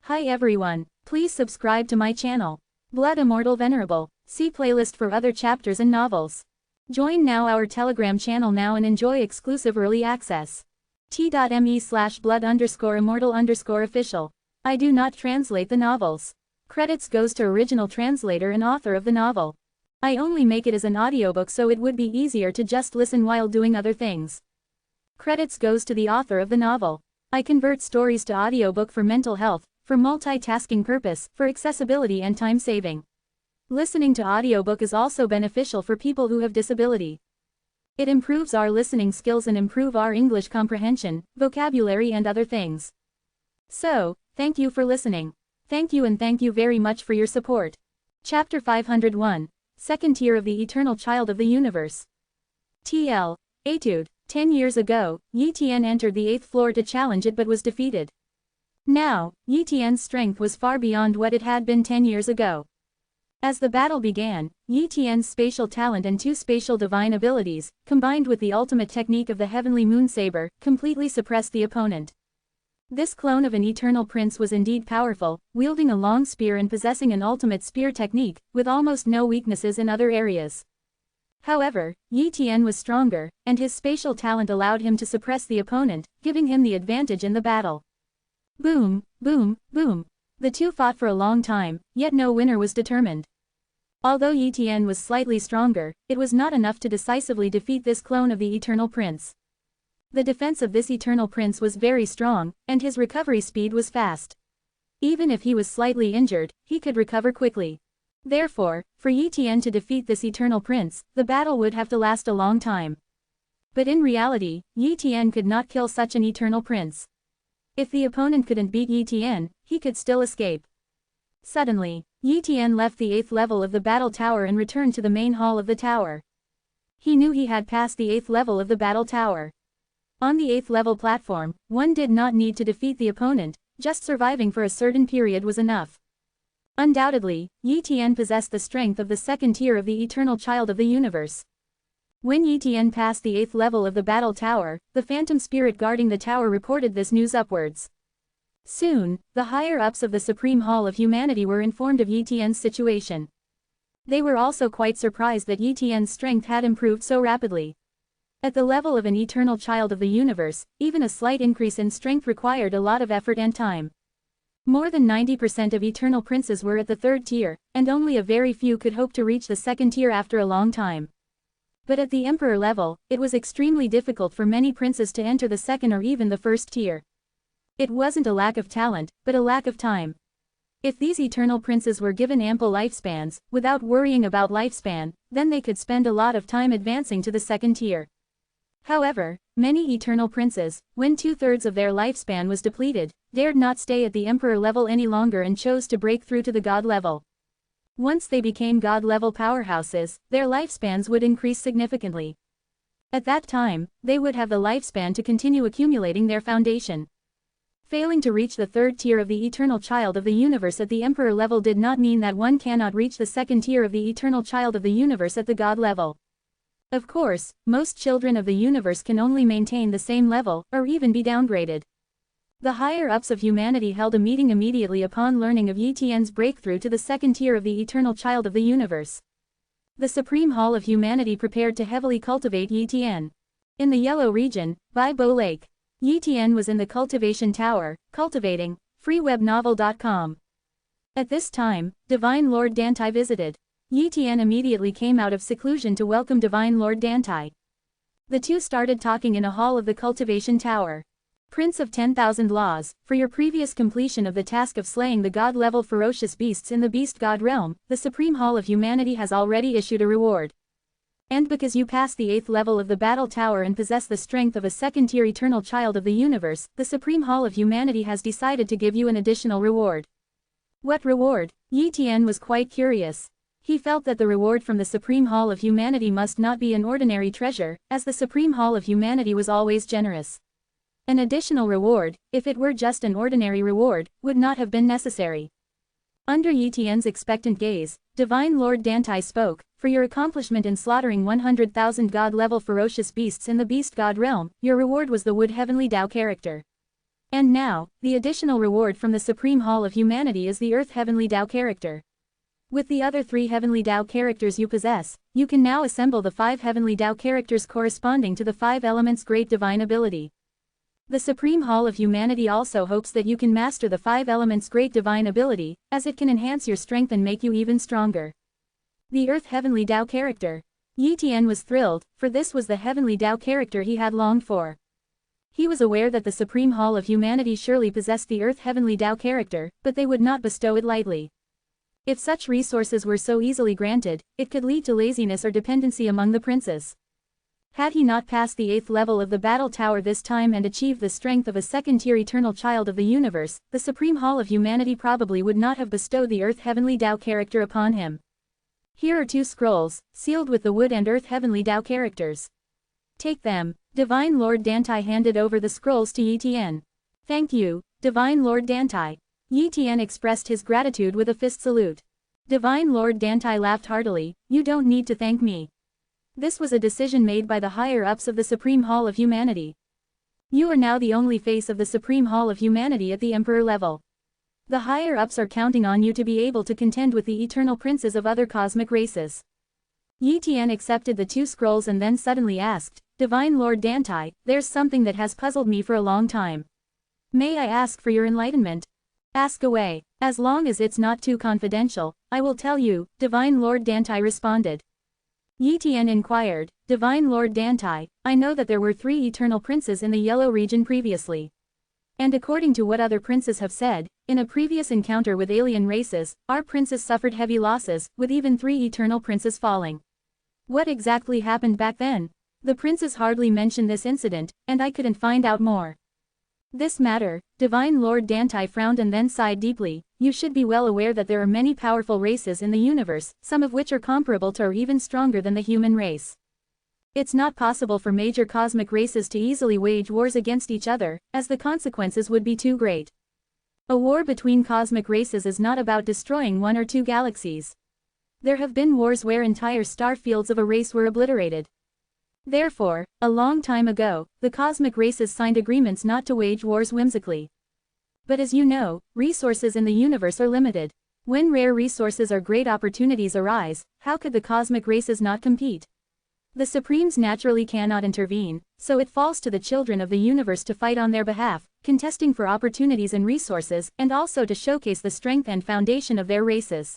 Hi everyone, please subscribe to my channel. Blood Immortal Venerable. See playlist for other chapters and novels. Join now our Telegram channel now and enjoy exclusive early access. t.me/blood_immortal_official. I do not translate the novels. Credits goes to original translator and author of the novel. I only make it as an audiobook so it would be easier to just listen while doing other things. Credits goes to the author of the novel. I convert stories to audiobook for mental health, for multitasking purpose, for accessibility and time saving. Listening to audiobook is also beneficial for people who have disability. It improves our listening skills and improve our English comprehension, vocabulary and other things. So, thank you for listening. Thank you and thank you very much for your support. Chapter 501. Second Tier of the Eternal Child of the Universe. TL. Etude. 10 years ago, Yi Tian entered the 8th floor to challenge it but was defeated. Now, Yi Tian's strength was far beyond what it had been 10 years ago. As the battle began, Yi Tian's spatial talent and 2 spatial divine abilities, combined with the ultimate technique of the heavenly moon saber, completely suppressed the opponent. This clone of an eternal prince was indeed powerful, wielding a long spear and possessing an ultimate spear technique, with almost no weaknesses in other areas. However, Yi Tian was stronger, and his spatial talent allowed him to suppress the opponent, giving him the advantage in the battle. Boom, boom, boom. The two fought for a long time, yet no winner was determined. Although Yi Tian was slightly stronger, it was not enough to decisively defeat this clone of the Eternal Prince. The defense of this Eternal Prince was very strong, and his recovery speed was fast. Even if he was slightly injured, he could recover quickly. Therefore, for Yi Tian to defeat this Eternal Prince, the battle would have to last a long time. But in reality, Yi Tian could not kill such an Eternal Prince. If the opponent couldn't beat Yi Tian, he could still escape. Suddenly, Yi Tian left the 8th level of the battle tower and returned to the main hall of the tower. He knew he had passed the 8th level of the battle tower. On the 8th level platform, one did not need to defeat the opponent, just surviving for a certain period was enough. Undoubtedly, Yi Tian possessed the strength of the second tier of the Eternal Child of the Universe. When Yi Tian passed the 8th level of the battle tower, the phantom spirit guarding the tower reported this news upwards. Soon, the higher-ups of the Supreme Hall of Humanity were informed of Yi Tian's situation. They were also quite surprised that Yi Tian's strength had improved so rapidly. At the level of an Eternal Child of the Universe, even a slight increase in strength required a lot of effort and time. More than 90% of Eternal Princes were at the 3rd tier, and only a very few could hope to reach the 2nd tier after a long time. But at the Emperor level, it was extremely difficult for many princes to enter the 2nd or even the 1st tier. It wasn't a lack of talent, but a lack of time. If these Eternal Princes were given ample lifespans, without worrying about lifespan, then they could spend a lot of time advancing to the 2nd tier. However, many Eternal Princes, when 2/3 of their lifespan was depleted, dared not stay at the Emperor level any longer and chose to break through to the God level. Once they became God-level powerhouses, their lifespans would increase significantly. At that time, they would have the lifespan to continue accumulating their foundation. Failing to reach the 3rd tier of the Eternal Child of the Universe at the Emperor level did not mean that one cannot reach the 2nd tier of the Eternal Child of the Universe at the God level. Of course, most children of the universe can only maintain the same level, or even be downgraded. The higher-ups of humanity held a meeting immediately upon learning of Yi Tian's breakthrough to the 2nd tier of the Eternal Child of the Universe. The Supreme Hall of Humanity prepared to heavily cultivate Yi Tian. In the Yellow region, by Bo Lake, Yi Tian was in the cultivation tower, cultivating, freewebnovel.com. At this time, Divine Lord Dantai visited. Yi Tian immediately came out of seclusion to welcome Divine Lord Dantai. The two started talking in a hall of the cultivation tower. Prince of 10,000 Laws, for your previous completion of the task of slaying the God-level ferocious beasts in the Beast God realm, the Supreme Hall of Humanity has already issued a reward. And because you passed the 8th level of the battle tower and possess the strength of a 2nd-tier Eternal Child of the Universe, the Supreme Hall of Humanity has decided to give you an additional reward. What reward? Yi Tian was quite curious. He felt that the reward from the Supreme Hall of Humanity must not be an ordinary treasure, as the Supreme Hall of Humanity was always generous. An additional reward, if it were just an ordinary reward, would not have been necessary. Under Yi Tian's expectant gaze, Divine Lord Dantai spoke, for your accomplishment in slaughtering 100,000 God-level ferocious beasts in the Beast God realm, your reward was the Wood Heavenly Tao character. And now, the additional reward from the Supreme Hall of Humanity is the Earth Heavenly Tao character. With the other 3 Heavenly Tao characters you possess, you can now assemble the 5 Heavenly Tao characters corresponding to the 5 elements' great divine ability. The Supreme Hall of Humanity also hopes that you can master the 5 elements' great divine ability, as it can enhance your strength and make you even stronger. The Earth Heavenly Tao character. Yi Tian was thrilled, for this was the Heavenly Tao character he had longed for. He was aware that the Supreme Hall of Humanity surely possessed the Earth Heavenly Tao character, but they would not bestow it lightly. If such resources were so easily granted, it could lead to laziness or dependency among the princes. Had he not passed the 8th level of the Battle Tower this time and achieved the strength of a second-tier eternal child of the universe, the Supreme Hall of Humanity probably would not have bestowed the Earth Heavenly Tao character upon him. Here are 2 scrolls, sealed with the Wood and Earth Heavenly Tao characters. Take them. Divine Lord Dantai handed over the scrolls to Yi Tian. Thank you, Divine Lord Dantai. Yi Tian expressed his gratitude with a fist salute. Divine Lord Dantai laughed heartily, you don't need to thank me. This was a decision made by the higher-ups of the Supreme Hall of Humanity. You are now the only face of the Supreme Hall of Humanity at the Emperor level. The higher-ups are counting on you to be able to contend with the eternal princes of other cosmic races. Yi Tian accepted the 2 scrolls and then suddenly asked, Divine Lord Dantai, there's something that has puzzled me for a long time. May I ask for your enlightenment? Ask away. As long as it's not too confidential, I will tell you, Divine Lord Dantai responded. Yi Tian inquired, Divine Lord Dantai, I know that there were 3 eternal princes in the Yellow region previously. And according to what other princes have said, in a previous encounter with alien races, our princes suffered heavy losses, with even 3 eternal princes falling. What exactly happened back then? The princes hardly mentioned this incident, and I couldn't find out more. This matter, Divine Lord Dantai frowned and then sighed deeply, you should be well aware that there are many powerful races in the universe, some of which are comparable to or even stronger than the human race. It's not possible for major cosmic races to easily wage wars against each other, as the consequences would be too great. A war between cosmic races is not about destroying 1 or 2 galaxies. There have been wars where entire star fields of a race were obliterated. Therefore, a long time ago, the cosmic races signed agreements not to wage wars whimsically. But as you know, resources in the universe are limited. When rare resources or great opportunities arise, how could the cosmic races not compete? The Supremes naturally cannot intervene, so it falls to the children of the universe to fight on their behalf, contesting for opportunities and resources, and also to showcase the strength and foundation of their races.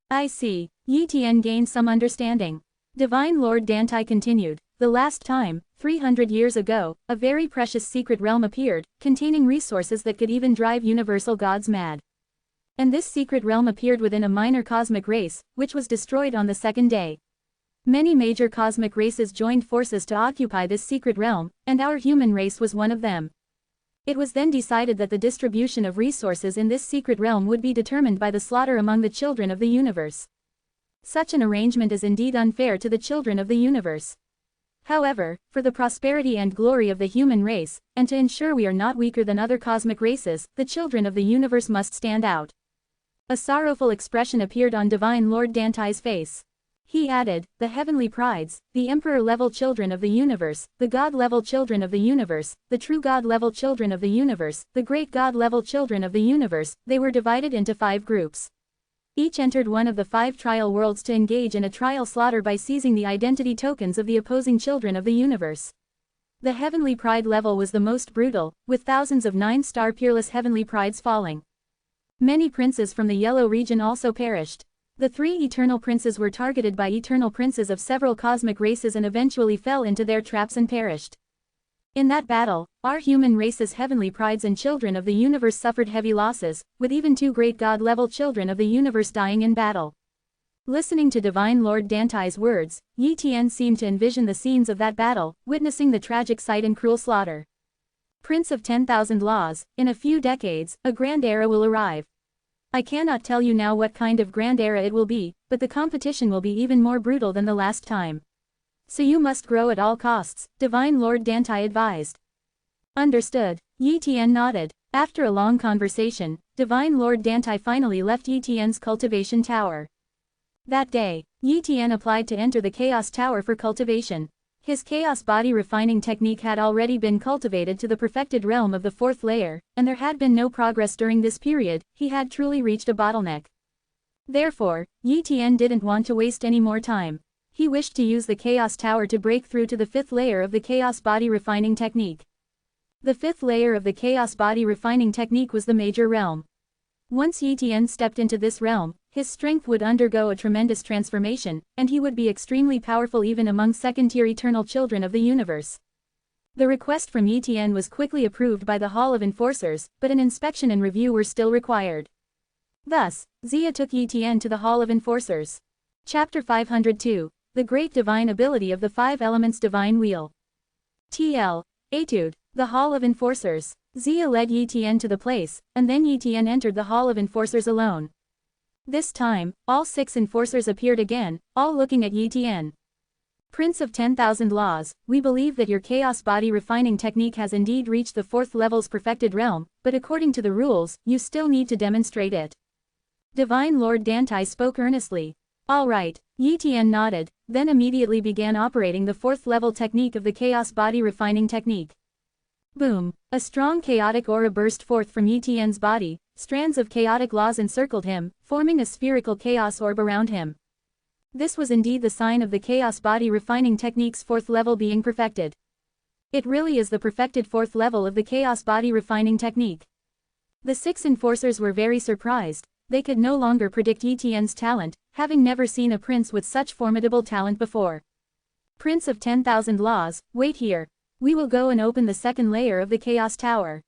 I see. Yi Tian gained some understanding. Divine Lord Dantai continued, the last time, 300 years ago, a very precious secret realm appeared, containing resources that could even drive universal gods mad. And this secret realm appeared within a minor cosmic race, which was destroyed on the 2nd day. Many major cosmic races joined forces to occupy this secret realm, and our human race was one of them. It was then decided that the distribution of resources in this secret realm would be determined by the slaughter among the children of the universe. Such an arrangement is indeed unfair to the children of the universe. However, for the prosperity and glory of the human race, and to ensure we are not weaker than other cosmic races, the children of the universe must stand out. A sorrowful expression appeared on Divine Lord Dantai's face. He added, the heavenly prides, the emperor-level children of the universe, the god-level children of the universe, the true god-level children of the universe, the great god-level children of the universe, they were divided into 5 groups. Each entered one of the 5 trial worlds to engage in a trial slaughter by seizing the identity tokens of the opposing children of the universe. The heavenly pride level was the most brutal, with thousands of 9-star peerless heavenly prides falling. Many princes from the Yellow region also perished. The 3 eternal princes were targeted by eternal princes of several cosmic races and eventually fell into their traps and perished. In that battle, our human race's heavenly prides and children of the universe suffered heavy losses, with even 2 great god-level children of the universe dying in battle. Listening to Divine Lord Dantai's words, Yi Tian seemed to envision the scenes of that battle, witnessing the tragic sight and cruel slaughter. Prince of 10,000 laws, in a few decades, a grand era will arrive. I cannot tell you now what kind of grand era it will be, but the competition will be even more brutal than the last time. So you must grow at all costs, Divine Lord Dantai advised. Understood. Yi Tian nodded. After a long conversation, Divine Lord Dantai finally left Yi Tian's cultivation tower. That day, Yi Tian applied to enter the Chaos Tower for cultivation. His chaos body refining technique had already been cultivated to the perfected realm of the 4th layer, and there had been no progress during this period. He had truly reached a bottleneck. Therefore, Yi Tian didn't want to waste any more time. He wished to use the Chaos Tower to break through to the 5th layer of the Chaos Body Refining Technique. The 5th layer of the Chaos Body Refining Technique was the major realm. Once Yi Tian stepped into this realm, his strength would undergo a tremendous transformation, and he would be extremely powerful even among second-tier eternal children of the universe. The request from Yi Tian was quickly approved by the Hall of Enforcers, but an inspection and review were still required. Thus, Xia took Yi Tian to the Hall of Enforcers. Chapter 502. The Great Divine Ability of the 5 Elements Divine Wheel. TL. Etude. The Hall of Enforcers. Xia led Yi Tian to the place, and then Yi Tian entered the Hall of Enforcers alone. This time, all 6 enforcers appeared again, all looking at Yi Tian. Prince of 10,000 Laws, we believe that your Chaos Body Refining Technique has indeed reached the 4th level's perfected realm, but according to the rules, you still need to demonstrate it. Divine Lord Dantai spoke earnestly. All right, Yi Tian nodded, then immediately began operating the 4th level technique of the Chaos Body Refining Technique. Boom! A strong chaotic aura burst forth from Yi Tian's body, strands of chaotic laws encircled him, forming a spherical chaos orb around him. This was indeed the sign of the Chaos Body Refining Technique's 4th level being perfected. It really is the perfected 4th level of the Chaos Body Refining Technique. The 6 enforcers were very surprised. They could no longer predict Yi Tian's talent, having never seen a prince with such formidable talent before. Prince of 10,000 Laws, wait here. We will go and open the 2nd layer of the Chaos Tower.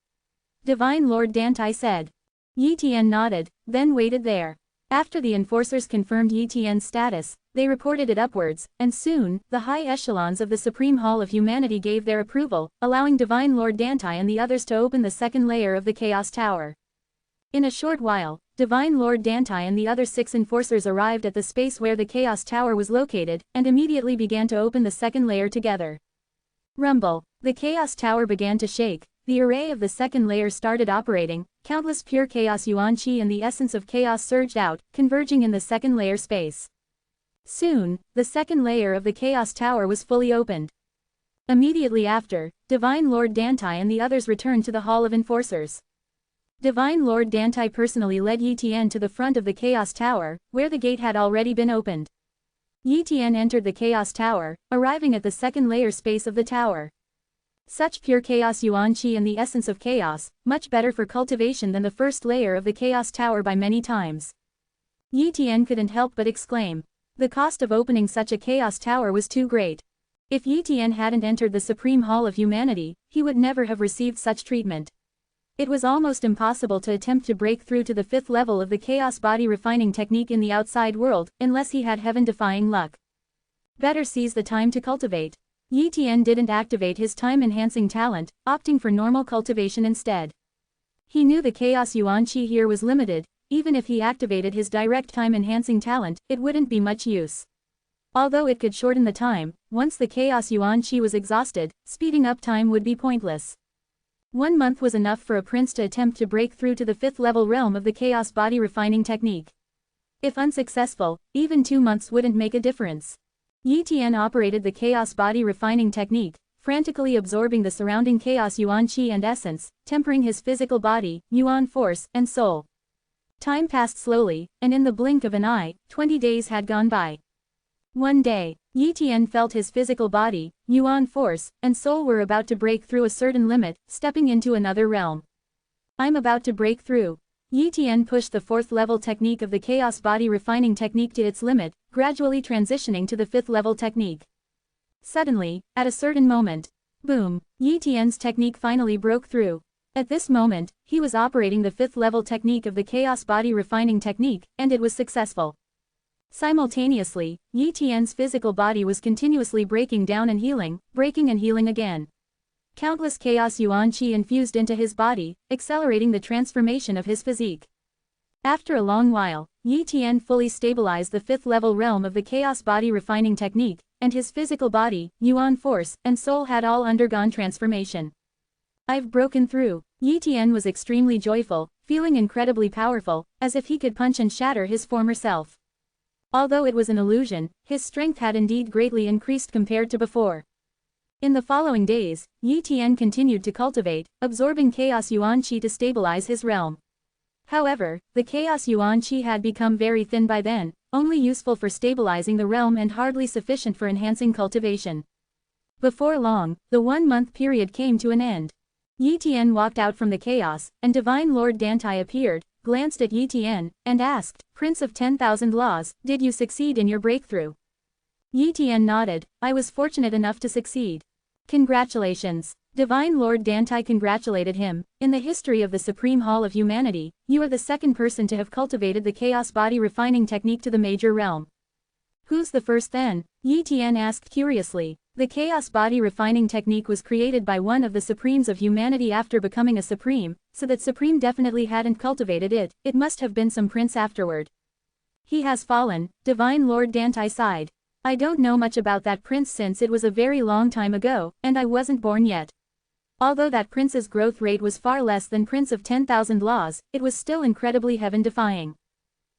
Divine Lord Dantai said. Yi Tian nodded, then waited there. After the enforcers confirmed Yi Tian's status, they reported it upwards, and soon, the high echelons of the Supreme Hall of Humanity gave their approval, allowing Divine Lord Dantai and the others to open the 2nd layer of the Chaos Tower. In a short while, Divine Lord Dantai and the other 6 enforcers arrived at the space where the Chaos Tower was located, and immediately began to open the 2nd layer together. Rumble. The Chaos Tower began to shake, the array of the 2nd layer started operating, countless pure chaos yuan qi and the essence of chaos surged out, converging in the 2nd layer space. Soon, the 2nd layer of the Chaos Tower was fully opened. Immediately after, Divine Lord Dantai and the others returned to the Hall of Enforcers. Divine Lord Dantai personally led Yi Tian to the front of the Chaos Tower, where the gate had already been opened. Yi Tian entered the Chaos Tower, arriving at the 2nd layer space of the tower. Such pure chaos yuan qi and the essence of chaos, much better for cultivation than the 1st layer of the Chaos Tower by many times. Yi Tian couldn't help but exclaim. The cost of opening such a Chaos Tower was too great. If Yi Tian hadn't entered the Supreme Hall of Humanity, he would never have received such treatment. It was almost impossible to attempt to break through to the 5th level of the Chaos Body Refining Technique in the outside world, unless he had heaven-defying luck. Better seize the time to cultivate. Yi Tian didn't activate his time-enhancing talent, opting for normal cultivation instead. He knew the Chaos Yuan Qi here was limited, even if he activated his direct time-enhancing talent, it wouldn't be much use. Although it could shorten the time, once the Chaos Yuan Qi was exhausted, speeding up time would be pointless. 1 month was enough for a prince to attempt to break through to the 5th level realm of the Chaos Body Refining Technique. If unsuccessful, even 2 months wouldn't make a difference. Yi Tian operated the Chaos Body Refining Technique, frantically absorbing the surrounding chaos yuan qi and essence, tempering his physical body, yuan force, and soul. Time passed slowly, and in the blink of an eye, 20 days had gone by. One day, Yi Tian felt his physical body, yuan force, and soul were about to break through a certain limit, stepping into another realm. I'm about to break through. Yi Tian pushed the 4th level technique of the Chaos Body Refining Technique to its limit, gradually transitioning to the 5th level technique. Suddenly, at a certain moment, boom, Yi Tian's technique finally broke through. At this moment, he was operating the 5th level technique of the Chaos Body Refining Technique, and it was successful. Simultaneously, Yi Tian's physical body was continuously breaking down and healing again. Countless chaos yuan qi infused into his body, accelerating the transformation of his physique. After a long while, Yi Tian fully stabilized the 5th level realm of the Chaos Body Refining Technique, and his physical body, yuan force, and soul had all undergone transformation. I've broken through. Yi Tian was extremely joyful, feeling incredibly powerful, as if he could punch and shatter his former self. Although it was an illusion, his strength had indeed greatly increased compared to before. In the following days, Yi Tian continued to cultivate, absorbing chaos yuan qi to stabilize his realm. However, the chaos yuan qi had become very thin by then, only useful for stabilizing the realm and hardly sufficient for enhancing cultivation. Before long, the 1-month period came to an end. Yi Tian walked out from the chaos, and Divine Lord Dantai appeared, glanced at Yi Tian, and asked, "Prince of 10,000 Laws, did you succeed in your breakthrough?" Yi Tian nodded. "I was fortunate enough to succeed." "Congratulations." Divine Lord Dantai congratulated him. "In the history of the Supreme Hall of Humanity, you are the second person to have cultivated the Chaos Body Refining Technique to the major realm." "Who's the first then?" Yi Tian asked curiously. The Chaos Body Refining Technique was created by one of the Supremes of humanity after becoming a Supreme, so that Supreme definitely hadn't cultivated it, it must have been some prince afterward. "He has fallen," Divine Lord Dantai sighed. "I don't know much about that prince since it was a very long time ago, and I wasn't born yet. Although that prince's growth rate was far less than Prince of 10,000 Laws, it was still incredibly heaven-defying.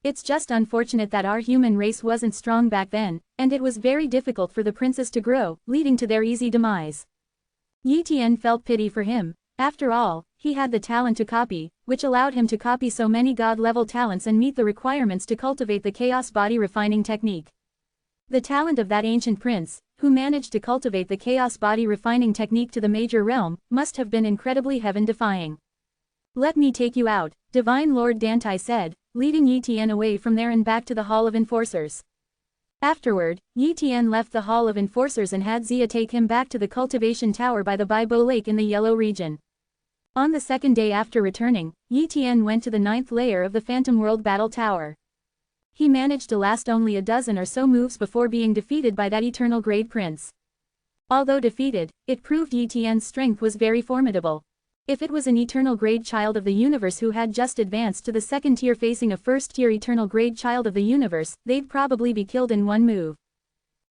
It's just unfortunate that our human race wasn't strong back then, and it was very difficult for the princes to grow, leading to their easy demise." Yi Tian felt pity for him. After all, he had the talent to copy, which allowed him to copy so many god-level talents and meet the requirements to cultivate the Chaos Body Refining Technique. The talent of that ancient prince, who managed to cultivate the Chaos Body Refining Technique to the major realm, must have been incredibly heaven-defying. "Let me take you out," Divine Lord Dantai said, leading Yi Tian away from there and back to the Hall of Enforcers. Afterward, Yi Tian left the Hall of Enforcers and had Xia take him back to the cultivation tower by the Baibo Lake in the Yellow region. On the second day after returning, Yi Tian went to the 9th layer of the Phantom World Battle Tower. He managed to last only a dozen or so moves before being defeated by that eternal grade prince. Although defeated, it proved Yi Tian's strength was very formidable. If it was an eternal grade child of the universe who had just advanced to the second tier facing a first tier eternal grade child of the universe, they'd probably be killed in one move.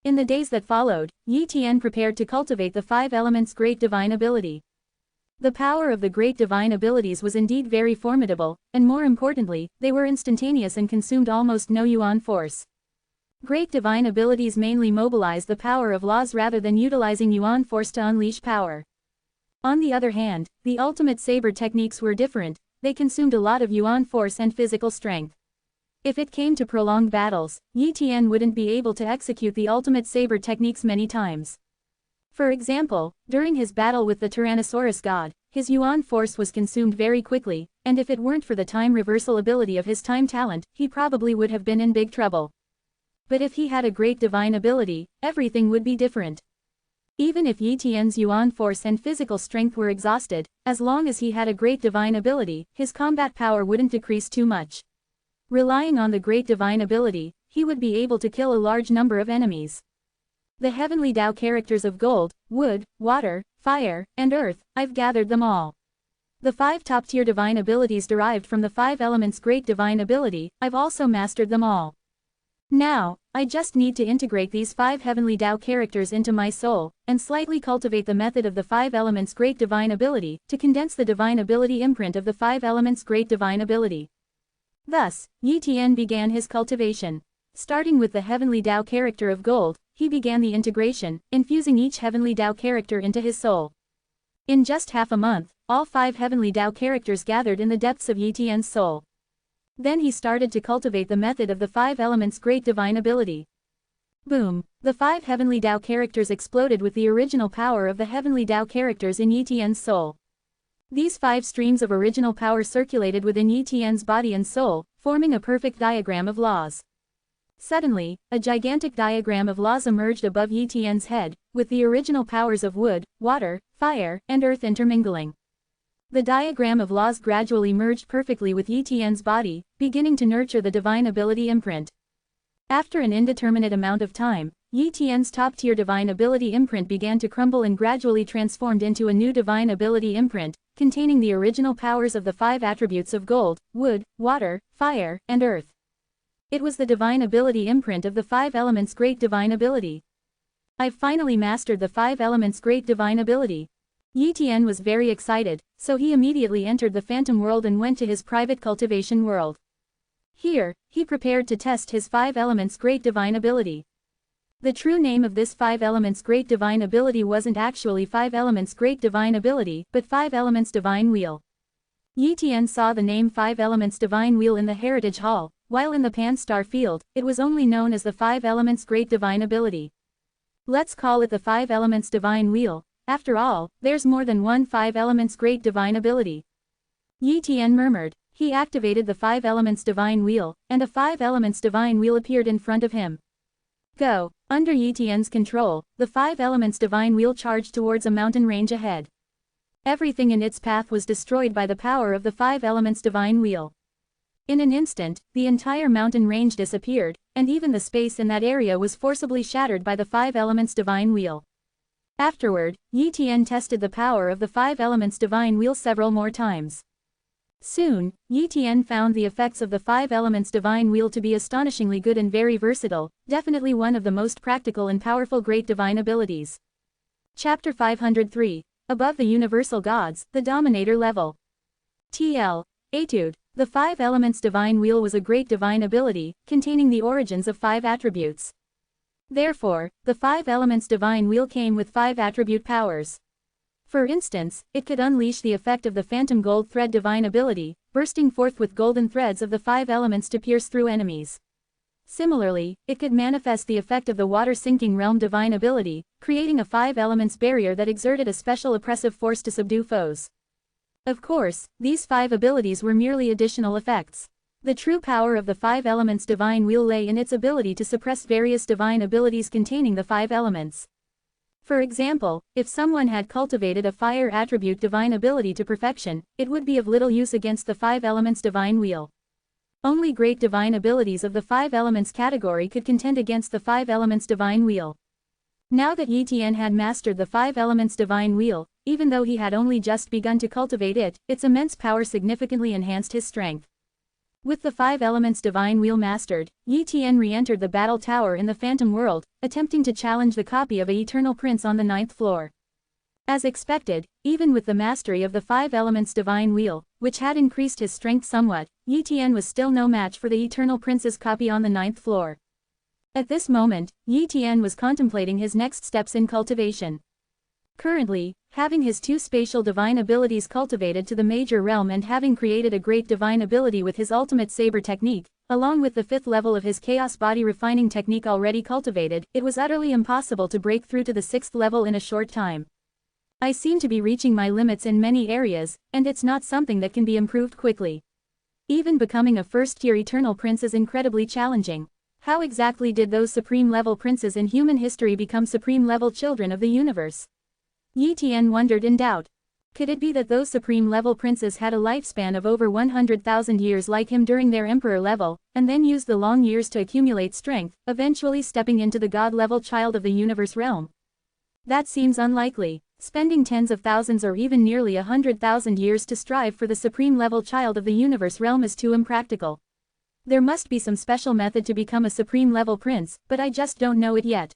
In the days that followed, Yi Tian prepared to cultivate the 5 elements' great divine ability. The power of the great divine abilities was indeed very formidable, and more importantly, they were instantaneous and consumed almost no yuan force. Great divine abilities mainly mobilize the power of laws rather than utilizing yuan force to unleash power. On the other hand, the ultimate saber techniques were different, they consumed a lot of yuan force and physical strength. If it came to prolonged battles, Yi Tian wouldn't be able to execute the ultimate saber techniques many times. For example, during his battle with the Tyrannosaurus god, his yuan force was consumed very quickly, and if it weren't for the time reversal ability of his time talent, he probably would have been in big trouble. But if he had a great divine ability, everything would be different. Even if Yi Tian's yuan force and physical strength were exhausted, as long as he had a great divine ability, his combat power wouldn't decrease too much. Relying on the great divine ability, he would be able to kill a large number of enemies. The heavenly Tao characters of gold, wood, water, fire, and earth, I've gathered them all. The 5 top-tier divine abilities derived from the 5 elements' great divine ability, I've also mastered them all. Now, I just need to integrate these 5 heavenly Tao characters into my soul, and slightly cultivate the method of the 5 elements' great divine ability, to condense the divine ability imprint of the 5 elements' great divine ability. Thus, Yi Tian began his cultivation. Starting with the heavenly Tao character of gold, he began the integration, infusing each heavenly Tao character into his soul. In just half a month, all 5 heavenly Tao characters gathered in the depths of Yi Tian's soul. Then he started to cultivate the method of the 5 elements' great divine ability. Boom! The 5 heavenly Tao characters exploded with the original power of the heavenly Tao characters in Yi Tian's soul. These 5 streams of original power circulated within Yi Tian's body and soul, forming a perfect diagram of laws. Suddenly, a gigantic diagram of laws emerged above Yi Tian's head, with the original powers of wood, water, fire, and earth intermingling. The diagram of laws gradually merged perfectly with Yi Tian's body, beginning to nurture the divine ability imprint. After an indeterminate amount of time, Yi Tian's top-tier divine ability imprint began to crumble and gradually transformed into a new divine ability imprint, containing the original powers of the 5 attributes of gold, wood, water, fire, and earth. It was the divine ability imprint of the 5 elements' great divine ability. I've finally mastered the 5 elements' great divine ability. Yi Tian was very excited, so he immediately entered the Phantom World and went to his private cultivation world. Here, he prepared to test his 5 elements' great divine ability. The true name of this 5 elements great divine ability wasn't actually 5 elements great divine ability, but 5 elements divine wheel. Yi Tian saw the name 5 elements divine wheel in the Heritage Hall, while in the Pan-Star field, it was only known as the 5 elements great divine ability. Let's call it the 5 elements divine wheel. After all, there's more than one 5 elements great divine ability. Yi Tian murmured. He activated the 5 elements divine wheel, and a 5 elements divine wheel appeared in front of him. Go! Under Yi Tian's control, the 5 elements divine wheel charged towards a mountain range ahead. Everything in its path was destroyed by the power of the 5 elements divine wheel. In an instant, the entire mountain range disappeared, and even the space in that area was forcibly shattered by the 5 elements divine wheel. Afterward, Yi Tian tested the power of the 5 elements divine wheel several more times. Soon, Yi Tian found the effects of the 5 elements divine wheel to be astonishingly good and very versatile, definitely one of the most practical and powerful great divine abilities. Chapter 503. Above the Universal Gods, the Dominator Level. TL. Etude. The 5 elements divine wheel was a great divine ability, containing the origins of 5 attributes. Therefore, the 5 elements divine wheel came with 5 attribute powers. For instance, it could unleash the effect of the Phantom Gold Thread divine ability, bursting forth with golden threads of the 5 elements to pierce through enemies. Similarly, it could manifest the effect of the Water Sinking Realm divine ability, creating a 5 elements barrier that exerted a special oppressive force to subdue foes. Of course, these 5 abilities were merely additional effects. The true power of the 5 elements divine wheel lay in its ability to suppress various divine abilities containing the 5 elements. For example, if someone had cultivated a fire attribute divine ability to perfection, it would be of little use against the 5 elements divine wheel. Only great divine abilities of the 5 elements category could contend against the 5 elements divine wheel. Now that Yi Tian had mastered the 5 elements divine wheel, even though he had only just begun to cultivate it, its immense power significantly enhanced his strength. With the 5 elements divine wheel mastered, Yi Tian re-entered the battle tower in the Phantom World, attempting to challenge the copy of a Eternal Prince on the 9th floor. As expected, even with the mastery of the 5 elements divine wheel, which had increased his strength somewhat, Yi Tian was still no match for the Eternal Prince's copy on the 9th floor. At this moment, Yi Tian was contemplating his next steps in cultivation. Currently, having his 2 spatial divine abilities cultivated to the major realm and having created a great divine ability with his ultimate saber technique, along with the 5th level of his chaos body refining technique already cultivated, it was utterly impossible to break through to the 6th level in a short time. I seem to be reaching my limits in many areas, and it's not something that can be improved quickly. Even becoming a first-tier Eternal Prince is incredibly challenging. How exactly did those supreme-level princes in human history become supreme-level children of the universe? Yi Tian wondered in doubt. Could it be that those supreme-level princes had a lifespan of over 100,000 years like him during their emperor level, and then used the long years to accumulate strength, eventually stepping into the god-level child of the universe realm? That seems unlikely. Spending tens of thousands or even nearly 100,000 years to strive for the supreme-level child of the universe realm is too impractical. There must be some special method to become a supreme-level prince, but I just don't know it yet.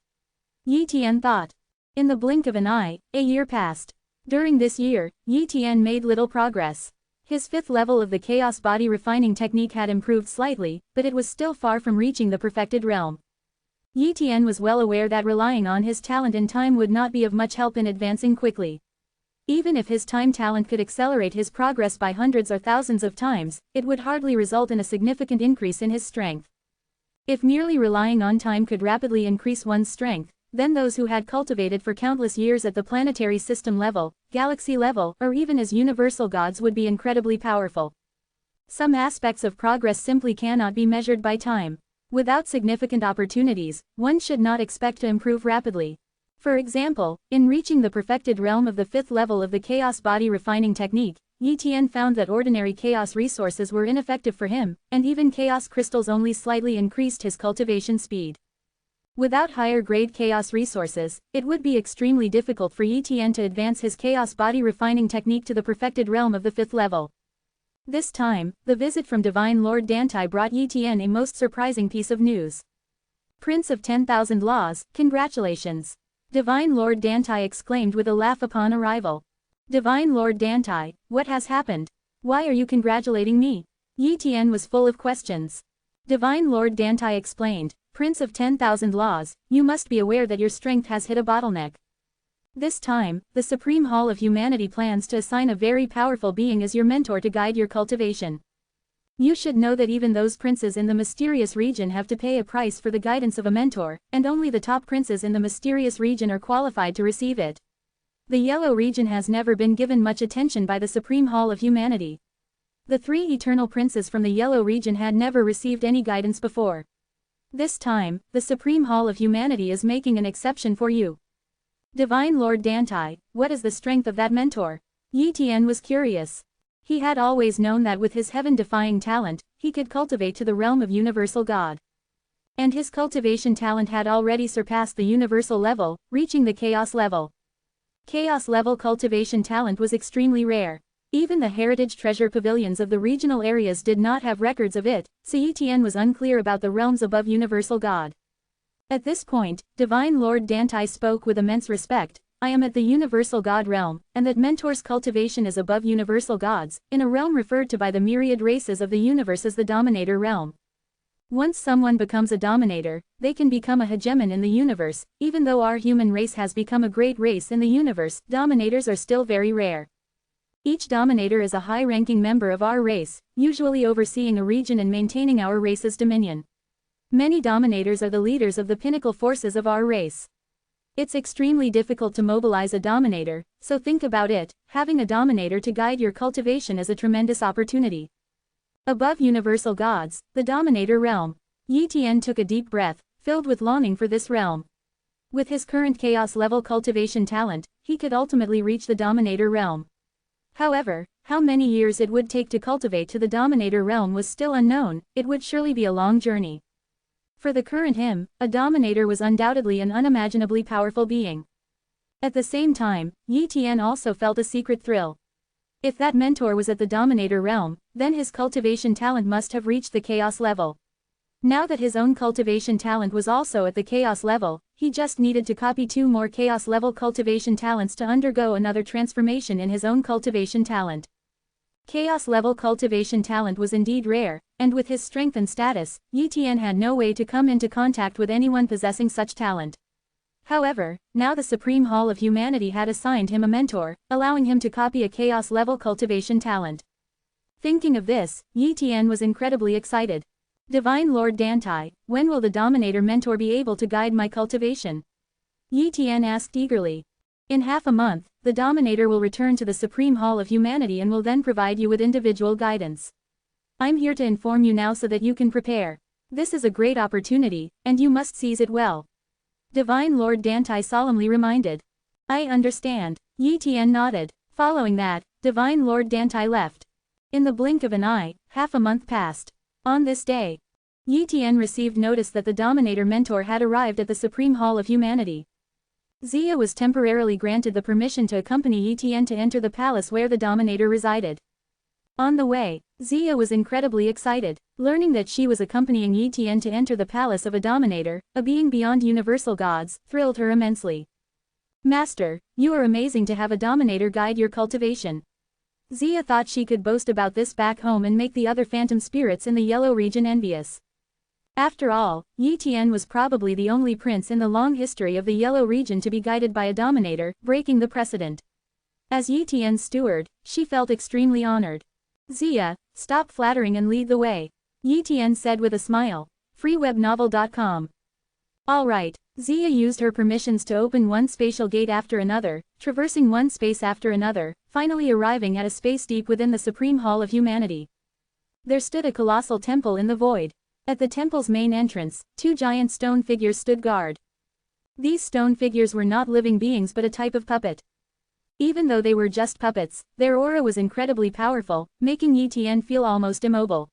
Yi Tian thought. In the blink of an eye, a year passed. During this year, Yi Tian made little progress. His 5th level of the chaos body refining technique had improved slightly, but it was still far from reaching the perfected realm. Yi Tian was well aware that relying on his talent and time would not be of much help in advancing quickly. Even if his time talent could accelerate his progress by hundreds or thousands of times, it would hardly result in a significant increase in his strength. If merely relying on time could rapidly increase one's strength, then those who had cultivated for countless years at the planetary system level, galaxy level, or even as universal gods would be incredibly powerful. Some aspects of progress simply cannot be measured by time. Without significant opportunities, one should not expect to improve rapidly. For example, in reaching the perfected realm of the 5th level of the chaos body refining technique, Yi Tian found that ordinary chaos resources were ineffective for him, and even chaos crystals only slightly increased his cultivation speed. Without higher-grade chaos resources, it would be extremely difficult for Yi Tian to advance his chaos body refining technique to the perfected realm of the 5th level. This time, the visit from Divine Lord Dantai brought Yi Tian a most surprising piece of news. Prince of 10,000 Laws, congratulations! Divine Lord Dantai exclaimed with a laugh upon arrival. Divine Lord Dantai, what has happened? Why are you congratulating me? Yi Tian was full of questions. Divine Lord Dantai explained, Prince of 10,000 Laws, you must be aware that your strength has hit a bottleneck. This time, the Supreme Hall of Humanity plans to assign a very powerful being as your mentor to guide your cultivation. You should know that even those princes in the mysterious region have to pay a price for the guidance of a mentor, and only the top princes in the mysterious region are qualified to receive it. The Yellow region has never been given much attention by the Supreme Hall of Humanity. The 3 eternal princes from the Yellow region had never received any guidance before. This time, the Supreme Hall of Humanity is making an exception for you. Divine Lord Dantai, what is the strength of that mentor? Yi Tian was curious. He had always known that with his heaven-defying talent, he could cultivate to the realm of universal God. And his cultivation talent had already surpassed the universal level, reaching the chaos level. Chaos level cultivation talent was extremely rare. Even the heritage treasure pavilions of the regional areas did not have records of it, so Yi Tian was unclear about the realms above universal God. At this point, Divine Lord Dantai spoke with immense respect. I am at the universal God realm, and that mentor's cultivation is above universal gods, in a realm referred to by the myriad races of the universe as the dominator realm. Once someone becomes a dominator, they can become a hegemon in the universe. Even though our human race has become a great race in the universe, dominators are still very rare. Each dominator is a high-ranking member of our race, usually overseeing a region and maintaining our race's dominion. Many dominators are the leaders of the pinnacle forces of our race. It's extremely difficult to mobilize a dominator, so think about it. Having a dominator to guide your cultivation is a tremendous opportunity. Above universal gods, the dominator realm. Yi Tian took a deep breath, filled with longing for this realm. With his current chaos level cultivation talent, he could ultimately reach the dominator realm. However, how many years it would take to cultivate to the dominator realm was still unknown. It would surely be a long journey. For the current him, a dominator was undoubtedly an unimaginably powerful being. At the same time, Yi Tian also felt a secret thrill. If that mentor was at the dominator realm, then his cultivation talent must have reached the chaos level. Now that his own cultivation talent was also at the chaos level, he just needed to copy 2 more chaos level cultivation talents to undergo another transformation in his own cultivation talent. Chaos level cultivation talent was indeed rare, and with his strength and status, Yi Tian had no way to come into contact with anyone possessing such talent. However, now the Supreme Hall of Humanity had assigned him a mentor, allowing him to copy a chaos level cultivation talent. Thinking of this, Yi Tian was incredibly excited. Divine Lord Dantai, when will the Dominator mentor be able to guide my cultivation? Yi Tian asked eagerly. In half a month, the Dominator will return to the Supreme Hall of Humanity and will then provide you with individual guidance. I'm here to inform you now so that you can prepare. This is a great opportunity, and you must seize it well. Divine Lord Dantai solemnly reminded. I understand. Yi Tian nodded. Following that, Divine Lord Dantai left. In the blink of an eye, half a month passed. On this day, Yi Tian received notice that the Dominator mentor had arrived at the Supreme Hall of Humanity. Xia was temporarily granted the permission to accompany Yi Tian to enter the palace where the Dominator resided. On the way, Xia was incredibly excited. Learning that she was accompanying Yi Tian to enter the palace of a Dominator, a being beyond universal gods, thrilled her immensely. Master, you are amazing to have a Dominator guide your cultivation. Xia thought she could boast about this back home and make the other phantom spirits in the Yellow region envious. After all, Yi Tian was probably the only prince in the long history of the Yellow region to be guided by a Dominator, breaking the precedent. As Yi Tian's steward, she felt extremely honored. Xia, stop flattering and lead the way, Yi Tian said with a smile. freewebnovel.com. Alright, Xia used her permissions to open one spatial gate after another, traversing one space after another, finally arriving at a space deep within the Supreme Hall of Humanity. There stood a colossal temple in the void. At the temple's main entrance, 2 giant stone figures stood guard. These stone figures were not living beings but a type of puppet. Even though they were just puppets, their aura was incredibly powerful, making Yi Tian feel almost immobile.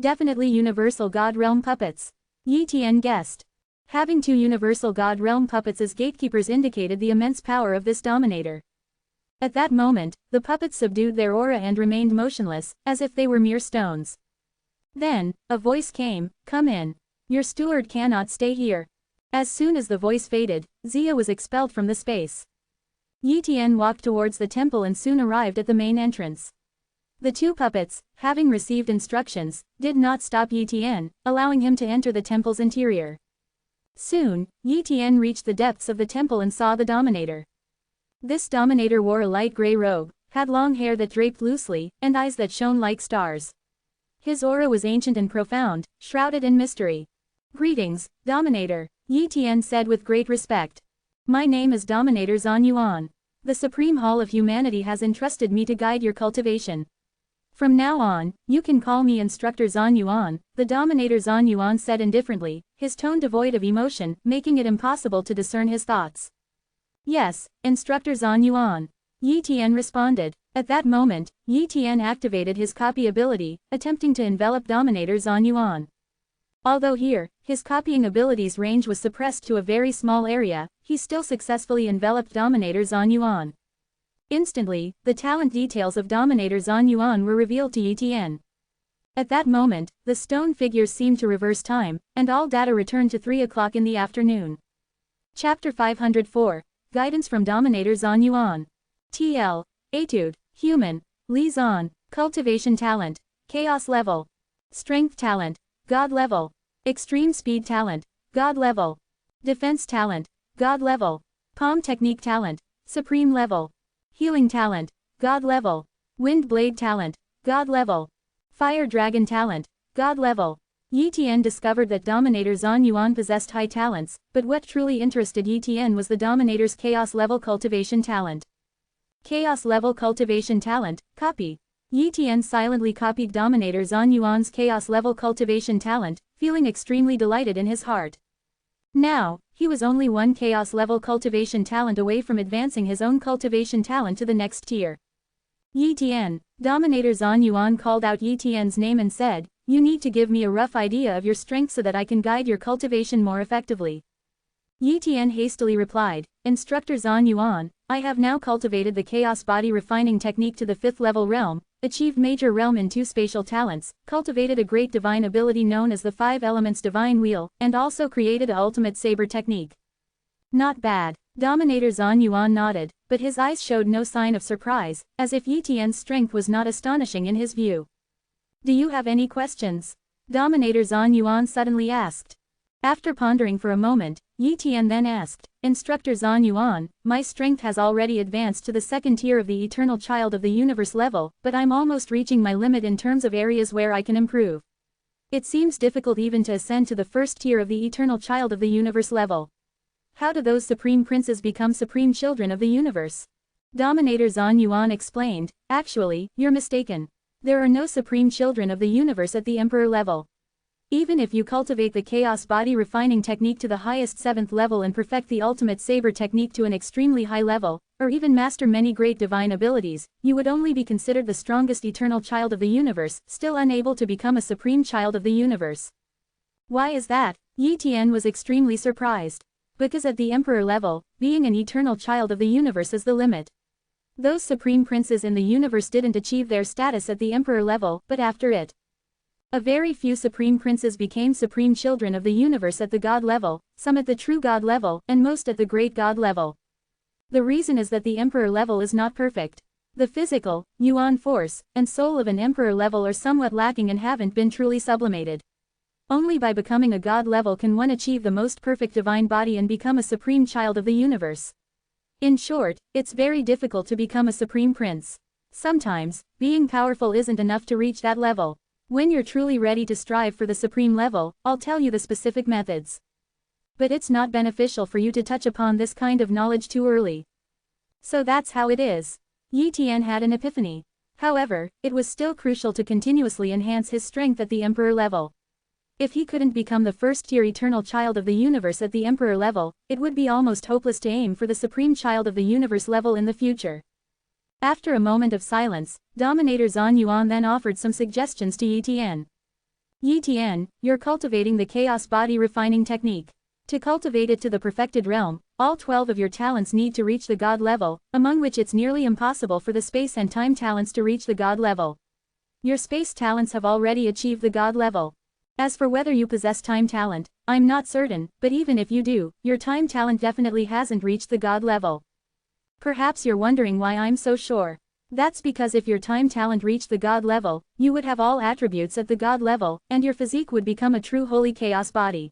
Definitely Universal God Realm puppets. Yi Tian guessed. Having 2 Universal God Realm puppets as gatekeepers indicated the immense power of this Dominator. At that moment, the puppets subdued their aura and remained motionless, as if they were mere stones. Then, a voice came, come in. Your steward cannot stay here. As soon as the voice faded, Xia was expelled from the space. Yi Tian walked towards the temple and soon arrived at the main entrance. The two puppets, having received instructions, did not stop Yi Tian, allowing him to enter the temple's interior. Soon, Yi Tian reached the depths of the temple and saw the dominator. This dominator wore a light gray robe, had long hair that draped loosely, and eyes that shone like stars. His aura was ancient and profound, shrouded in mystery. "Greetings, Dominator," Yi Tian said with great respect. "My name is Dominator Zhan Yuan. The Supreme Hall of Humanity has entrusted me to guide your cultivation. From now on, you can call me Instructor Zhan Yuan," the Dominator Zhan Yuan said indifferently, his tone devoid of emotion, making it impossible to discern his thoughts. "Yes, Instructor Zhan Yuan," Yi Tian responded. At that moment, Yi Tian activated his copy ability, attempting to envelop Dominator Zhan Yuan. Although here, his copying ability's range was suppressed to a very small area, he still successfully enveloped Dominator Zhan Yuan. Instantly, the talent details of Dominator Zhan Yuan were revealed to Yi Tian. At that moment, the stone figures seemed to reverse time, and all data returned to 3 o'clock in the afternoon. Chapter 504, Guidance from Dominator Zhan Yuan. TL. Etude. Human. Li Zhan. Cultivation talent. Chaos level. Strength talent. God level. Extreme speed talent. God level. Defense talent. God level. Palm technique talent. Supreme level. Healing talent. God level. Wind blade talent. God level. Fire dragon talent. God level. Yi Tian discovered that Dominator Zhan Yuan possessed high talents, but what truly interested Yi Tian was the Dominator's Chaos level cultivation talent. Chaos level cultivation talent, copy. Yi Tian silently copied Dominator Zhan Yuan's Chaos level cultivation talent, feeling extremely delighted in his heart. Now, he was only one Chaos level cultivation talent away from advancing his own cultivation talent to the next tier. "Yi Tian," Dominator Zhan Yuan called out Yi Tian's name and said, "You need to give me a rough idea of your strength so that I can guide your cultivation more effectively." Yi Tian hastily replied, "Instructor Zhan Yuan, I have now cultivated the Chaos Body Refining Technique to the 5th level realm, achieved Major Realm in 2 spatial talents, cultivated a great divine ability known as the 5 Elements Divine Wheel, and also created a Ultimate Saber Technique." "Not bad." Dominator Zhan Yuan nodded, but his eyes showed no sign of surprise, as if Yi Tian's strength was not astonishing in his view. "Do you have any questions?" Dominator Zhan Yuan suddenly asked. After pondering for a moment, Yi Tian then asked, "Instructor Zhan Yuan, my strength has already advanced to the 2nd tier of the Eternal Child of the Universe level, but I'm almost reaching my limit in terms of areas where I can improve. It seems difficult even to ascend to the 1st tier of the Eternal Child of the Universe level. How do those Supreme Princes become Supreme Children of the Universe?" Dominator Zhan Yuan explained, "Actually, you're mistaken. There are no Supreme Children of the Universe at the Emperor level. Even if you cultivate the Chaos Body Refining Technique to the highest 7th level and perfect the Ultimate Saber Technique to an extremely high level, or even master many great divine abilities, you would only be considered the strongest Eternal Child of the Universe, still unable to become a Supreme Child of the Universe." "Why is that?" Yi Tian was extremely surprised. "Because at the Emperor level, being an Eternal Child of the Universe is the limit. Those Supreme Princes in the universe didn't achieve their status at the Emperor level, but after it. A very few Supreme Princes became Supreme Children of the Universe at the God level, some at the True God level, and most at the Great God level. The reason is that the Emperor level is not perfect. The physical, Yuan force, and soul of an Emperor level are somewhat lacking and haven't been truly sublimated. Only by becoming a God level can one achieve the most perfect divine body and become a Supreme Child of the Universe. In short, it's very difficult to become a Supreme Prince. Sometimes, being powerful isn't enough to reach that level. When you're truly ready to strive for the Supreme level, I'll tell you the specific methods. But it's not beneficial for you to touch upon this kind of knowledge too early." So that's how it is. Yi Tian had an epiphany. However, it was still crucial to continuously enhance his strength at the Emperor level. If he couldn't become the 1st-tier Eternal Child of the Universe at the Emperor level, it would be almost hopeless to aim for the Supreme Child of the Universe level in the future. After a moment of silence, Dominator Zhan Yuan then offered some suggestions to Yi Tian. "Yi Tian, you're cultivating the Chaos Body Refining Technique. To cultivate it to the perfected realm, all 12 of your talents need to reach the God level, among which it's nearly impossible for the space and time talents to reach the God level. Your space talents have already achieved the God level. As for whether you possess time talent, I'm not certain, but even if you do, your time talent definitely hasn't reached the God level. Perhaps you're wondering why I'm so sure. That's because if your time talent reached the God level, you would have all attributes at the God level, and your physique would become a true holy chaos body.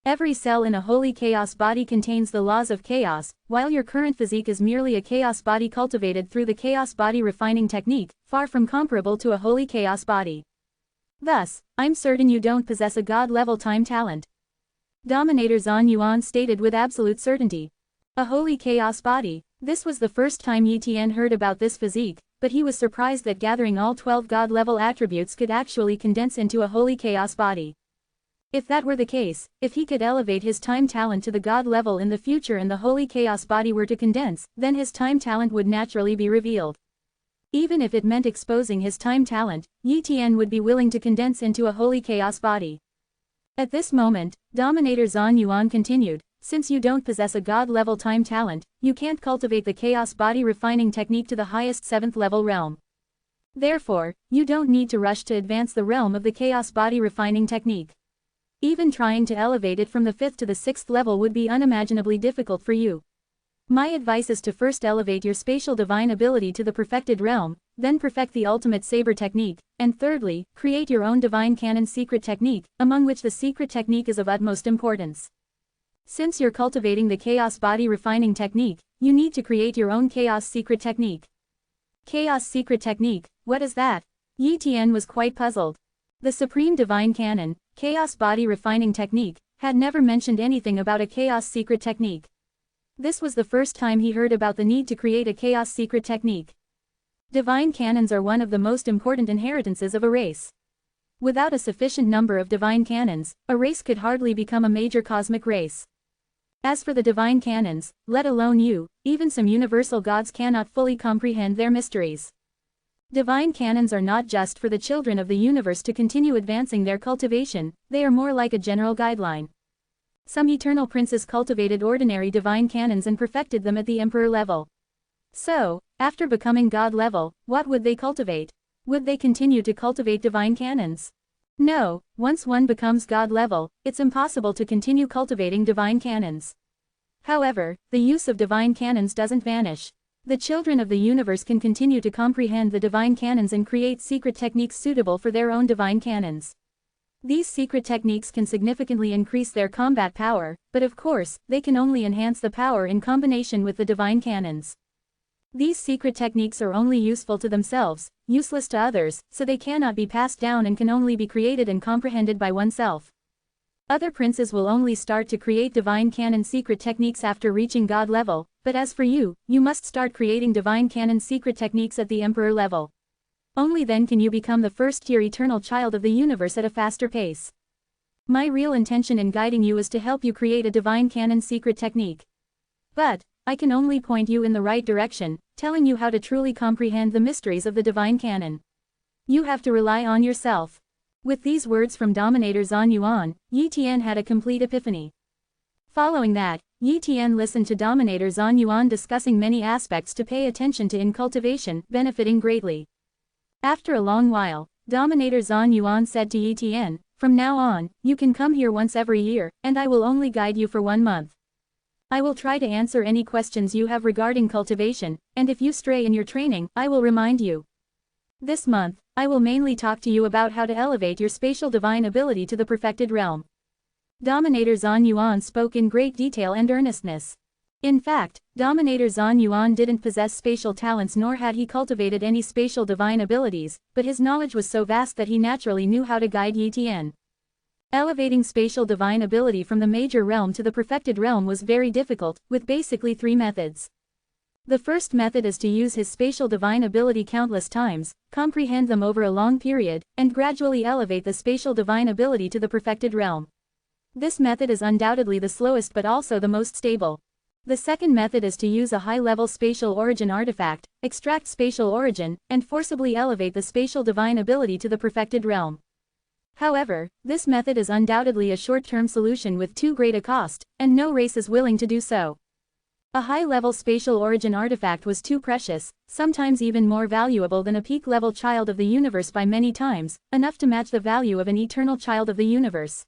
Every cell in a holy chaos body contains the laws of chaos, while your current physique is merely a chaos body cultivated through the chaos body refining technique, far from comparable to a holy chaos body. Thus, I'm certain you don't possess a God-level time talent. Dominator Zhan Yuan stated with absolute certainty. A holy chaos body. This was the first time Yi Tian heard about this physique, but he was surprised that gathering all 12 God-level attributes could actually condense into a holy chaos body. If that were the case, if he could elevate his time talent to the God level in the future and the holy chaos body were to condense, then his time talent would naturally be revealed. Even if it meant exposing his time talent, Yi Tian would be willing to condense into a holy chaos body. At this moment, Dominator Zhan Yuan continued, since you don't possess a God-level time talent, you can't cultivate the chaos body refining technique to the highest 7th level realm. Therefore, you don't need to rush to advance the realm of the chaos body refining technique. Even trying to elevate it from the 5th to the 6th level would be unimaginably difficult for you. My advice is to first elevate your spatial divine ability to the perfected realm, then perfect the ultimate saber technique, and thirdly, create your own divine canon secret technique, among which the secret technique is of utmost importance. Since you're cultivating the chaos body refining technique, you need to create your own chaos secret technique. Chaos secret technique, what is that? Yi Tian was quite puzzled. The supreme divine canon, chaos body refining technique, had never mentioned anything about a chaos secret technique. This was the first time he heard about the need to create a chaos secret technique. Divine canons are one of the most important inheritances of a race. Without a sufficient number of divine canons, a race could hardly become a major cosmic race. As for the divine canons, let alone you, even some universal gods cannot fully comprehend their mysteries. Divine canons are not just for the children of the universe to continue advancing their cultivation, they are more like a general guideline. Some eternal princes cultivated ordinary divine canons and perfected them at the emperor level. So, after becoming God level, what would they cultivate? Would they continue to cultivate divine canons? No, once one becomes God level, it's impossible to continue cultivating divine canons. However, the use of divine canons doesn't vanish. The children of the universe can continue to comprehend the divine canons and create secret techniques suitable for their own divine canons. These secret techniques can significantly increase their combat power, but of course, they can only enhance the power in combination with the divine canons. These secret techniques are only useful to themselves, useless to others, so they cannot be passed down and can only be created and comprehended by oneself. Other princes will only start to create divine canon secret techniques after reaching God level, but as for you, you must start creating divine canon secret techniques at the emperor level. Only then can you become the first-tier eternal child of the universe at a faster pace. My real intention in guiding you is to help you create a divine canon secret technique. But, I can only point you in the right direction, telling you how to truly comprehend the mysteries of the divine canon. You have to rely on yourself. With these words from Dominator Zhan Yuan, Yi Tian had a complete epiphany. Following that, Yi Tian listened to Dominator Zhan Yuan discussing many aspects to pay attention to in cultivation, benefiting greatly. After a long while, Dominator Zhan Yuan said to Yi Tian, "From now on, you can come here once every year, and I will only guide you for 1 month. I will try to answer any questions you have regarding cultivation, and if you stray in your training, I will remind you. This month, I will mainly talk to you about how to elevate your spatial divine ability to the perfected realm." Dominator Zhan Yuan spoke in great detail and earnestness. In fact, Dominator Zhan Yuan didn't possess spatial talents nor had he cultivated any spatial divine abilities, but his knowledge was so vast that he naturally knew how to guide Yi Tian. Elevating spatial divine ability from the major realm to the perfected realm was very difficult, with basically 3 methods. The first method is to use his spatial divine ability countless times, comprehend them over a long period, and gradually elevate the spatial divine ability to the perfected realm. This method is undoubtedly the slowest but also the most stable. The second method is to use a high-level spatial origin artifact, extract spatial origin, and forcibly elevate the spatial divine ability to the perfected realm. However, this method is undoubtedly a short-term solution with too great a cost, and no race is willing to do so. A high-level spatial origin artifact was too precious, sometimes even more valuable than a peak-level child of the universe by many times, enough to match the value of an eternal child of the universe.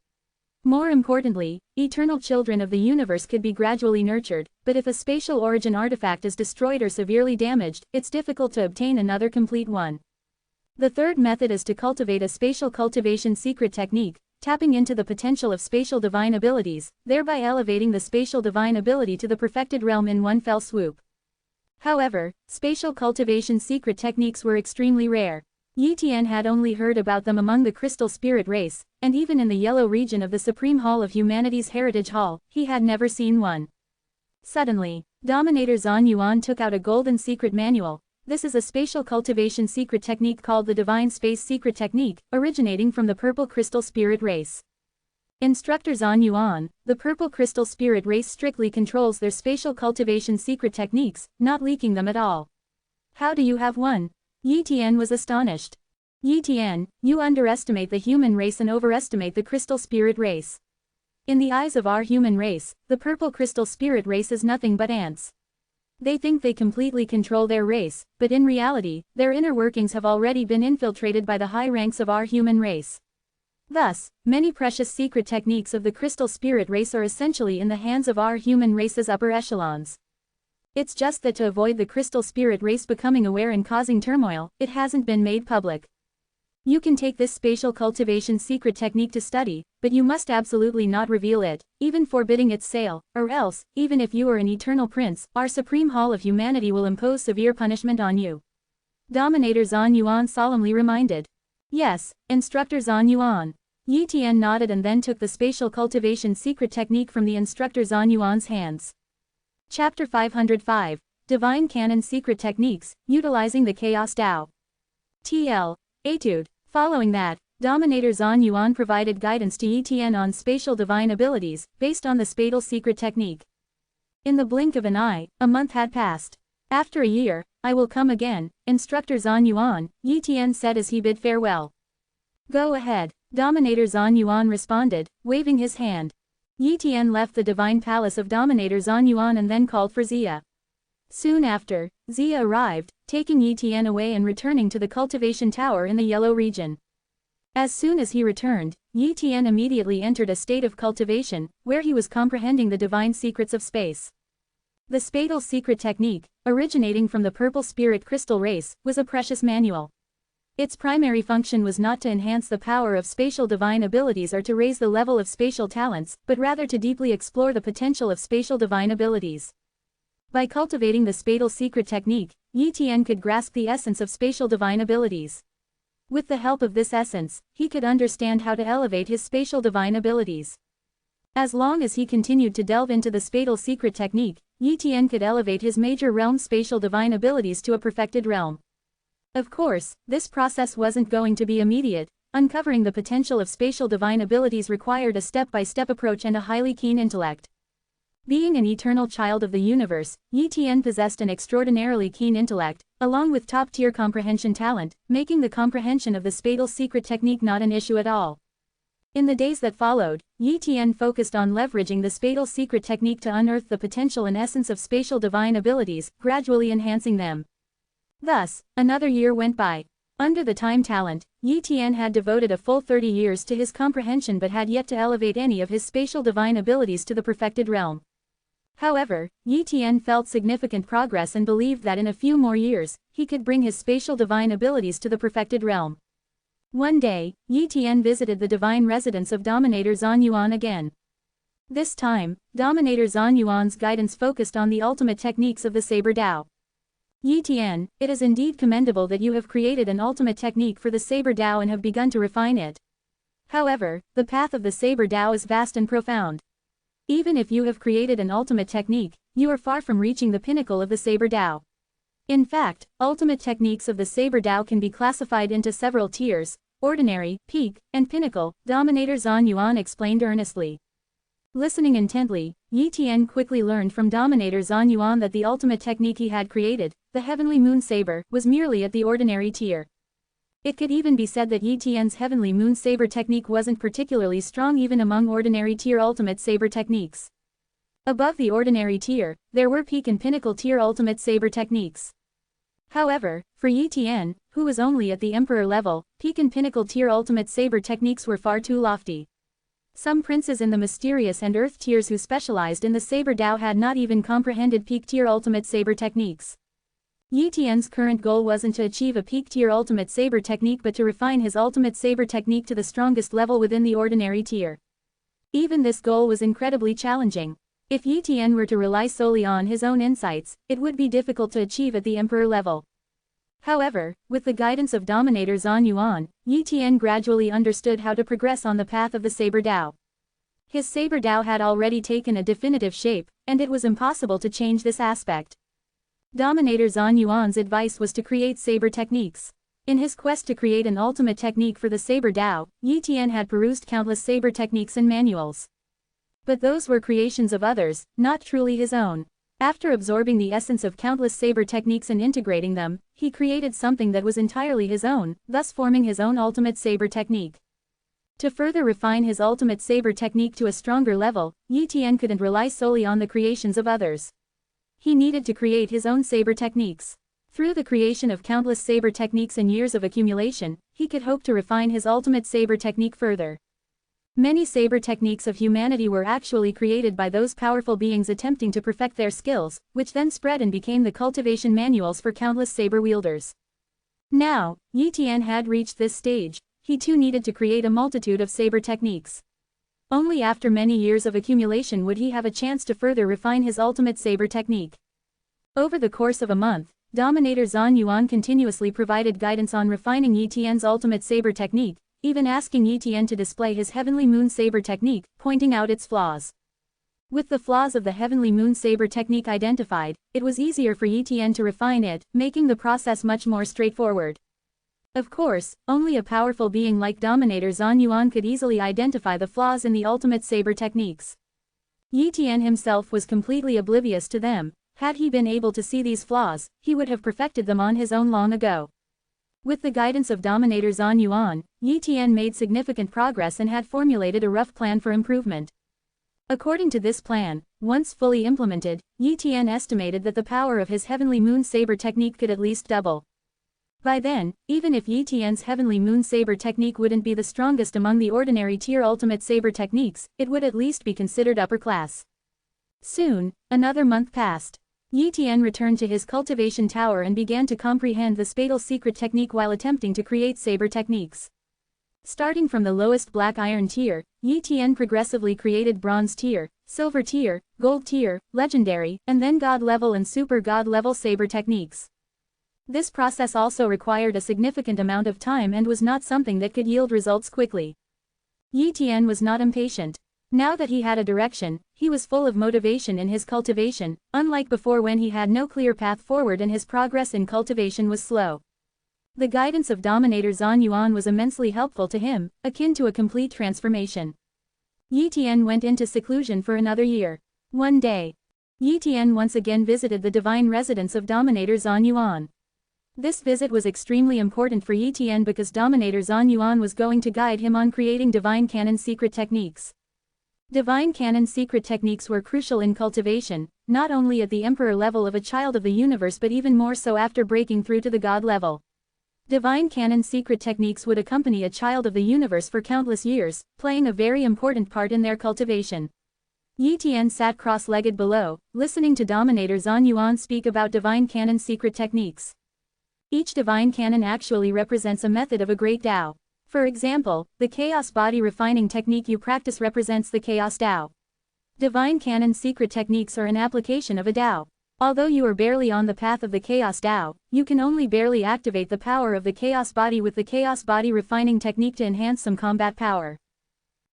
More importantly, eternal children of the universe could be gradually nurtured, but if a spatial origin artifact is destroyed or severely damaged, it's difficult to obtain another complete one. The third method is to cultivate a spatial cultivation secret technique, tapping into the potential of spatial divine abilities, thereby elevating the spatial divine ability to the perfected realm in one fell swoop. However, spatial cultivation secret techniques were extremely rare. Yi Tian had only heard about them among the crystal spirit race, and even in the yellow region of the Supreme Hall of Humanity's Heritage Hall, he had never seen one. Suddenly, Dominator Zhan Yuan took out a golden secret manual. This is a spatial cultivation secret technique called the Divine Space Secret Technique, originating from the Purple Crystal Spirit race. Instructor Zhan Yuan, the Purple Crystal Spirit race strictly controls their spatial cultivation secret techniques, not leaking them at all. How do you have one? Yi Tian was astonished. Yi Tian, you underestimate the human race and overestimate the crystal spirit race. In the eyes of our human race, the purple crystal spirit race is nothing but ants. They think they completely control their race, but in reality, their inner workings have already been infiltrated by the high ranks of our human race. Thus, many precious secret techniques of the crystal spirit race are essentially in the hands of our human race's upper echelons. It's just that to avoid the crystal spirit race becoming aware and causing turmoil, it hasn't been made public. You can take this spatial cultivation secret technique to study, but you must absolutely not reveal it, even forbidding its sale, or else, even if you are an eternal prince, our Supreme Hall of Humanity will impose severe punishment on you. Dominator Zhan Yuan solemnly reminded. Yes, Instructor Zhan Yuan. Yi Tian nodded and then took the spatial cultivation secret technique from the Instructor Zhan Yuan's hands. Chapter 505, Divine Canon Secret Techniques, Utilizing the Chaos Tao. TL. Etude. Following that, Dominator Zhan Yuan provided guidance to Yi Tian on spatial divine abilities, based on the spatial secret technique. In the blink of an eye, a month had passed. After a year, I will come again, Instructor Zhan Yuan, Yi Tian said as he bid farewell. Go ahead, Dominator Zhan Yuan responded, waving his hand. Yi Tian left the divine palace of Dominator Zhan Yuan and then called for Xia. Soon after, Xia arrived, taking Yi Tian away and returning to the cultivation tower in the yellow region. As soon as he returned, Yi Tian immediately entered a state of cultivation, where he was comprehending the divine secrets of space. The spatial secret technique, originating from the purple spirit crystal race, was a precious manual. Its primary function was not to enhance the power of spatial divine abilities or to raise the level of spatial talents, but rather to deeply explore the potential of spatial divine abilities. By cultivating the spatial secret technique, Yi Tian could grasp the essence of spatial divine abilities. With the help of this essence, he could understand how to elevate his spatial divine abilities. As long as he continued to delve into the spatial secret technique, Yi Tian could elevate his major realm spatial divine abilities to a perfected realm. Of course, this process wasn't going to be immediate. Uncovering the potential of spatial divine abilities required a step-by-step approach and a highly keen intellect. Being an eternal child of the universe, Yi Tian possessed an extraordinarily keen intellect, along with top-tier comprehension talent, making the comprehension of the spatial secret technique not an issue at all. In the days that followed, Yi Tian focused on leveraging the spatial secret technique to unearth the potential and essence of spatial divine abilities, gradually enhancing them. Thus, another year went by. Under the time talent, Yi Tian had devoted a full 30 years to his comprehension but had yet to elevate any of his spatial divine abilities to the perfected realm. However, Yi Tian felt significant progress and believed that in a few more years, he could bring his spatial divine abilities to the perfected realm. One day, Yi Tian visited the divine residence of Dominator Zhan Yuan again. This time, Dominator Zhan Yuan's guidance focused on the ultimate techniques of the Saber Dao. Yi Tian, it is indeed commendable that you have created an ultimate technique for the Saber Dao and have begun to refine it. However, the path of the Saber Dao is vast and profound. Even if you have created an ultimate technique, you are far from reaching the pinnacle of the Saber Dao. In fact, ultimate techniques of the Saber Dao can be classified into several tiers: ordinary, peak, and pinnacle, Dominator Zhan Yuan explained earnestly. Listening intently, Yi Tian quickly learned from Dominator Zhan Yuan that the ultimate technique he had created, the Heavenly Moon Saber, was merely at the ordinary tier. It could even be said that Yi Tian's Heavenly Moon Saber technique wasn't particularly strong even among ordinary tier ultimate saber techniques. Above the ordinary tier, there were peak and pinnacle tier ultimate saber techniques. However, for Yi Tian, who was only at the Emperor level, peak and pinnacle tier ultimate saber techniques were far too lofty. Some princes in the mysterious and earth tiers who specialized in the saber Dao had not even comprehended peak-tier ultimate saber techniques. Yi Tian's current goal wasn't to achieve a peak-tier ultimate saber technique but to refine his ultimate saber technique to the strongest level within the ordinary tier. Even this goal was incredibly challenging. If Yi Tian were to rely solely on his own insights, it would be difficult to achieve at the emperor level. However, with the guidance of Dominator Zhan Yuan, Yi Tian gradually understood how to progress on the path of the Saber Dao. His Saber Dao had already taken a definitive shape, and it was impossible to change this aspect. Dominator Zhan Yuan's advice was to create saber techniques. In his quest to create an ultimate technique for the Saber Dao, Yi Tian had perused countless saber techniques and manuals. But those were creations of others, not truly his own. After absorbing the essence of countless saber techniques and integrating them, he created something that was entirely his own, thus forming his own ultimate saber technique. To further refine his ultimate saber technique to a stronger level, Yi Tian couldn't rely solely on the creations of others. He needed to create his own saber techniques. Through the creation of countless saber techniques and years of accumulation, he could hope to refine his ultimate saber technique further. Many saber techniques of humanity were actually created by those powerful beings attempting to perfect their skills, which then spread and became the cultivation manuals for countless saber wielders. Now, Yi Tian had reached this stage. He too needed to create a multitude of saber techniques. Only after many years of accumulation would he have a chance to further refine his ultimate saber technique. Over the course of a month, Dominator Zhan Yuan continuously provided guidance on refining Yi Tian's ultimate saber technique, even asking Yi Tian to display his Heavenly Moon Saber technique, pointing out its flaws. With the flaws of the Heavenly Moon Saber technique identified, it was easier for Yi Tian to refine it, making the process much more straightforward. Of course, only a powerful being like Dominator Zhan Yuan could easily identify the flaws in the ultimate saber techniques. Yi Tian himself was completely oblivious to them. Had he been able to see these flaws, he would have perfected them on his own long ago. With the guidance of Dominator Zhan Yuan, Yi Tian made significant progress and had formulated a rough plan for improvement. According to this plan, once fully implemented, Yi Tian estimated that the power of his Heavenly Moon Saber technique could at least double. By then, even if Yi Tian's Heavenly Moon Saber technique wouldn't be the strongest among the ordinary tier ultimate saber techniques, it would at least be considered upper class. Soon, another month passed. Yi Tian returned to his cultivation tower and began to comprehend the Spadal secret technique while attempting to create saber techniques. Starting from the lowest black iron tier, Yi Tian progressively created bronze tier, silver tier, gold tier, legendary, and then god level and super god level saber techniques. This process also required a significant amount of time and was not something that could yield results quickly. Yi Tian was not impatient. Now that he had a direction, he was full of motivation in his cultivation, unlike before when he had no clear path forward and his progress in cultivation was slow. The guidance of Dominator Zhan Yuan was immensely helpful to him, akin to a complete transformation. Yi Tian went into seclusion for another year. One day, Yi Tian once again visited the divine residence of Dominator Zhan Yuan. This visit was extremely important for Yi Tian because Dominator Zhan Yuan was going to guide him on creating divine canon secret techniques. Divine canon secret techniques were crucial in cultivation, not only at the emperor level of a child of the universe but even more so after breaking through to the god level. Divine canon secret techniques would accompany a child of the universe for countless years, playing a very important part in their cultivation. Yi Tian sat cross-legged below, listening to Dominator Zhan Yuan speak about divine canon secret techniques. Each divine canon actually represents a method of a great Tao. For example, the Chaos Body Refining technique you practice represents the Chaos Tao. Divine Canon secret techniques are an application of a Tao. Although you are barely on the path of the Chaos Tao, you can only barely activate the power of the Chaos Body with the Chaos Body Refining technique to enhance some combat power.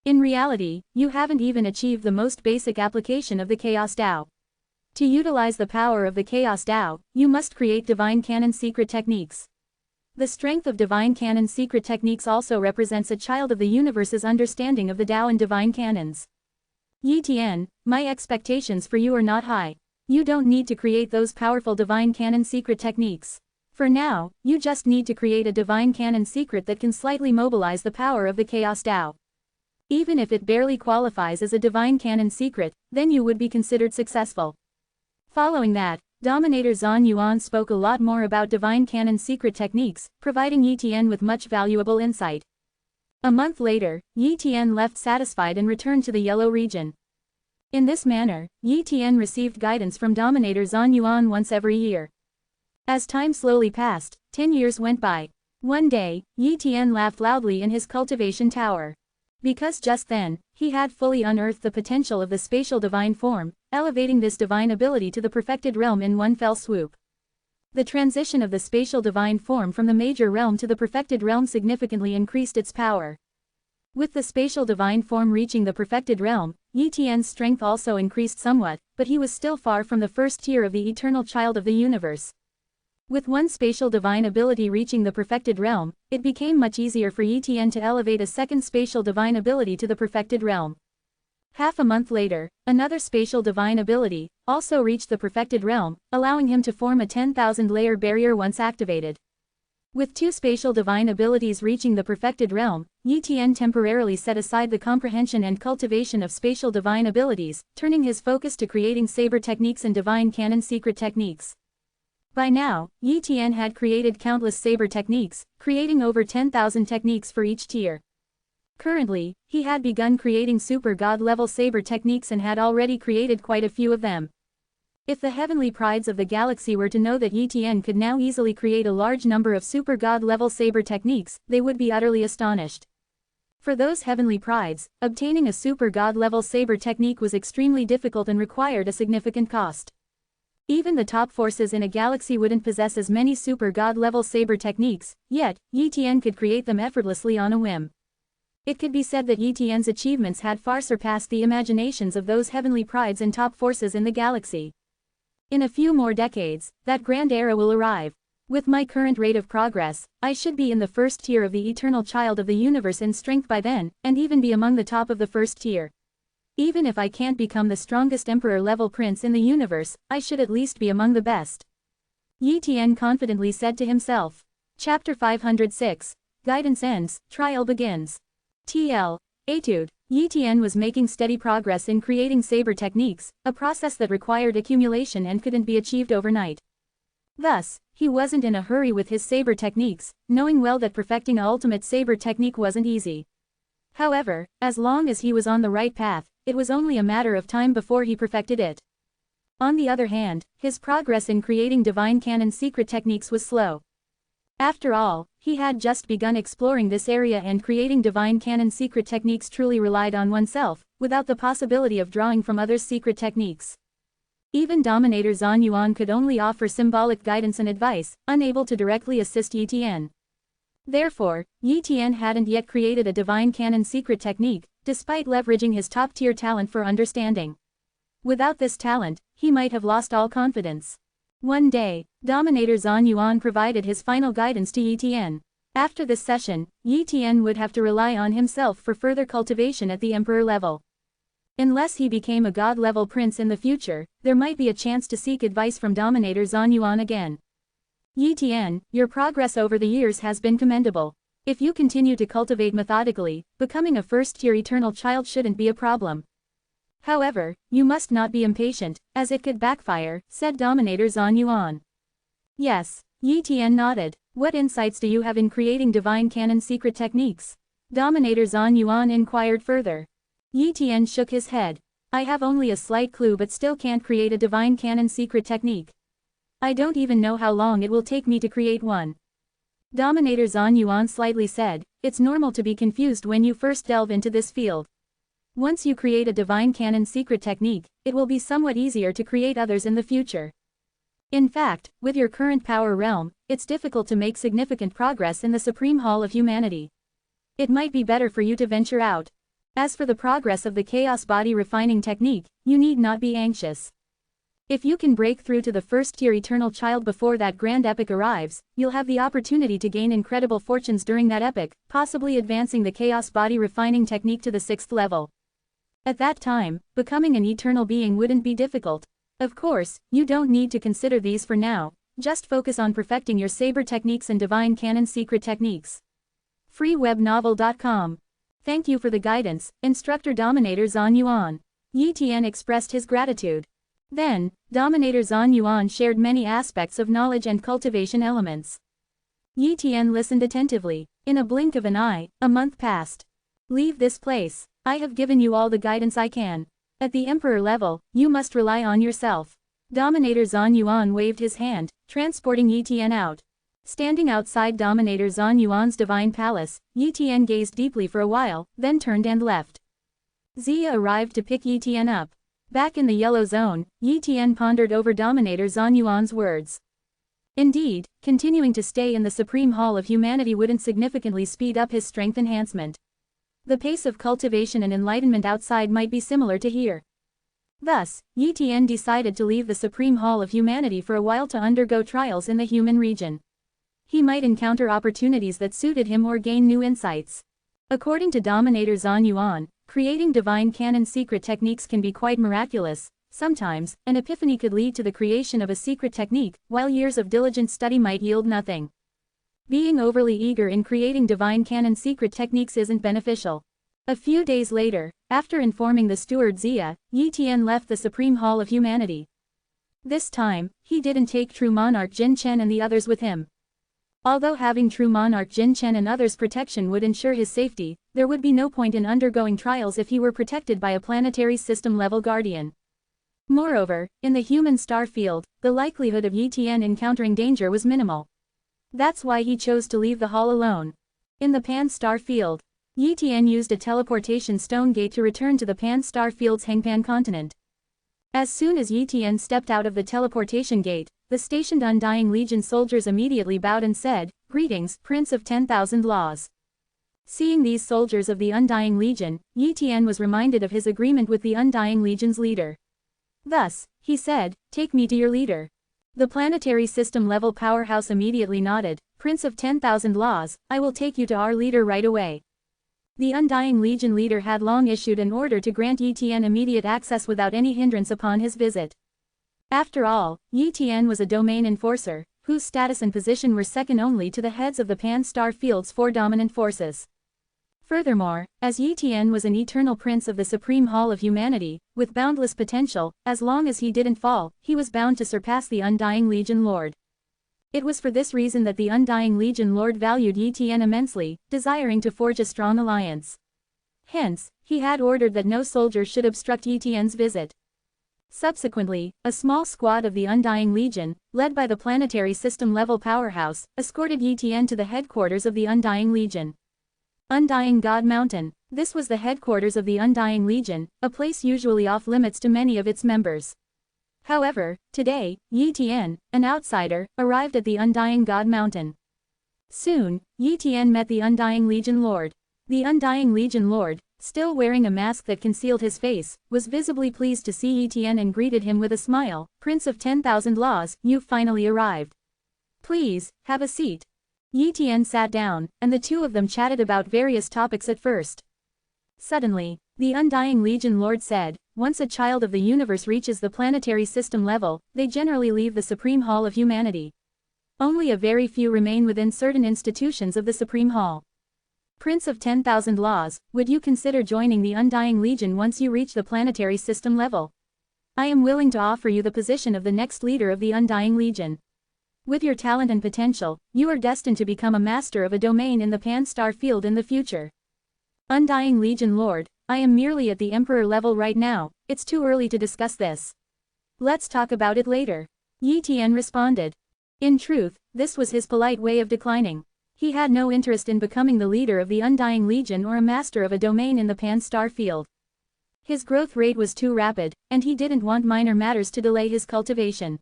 In reality, you haven't even achieved the most basic application of the Chaos Tao. To utilize the power of the Chaos Tao, you must create Divine Canon secret techniques. The strength of Divine Canon secret techniques also represents a child of the universe's understanding of the Tao and Divine Canons. Yi Tian, my expectations for you are not high. You don't need to create those powerful Divine Canon secret techniques. For now, you just need to create a Divine Canon secret that can slightly mobilize the power of the Chaos Tao. Even if it barely qualifies as a Divine Canon secret, then you would be considered successful. Following that, Dominator Zhan Yuan spoke a lot more about Divine Canon secret techniques, providing Yi Tian with much valuable insight. A month later, Yi Tian left satisfied and returned to the Yellow region. In this manner, Yi Tian received guidance from Dominator Zhan Yuan once every year. As time slowly passed, 10 years went by. One day, Yi Tian laughed loudly in his cultivation tower. Because just then, he had fully unearthed the potential of the spatial divine form, elevating this divine ability to the perfected realm in one fell swoop. The transition of the spatial divine form from the major realm to the perfected realm significantly increased its power. With the spatial divine form reaching the perfected realm, Yi Tian's strength also increased somewhat, but he was still far from the first tier of the eternal child of the universe. With one spatial divine ability reaching the perfected realm, it became much easier for Yi Tian to elevate a second spatial divine ability to the perfected realm. Half a month later, another spatial divine ability also reached the perfected realm, allowing him to form a 10,000-layer barrier once activated. With two spatial divine abilities reaching the perfected realm, Yi Tian temporarily set aside the comprehension and cultivation of spatial divine abilities, turning his focus to creating saber techniques and divine canon secret techniques. By now, Yi Tian had created countless saber techniques, creating over 10,000 techniques for each tier. Currently, he had begun creating super god-level saber techniques and had already created quite a few of them. If the heavenly prides of the galaxy were to know that Yi Tian could now easily create a large number of super god-level saber techniques, they would be utterly astonished. For those heavenly prides, obtaining a super god-level saber technique was extremely difficult and required a significant cost. Even the top forces in a galaxy wouldn't possess as many super god-level saber techniques, yet, Yi Tian could create them effortlessly on a whim. It could be said that Yi Tian's achievements had far surpassed the imaginations of those heavenly prides and top forces in the galaxy. In a few more decades, that grand era will arrive. With my current rate of progress, I should be in the first tier of the eternal child of the universe in strength by then, and even be among the top of the first tier. Even if I can't become the strongest emperor-level prince in the universe, I should at least be among the best. Yi Tian confidently said to himself. Chapter 506. Guidance ends, trial begins. TL. Etude. Yi Tian was making steady progress in creating saber techniques, a process that required accumulation and couldn't be achieved overnight. Thus, he wasn't in a hurry with his saber techniques, knowing well that perfecting an ultimate saber technique wasn't easy. However, as long as he was on the right path, it was only a matter of time before he perfected it. On the other hand, his progress in creating divine canon secret techniques was slow. After all, he had just begun exploring this area and creating divine canon secret techniques truly relied on oneself, without the possibility of drawing from others' secret techniques. Even Dominator Zhan Yuan could only offer symbolic guidance and advice, unable to directly assist Yi Tian. Therefore, Yi Tian hadn't yet created a divine canon secret technique, despite leveraging his top-tier talent for understanding. Without this talent, he might have lost all confidence. One day, Dominator Zhan Yuan provided his final guidance to Yi Tian. After this session, Yi Tian would have to rely on himself for further cultivation at the emperor level. Unless he became a god-level prince in the future, there might be a chance to seek advice from Dominator Zhan Yuan again. Yi Tian, your progress over the years has been commendable. If you continue to cultivate methodically, becoming a first-tier eternal child shouldn't be a problem. However, you must not be impatient, as it could backfire, said Dominator Zhan Yuan. Yes, Yi Tian nodded. What insights do you have in creating divine canon secret techniques? Dominator Zhan Yuan inquired further. Yi Tian shook his head. I have only a slight clue but still can't create a divine canon secret technique. I don't even know how long it will take me to create one. Dominator Zhan Yuan slightly said, it's normal to be confused when you first delve into this field. Once you create a divine canon secret technique, it will be somewhat easier to create others in the future. In fact, with your current power realm, it's difficult to make significant progress in the Supreme Hall of Humanity. It might be better for you to venture out. As for the progress of the Chaos Body Refining Technique, you need not be anxious. If you can break through to the first-tier eternal child before that grand epic arrives, you'll have the opportunity to gain incredible fortunes during that epic, possibly advancing the Chaos Body Refining Technique to the 6th level. At that time, becoming an eternal being wouldn't be difficult. Of course, you don't need to consider these for now, just focus on perfecting your saber techniques and divine canon secret techniques. freewebnovel.com. Thank you for the guidance, Instructor Dominator Zhan Yuan. Yi Tian expressed his gratitude. Then, Dominator Zhan Yuan shared many aspects of knowledge and cultivation elements. Yi Tian listened attentively. In a blink of an eye, a month passed. Leave this place. I have given you all the guidance I can. At the Emperor level, you must rely on yourself. Dominator Zhan Yuan waved his hand, transporting Yi Tian out. Standing outside Dominator Zhan Yuan's divine palace, Yi Tian gazed deeply for a while, then turned and left. Zia arrived to pick Yi Tian up. Back in the yellow zone, Yi Tian pondered over Dominator Zhan Yuan's words. Indeed, continuing to stay in the Supreme Hall of Humanity wouldn't significantly speed up his strength enhancement. The pace of cultivation and enlightenment outside might be similar to here. Thus, Yi Tian decided to leave the Supreme Hall of Humanity for a while to undergo trials in the human region. He might encounter opportunities that suited him or gain new insights. According to Dominator Zhan Yuan, creating divine canon secret techniques can be quite miraculous. Sometimes, an epiphany could lead to the creation of a secret technique, while years of diligent study might yield nothing. Being overly eager in creating divine canon secret techniques isn't beneficial. A few days later, after informing the steward Zia, Yi Tian left the Supreme Hall of Humanity. This time, he didn't take True Monarch Jin Chen and the others with him. Although having True Monarch Jin Chen and others' protection would ensure his safety, there would be no point in undergoing trials if he were protected by a planetary system-level guardian. Moreover, in the human star field, the likelihood of Yi Tian encountering danger was minimal. That's why he chose to leave the hall alone. In the Pan-star field, Yi Tian used a teleportation stone gate to return to the Pan-star field's Hengpan continent. As soon as Yi Tian stepped out of the teleportation gate, the stationed Undying Legion soldiers immediately bowed and said, "Greetings, Prince of 10,000 Laws." Seeing these soldiers of the Undying Legion, Yi Tian was reminded of his agreement with the Undying Legion's leader. Thus, he said, "Take me to your leader." The planetary system-level powerhouse immediately nodded, "Prince of 10,000 Laws, I will take you to our leader right away." The Undying Legion leader had long issued an order to grant Yi Tian immediate access without any hindrance upon his visit. After all, Yi Tian was a domain enforcer, whose status and position were second only to the heads of the Pan-star field's four dominant forces. Furthermore, as Yi Tian was an eternal prince of the Supreme Hall of Humanity, with boundless potential, as long as he didn't fall, he was bound to surpass the Undying Legion Lord. It was for this reason that the Undying Legion Lord valued Yi Tian immensely, desiring to forge a strong alliance. Hence, he had ordered that no soldier should obstruct Yi Tian's visit. Subsequently, a small squad of the Undying Legion, led by the planetary system-level powerhouse, escorted Yi Tian to the headquarters of the Undying Legion. Undying God Mountain. This was the headquarters of the Undying Legion, a place usually off-limits to many of its members. However, today, Yi Tian, an outsider, arrived at the Undying God Mountain. Soon, Yi Tian met the Undying Legion Lord. The Undying Legion Lord, still wearing a mask that concealed his face, was visibly pleased to see Yi Tian and greeted him with a smile. "Prince of 10,000 Laws, you've finally arrived. Please, have a seat." Yi Tian sat down, and the two of them chatted about various topics at first. Suddenly, the Undying Legion Lord said, "Once a child of the universe reaches the planetary system level, they generally leave the Supreme Hall of Humanity. Only a very few remain within certain institutions of the Supreme Hall. Prince of 10,000 Laws, would you consider joining the Undying Legion once you reach the planetary system level? I am willing to offer you the position of the next leader of the Undying Legion. With your talent and potential, you are destined to become a master of a domain in the Pan-star field in the future." Undying Legion Lord, I am merely at the Emperor level right now, it's too early to discuss this. Let's talk about it later. Yi Tian responded. In truth, this was his polite way of declining. He had no interest in becoming the leader of the Undying Legion or a master of a domain in the Pan-star field. His growth rate was too rapid, and he didn't want minor matters to delay his cultivation.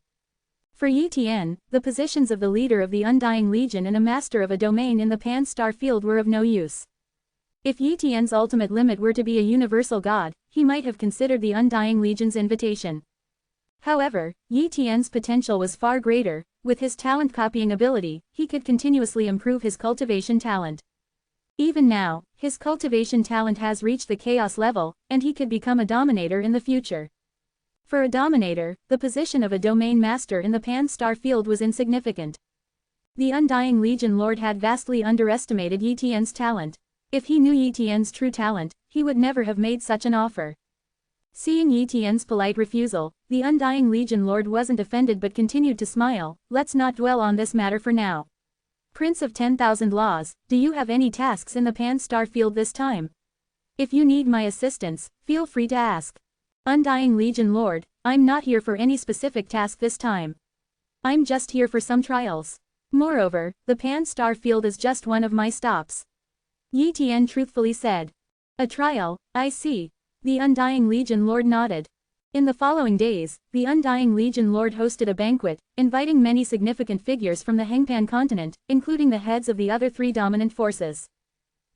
For Yi Tian, the positions of the leader of the Undying Legion and a master of a domain in the Pan-star field were of no use. If Yi Tian's ultimate limit were to be a universal god, he might have considered the Undying Legion's invitation. However, Yi Tian's potential was far greater. With his talent-copying ability, he could continuously improve his cultivation talent. Even now, his cultivation talent has reached the chaos level, and he could become a dominator in the future. For a dominator, the position of a domain master in the Pan-star field was insignificant. The Undying Legion Lord had vastly underestimated Yi Tian's talent. If he knew Yi Tian's true talent, he would never have made such an offer. Seeing Yi Tian's polite refusal, the Undying Legion Lord wasn't offended but continued to smile. "Let's not dwell on this matter for now. Prince of 10,000 Laws, do you have any tasks in the Pan-star field this time? If you need my assistance, feel free to ask. Undying Legion Lord, I'm not here for any specific task this time. I'm just here for some trials. Moreover, the Pan-star field is just one of my stops. Yi Tian truthfully said. A trial, I see. The Undying Legion Lord nodded. In the following days, the Undying Legion Lord hosted a banquet, inviting many significant figures from the Hengpan continent, including the heads of the other three dominant forces.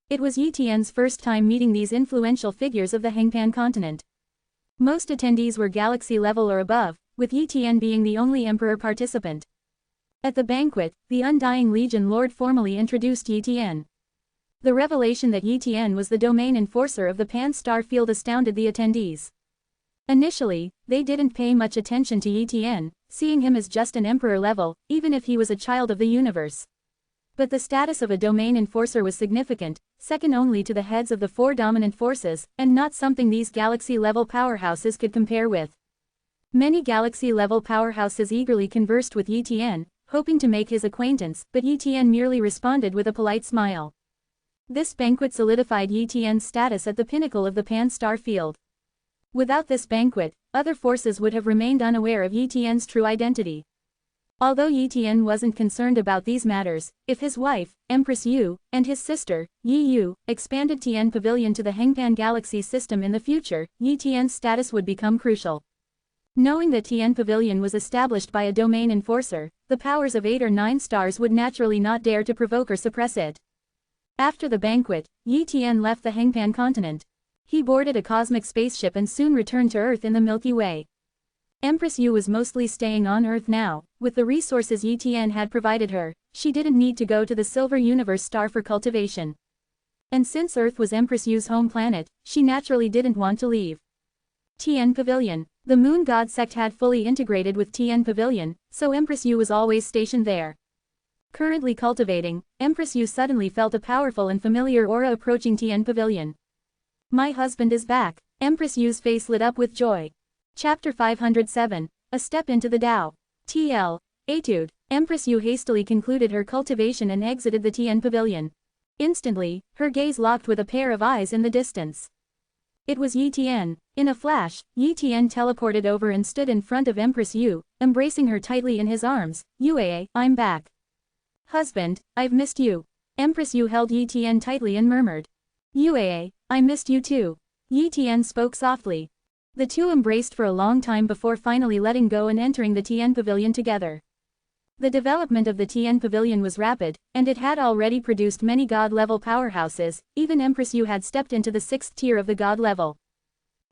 It was Yi Tian's first time meeting these influential figures of the Hengpan continent. Most attendees were galaxy level or above, with Yi Tian being the only emperor participant. At the banquet, the Undying Legion Lord formally introduced Yi Tian. The revelation that Yi Tian was the domain enforcer of the Pan-star field astounded the attendees. Initially, they didn't pay much attention to Yi Tian, seeing him as just an emperor level, even if he was a child of the universe. But the status of a domain enforcer was significant, second only to the heads of the four dominant forces, and not something these galaxy-level powerhouses could compare with. Many galaxy-level powerhouses eagerly conversed with Yi Tian, hoping to make his acquaintance, but Yi Tian merely responded with a polite smile. This banquet solidified Yi Tian's status at the pinnacle of the Pan-star field. Without this banquet, other forces would have remained unaware of Yi Tian's true identity. Although Yi Tian wasn't concerned about these matters, if his wife, Empress Yu, and his sister, Yi Yu, expanded Tian Pavilion to the Hengpan Galaxy system in the future, Yi Tian's status would become crucial. Knowing that Tian Pavilion was established by a domain enforcer, the powers of 8 or 9 stars would naturally not dare to provoke or suppress it. After the banquet, Yi Tian left the Hengpan continent. He boarded a cosmic spaceship and soon returned to Earth in the Milky Way. Empress Yu was mostly staying on Earth now. With the resources Yi Tian had provided her, she didn't need to go to the Silver Universe star for cultivation. And since Earth was Empress Yu's home planet, she naturally didn't want to leave. Tian Pavilion. The Moon God sect had fully integrated with Tian Pavilion, so Empress Yu was always stationed there. Currently cultivating, Empress Yu suddenly felt a powerful and familiar aura approaching Tian Pavilion. My husband is back. Empress Yu's face lit up with joy. Chapter 507. A Step into the Tao. TL. Etude. Empress Yu hastily concluded her cultivation and exited the Tian Pavilion. Instantly, her gaze locked with a pair of eyes in the distance. It was Yi Tian. In a flash, Yi Tian teleported over and stood in front of Empress Yu, embracing her tightly in his arms. Yue, I'm back. Husband, I've missed you. Empress Yu held Yi Tian tightly and murmured. Yue, I missed you too. Yi Tian spoke softly. The two embraced for a long time before finally letting go and entering the Tian Pavilion together. The development of the Tian Pavilion was rapid, and it had already produced many god-level powerhouses. Even Empress Yu had stepped into the 6th tier of the god level.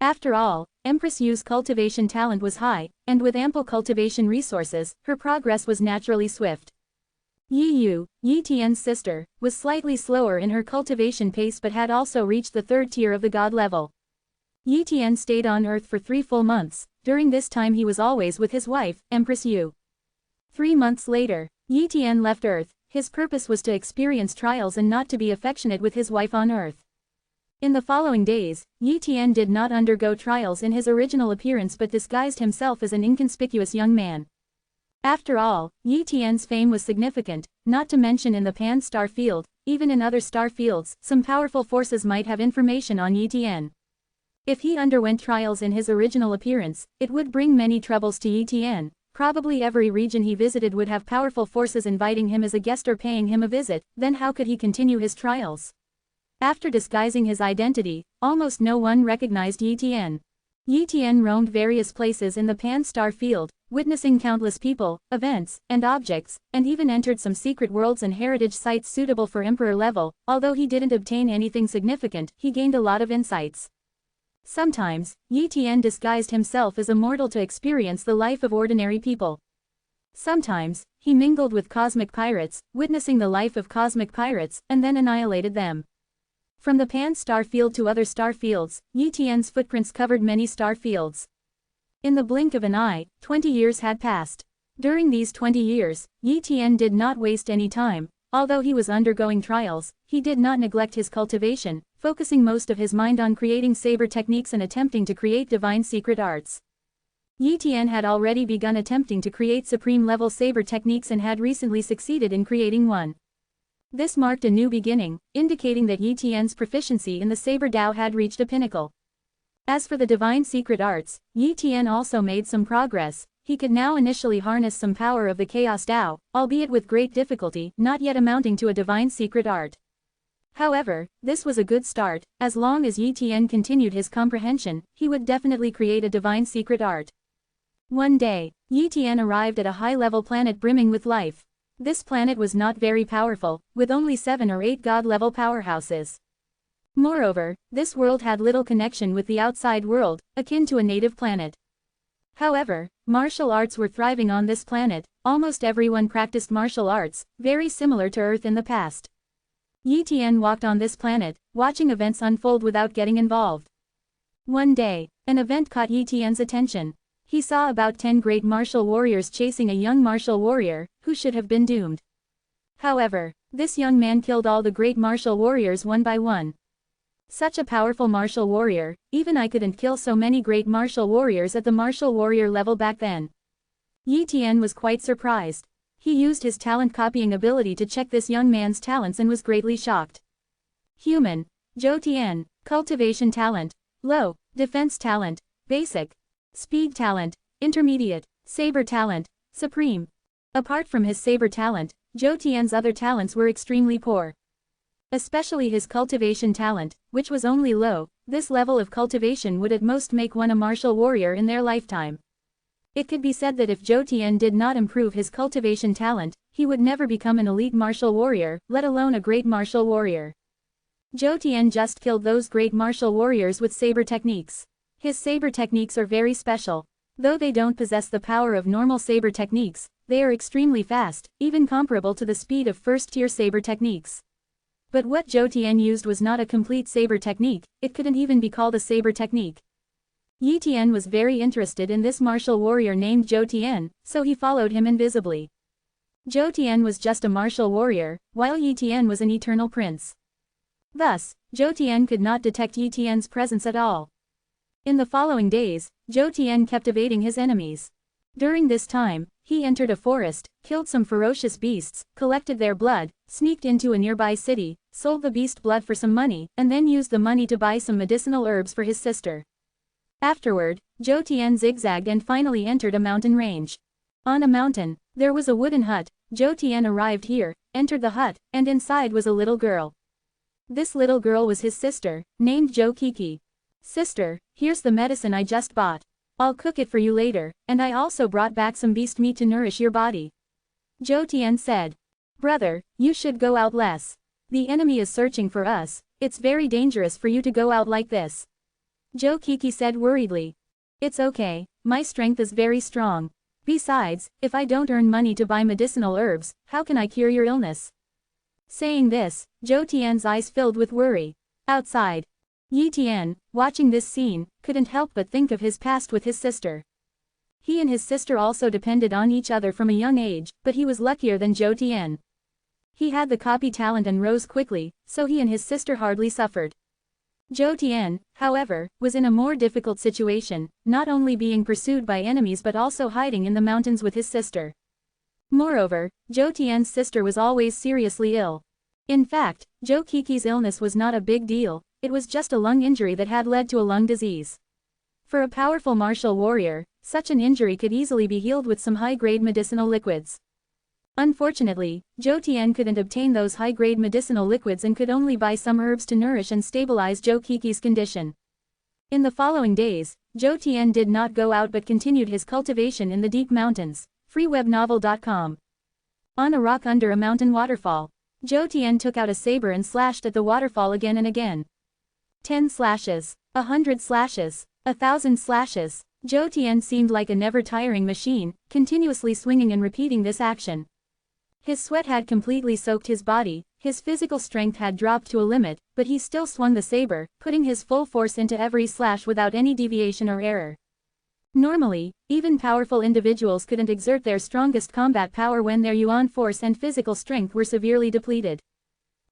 After all, Empress Yu's cultivation talent was high, and with ample cultivation resources, her progress was naturally swift. Yi Yu, Yi Tian's sister, was slightly slower in her cultivation pace but had also reached the 3rd tier of the god level. Yi Tian stayed on Earth for 3 full months. During this time he was always with his wife, Empress Yu. 3 months later, Yi Tian left Earth. His purpose was to experience trials and not to be affectionate with his wife on Earth. In the following days, Yi Tian did not undergo trials in his original appearance but disguised himself as an inconspicuous young man. After all, Yi Tian's fame was significant, not to mention in the Pan-star field. Even in other star fields, some powerful forces might have information on Yi Tian. If he underwent trials in his original appearance, it would bring many troubles to Yi Tian. Probably every region he visited would have powerful forces inviting him as a guest or paying him a visit. Then how could he continue his trials? After disguising his identity, almost no one recognized Yi Tian. Yi Tian roamed various places in the Pan-star field, witnessing countless people, events, and objects, and even entered some secret worlds and heritage sites suitable for emperor level. Although he didn't obtain anything significant, he gained a lot of insights. Sometimes, Yi Tian disguised himself as a mortal to experience the life of ordinary people. Sometimes, he mingled with cosmic pirates, witnessing the life of cosmic pirates, and then annihilated them. From the Pan-star field to other star fields, Yi Tian's footprints covered many star fields. In the blink of an eye, 20 years had passed. During these 20 years, Yi Tian did not waste any time. Although he was undergoing trials, he did not neglect his cultivation, focusing most of his mind on creating saber techniques and attempting to create divine secret arts. Yi Tian had already begun attempting to create supreme-level saber techniques and had recently succeeded in creating one. This marked a new beginning, indicating that Yi Tian's proficiency in the Saber Dao had reached a pinnacle. As for the divine secret arts, Yi Tian also made some progress. He could now initially harness some power of the Chaos Dao, albeit with great difficulty, not yet amounting to a divine secret art. However, this was a good start. As long as Yi Tian continued his comprehension, he would definitely create a divine secret art. One day, Yi Tian arrived at a high-level planet brimming with life. This planet was not very powerful, with only 7 or 8 god-level powerhouses. Moreover, this world had little connection with the outside world, akin to a native planet. However, martial arts were thriving on this planet. Almost everyone practiced martial arts, very similar to Earth in the past. Yi Tian walked on this planet, watching events unfold without getting involved. One day, an event caught Yi Tian's attention. He saw about 10 great martial warriors chasing a young martial warrior, who should have been doomed. However, this young man killed all the great martial warriors one by one. Such a powerful martial warrior, even I couldn't kill so many great martial warriors at the martial warrior level back then. Yi Tian was quite surprised. He used his talent copying ability to check this young man's talents and was greatly shocked. Human, Zhou Tian, cultivation talent, low, defense talent, basic, speed talent, intermediate, saber talent, supreme. Apart from his saber talent, Zhou Tian's other talents were extremely poor. Especially his cultivation talent, which was only low. This level of cultivation would at most make one a martial warrior in their lifetime. It could be said that if Zhou Tian did not improve his cultivation talent, he would never become an elite martial warrior, let alone a great martial warrior. Zhou Tian just killed those great martial warriors with saber techniques. His saber techniques are very special. Though they don't possess the power of normal saber techniques, they are extremely fast, even comparable to the speed of first-tier saber techniques. But what Zhou Tian used was not a complete saber technique, it couldn't even be called a saber technique. Yi Tian was very interested in this martial warrior named Zhou Tian, so he followed him invisibly. Zhou Tian was just a martial warrior, while Yi Tian was an eternal prince. Thus, Zhou Tian could not detect Yi Tian's presence at all. In the following days, Zhou Tian kept evading his enemies. During this time, he entered a forest, killed some ferocious beasts, collected their blood, sneaked into a nearby city, sold the beast blood for some money, and then used the money to buy some medicinal herbs for his sister. Afterward, Zhou Tian zigzagged and finally entered a mountain range. On a mountain, there was a wooden hut. Zhou Tian arrived here, entered the hut, and inside was a little girl. This little girl was his sister, named Zhou Kiki. "Sister, here's the medicine I just bought. I'll cook it for you later, and I also brought back some beast meat to nourish your body." Zhou Tian said. "Brother, you should go out less. The enemy is searching for us. It's very dangerous for you to go out like this." Zhou Kiki said worriedly. "It's okay, my strength is very strong. Besides, if I don't earn money to buy medicinal herbs, how can I cure your illness?" Saying this, Zhou Tian's eyes filled with worry. Outside, Yi Tian, watching this scene, couldn't help but think of his past with his sister. He and his sister also depended on each other from a young age, but he was luckier than Zhou Tian. He had the copy talent and rose quickly, so he and his sister hardly suffered. Zhou Tian, however, was in a more difficult situation, not only being pursued by enemies but also hiding in the mountains with his sister. Moreover, Zhou Tian's sister was always seriously ill. In fact, Zhou Kiki's illness was not a big deal, it was just a lung injury that had led to a lung disease. For a powerful martial warrior, such an injury could easily be healed with some high-grade medicinal liquids. Unfortunately, Zhou Tian couldn't obtain those high-grade medicinal liquids and could only buy some herbs to nourish and stabilize Zhou Kiki's condition. In the following days, Zhou Tian did not go out but continued his cultivation in the deep mountains. freewebnovel.com. On a rock under a mountain waterfall, Zhou Tian took out a saber and slashed at the waterfall again and again. 10 slashes, 100 slashes, 1,000 slashes. Zhou Tian seemed like a never-tiring machine, continuously swinging and repeating this action. His sweat had completely soaked his body, his physical strength had dropped to a limit, but he still swung the saber, putting his full force into every slash without any deviation or error. Normally, even powerful individuals couldn't exert their strongest combat power when their yuan force and physical strength were severely depleted.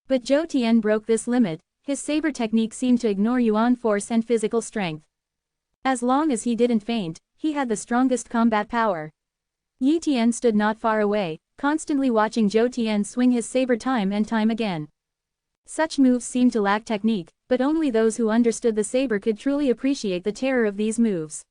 But Zhou Tian broke this limit. His saber technique seemed to ignore yuan force and physical strength. As long as he didn't faint, he had the strongest combat power. Yi Tian stood not far away, constantly watching Zhou Tian swing his saber time and time again. Such moves seemed to lack technique, but only those who understood the saber could truly appreciate the terror of these moves.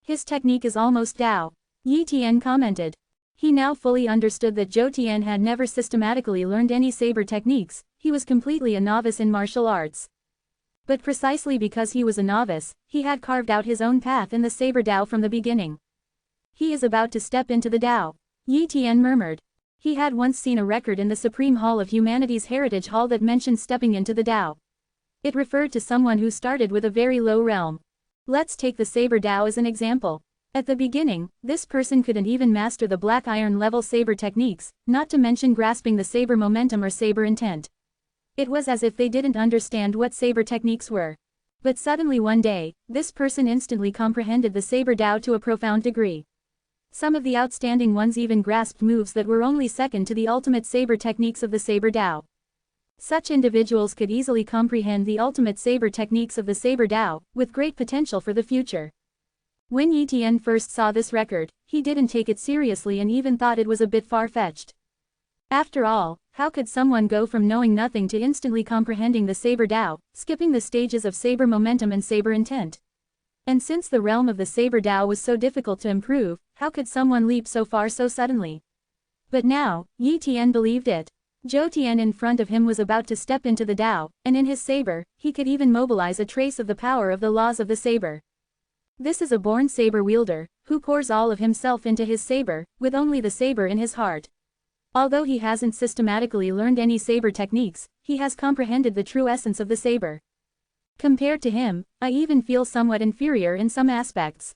His technique is almost Dao, Yi Tian commented. He now fully understood that Zhou Tian had never systematically learned any saber techniques, he was completely a novice in martial arts. But precisely because he was a novice, he had carved out his own path in the saber Dao from the beginning. He is about to step into the Dao, Yi Tian murmured. He had once seen a record in the Supreme Hall of Humanity's Heritage Hall that mentioned stepping into the Dao. It referred to someone who started with a very low realm. Let's take the saber Dao as an example. At the beginning, this person couldn't even master the black iron level saber techniques, not to mention grasping the saber momentum or saber intent. It was as if they didn't understand what saber techniques were. But suddenly one day, this person instantly comprehended the saber Dao to a profound degree. Some of the outstanding ones even grasped moves that were only second to the ultimate saber techniques of the saber Dao. Such individuals could easily comprehend the ultimate saber techniques of the saber Dao, with great potential for the future. When Yi Tian first saw this record, he didn't take it seriously and even thought it was a bit far-fetched. After all, how could someone go from knowing nothing to instantly comprehending the saber Dao, skipping the stages of saber momentum and saber intent? And since the realm of the saber Dao was so difficult to improve, how could someone leap so far so suddenly? But now, Yi Tian believed it. Zhou Tian in front of him was about to step into the Dao, and in his saber, he could even mobilize a trace of the power of the laws of the saber. This is a born saber wielder, who pours all of himself into his saber, with only the saber in his heart. Although he hasn't systematically learned any saber techniques, he has comprehended the true essence of the saber. Compared to him, I even feel somewhat inferior in some aspects.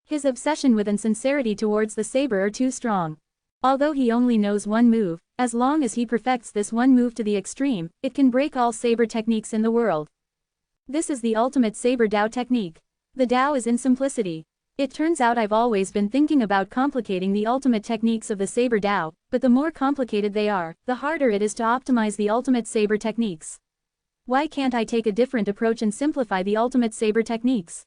His obsession with and sincerity towards the saber are too strong. Although he only knows one move, as long as he perfects this one move to the extreme, it can break all saber techniques in the world. This is the ultimate saber Dao technique. The Dao is in simplicity. It turns out I've always been thinking about complicating the ultimate techniques of the saber Dao, but the more complicated they are, the harder it is to optimize the ultimate saber techniques. Why can't I take a different approach and simplify the ultimate saber techniques?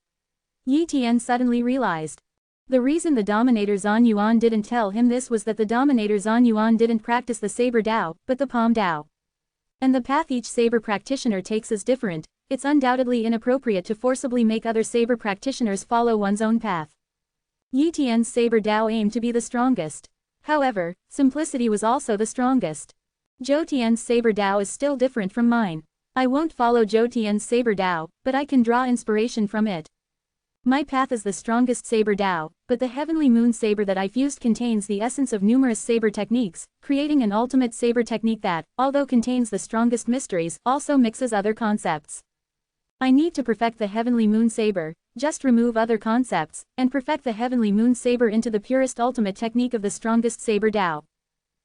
Yi Tian suddenly realized. The reason the Dominator Zhan Yuan didn't tell him this was that the Dominator Zhan Yuan didn't practice the saber Dao, but the palm Dao. And the path each saber practitioner takes is different. It's undoubtedly inappropriate to forcibly make other saber practitioners follow one's own path. Yi Tian's saber Dao aimed to be the strongest. However, simplicity was also the strongest. Zhou Tian's saber Dao is still different from mine. I won't follow Zhou Tian's saber Dao, but I can draw inspiration from it. My path is the strongest saber Dao, but the heavenly moon saber that I fused contains the essence of numerous saber techniques, creating an ultimate saber technique that, although contains the strongest mysteries, also mixes other concepts. I need to perfect the heavenly moon saber, just remove other concepts, and perfect the heavenly moon saber into the purest ultimate technique of the strongest saber Dao.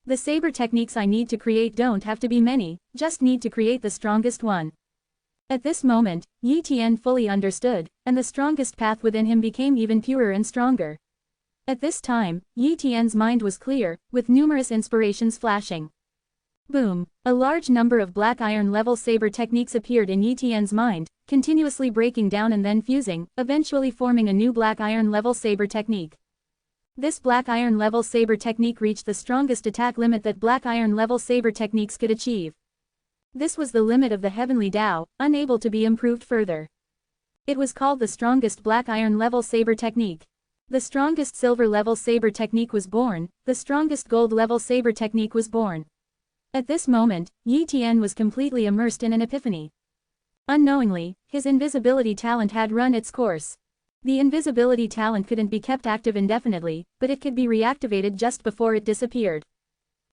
The saber techniques I need to create don't have to be many, just need to create the strongest one. At this moment, Yi Tian fully understood, and the strongest path within him became even purer and stronger. At this time, Yi Tian's mind was clear, with numerous inspirations flashing. Boom! A large number of black iron level saber techniques appeared in Yi Tian's mind, continuously breaking down and then fusing, eventually forming a new black iron level saber technique. This black iron level saber technique reached the strongest attack limit that black iron level saber techniques could achieve. This was the limit of the heavenly Dao, unable to be improved further. It was called the strongest black iron level saber technique. The strongest silver level saber technique was born, the strongest gold level saber technique was born. At this moment, Yi Tian was completely immersed in an epiphany. Unknowingly, his invisibility talent had run its course. The invisibility talent couldn't be kept active indefinitely, but it could be reactivated just before it disappeared.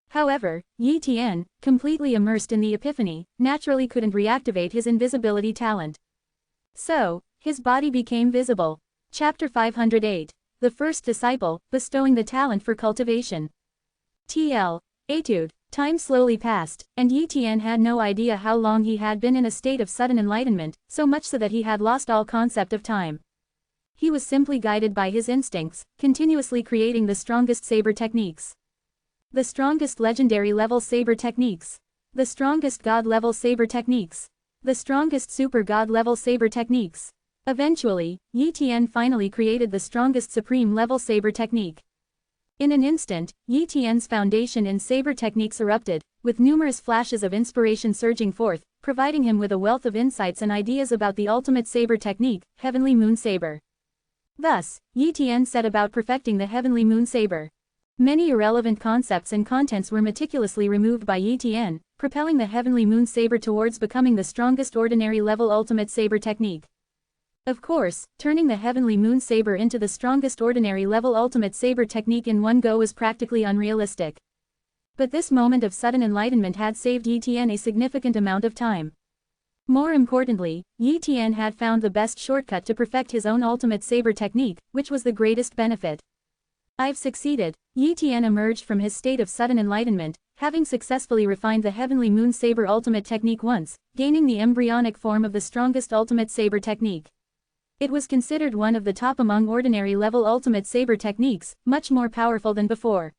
However, Yi Tian, completely immersed in the epiphany, naturally couldn't reactivate his invisibility talent. So, his body became visible. Chapter 508. The First Disciple, Bestowing the Talent for Cultivation. TL. Etude. Time slowly passed, and Yi Tian had no idea how long he had been in a state of sudden enlightenment, so much so that he had lost all concept of time. He was simply guided by his instincts, continuously creating the strongest saber techniques. The strongest legendary level saber techniques. The strongest god level saber techniques. The strongest super god level saber techniques. Eventually, Yi Tian finally created the strongest supreme level saber technique. In an instant, Yi Tian's foundation in saber techniques erupted, with numerous flashes of inspiration surging forth, providing him with a wealth of insights and ideas about the ultimate saber technique, Heavenly Moon Saber. Thus, Yi Tian set about perfecting the Heavenly Moon Saber. Many irrelevant concepts and contents were meticulously removed by Yi Tian, propelling the Heavenly Moon Saber towards becoming the strongest ordinary level ultimate saber technique. Of course, turning the Heavenly Moon Saber into the strongest ordinary level ultimate saber technique in one go was practically unrealistic. But this moment of sudden enlightenment had saved Yi Tian a significant amount of time. More importantly, Yi Tian had found the best shortcut to perfect his own ultimate saber technique, which was the greatest benefit. I've succeeded. Yi Tian emerged from his state of sudden enlightenment, having successfully refined the Heavenly Moon Saber ultimate technique once, gaining the embryonic form of the strongest ultimate saber technique. It was considered one of the top among ordinary level ultimate saber techniques, much more powerful than before.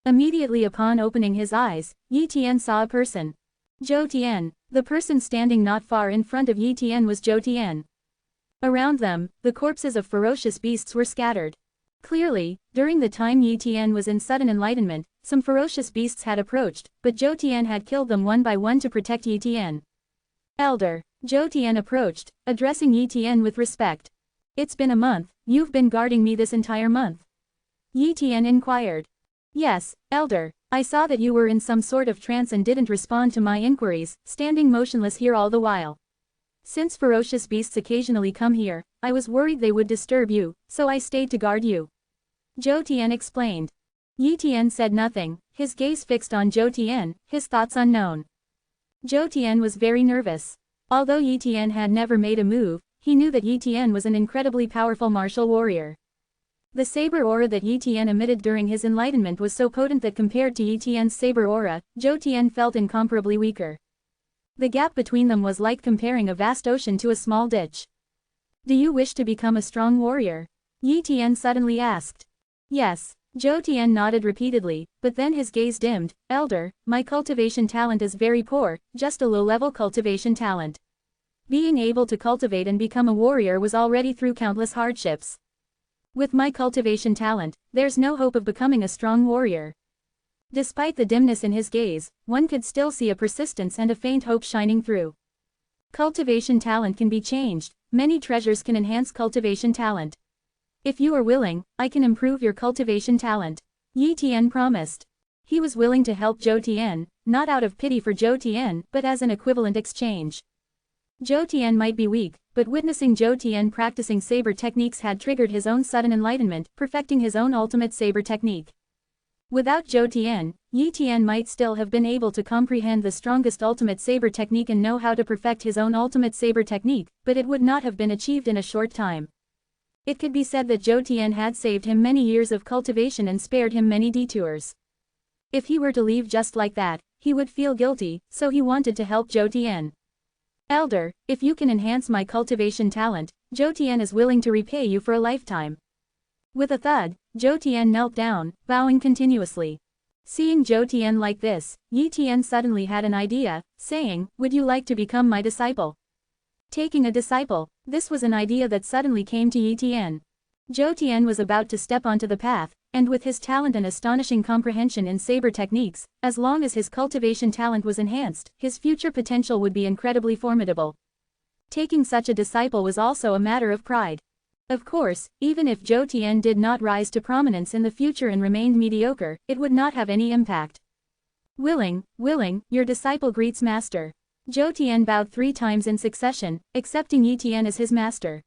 Immediately upon opening his eyes, Yi Tian saw a person. Zhou Tian. The person standing not far in front of Yi Tian was Zhou Tian. Around them, the corpses of ferocious beasts were scattered. Clearly, during the time Yi Tian was in sudden enlightenment, some ferocious beasts had approached, but Zhou Tian had killed them one by one to protect Yi Tian. Elder. Zhou Tian approached, addressing Yi Tian with respect. It's been a month, you've been guarding me this entire month? Yi Tian inquired. Yes, Elder, I saw that you were in some sort of trance and didn't respond to my inquiries, standing motionless here all the while. Since ferocious beasts occasionally come here, I was worried they would disturb you, so I stayed to guard you. Zhou Tian explained. Yi Tian said nothing, his gaze fixed on Zhou Tian, his thoughts unknown. Zhou Tian was very nervous. Although Yi Tian had never made a move, he knew that Yi Tian was an incredibly powerful martial warrior. The saber aura that Yi Tian emitted during his enlightenment was so potent that compared to Yi Tian's saber aura, Zhou Tian felt incomparably weaker. The gap between them was like comparing a vast ocean to a small ditch. Do you wish to become a strong warrior? Yi Tian suddenly asked. Yes. Zhou Tian nodded repeatedly, but then his gaze dimmed. Elder, my cultivation talent is very poor, just a low-level cultivation talent. Being able to cultivate and become a warrior was already through countless hardships. With my cultivation talent, there's no hope of becoming a strong warrior. Despite the dimness in his gaze, one could still see a persistence and a faint hope shining through. Cultivation talent can be changed. Many treasures can enhance cultivation talent. If you are willing, I can improve your cultivation talent. Yi Tian promised. He was willing to help Zhou Tian, not out of pity for Zhou Tian, but as an equivalent exchange. Zhou Tian might be weak, but witnessing Zhou Tian practicing saber techniques had triggered his own sudden enlightenment, perfecting his own ultimate saber technique. Without Zhou Tian, Yi Tian might still have been able to comprehend the strongest ultimate saber technique and know how to perfect his own ultimate saber technique, but it would not have been achieved in a short time. It could be said that Zhou Tian had saved him many years of cultivation and spared him many detours. If he were to leave just like that, he would feel guilty, so he wanted to help Zhou Tian. Elder, if you can enhance my cultivation talent, Zhou Tian is willing to repay you for a lifetime. With a thud, Zhou Tian knelt down, bowing continuously. Seeing Zhou Tian like this, Yi Tian suddenly had an idea, saying, would you like to become my disciple? Taking a disciple, this was an idea that suddenly came to Yi Tian. Zhou Tian was about to step onto the path, and with his talent and astonishing comprehension in saber techniques, as long as his cultivation talent was enhanced, his future potential would be incredibly formidable. Taking such a disciple was also a matter of pride. Of course, even if Zhou Tian did not rise to prominence in the future and remained mediocre, it would not have any impact. Willing, your disciple greets master. Zhou Tian bowed 3 times in succession, accepting Yi Tian as his master.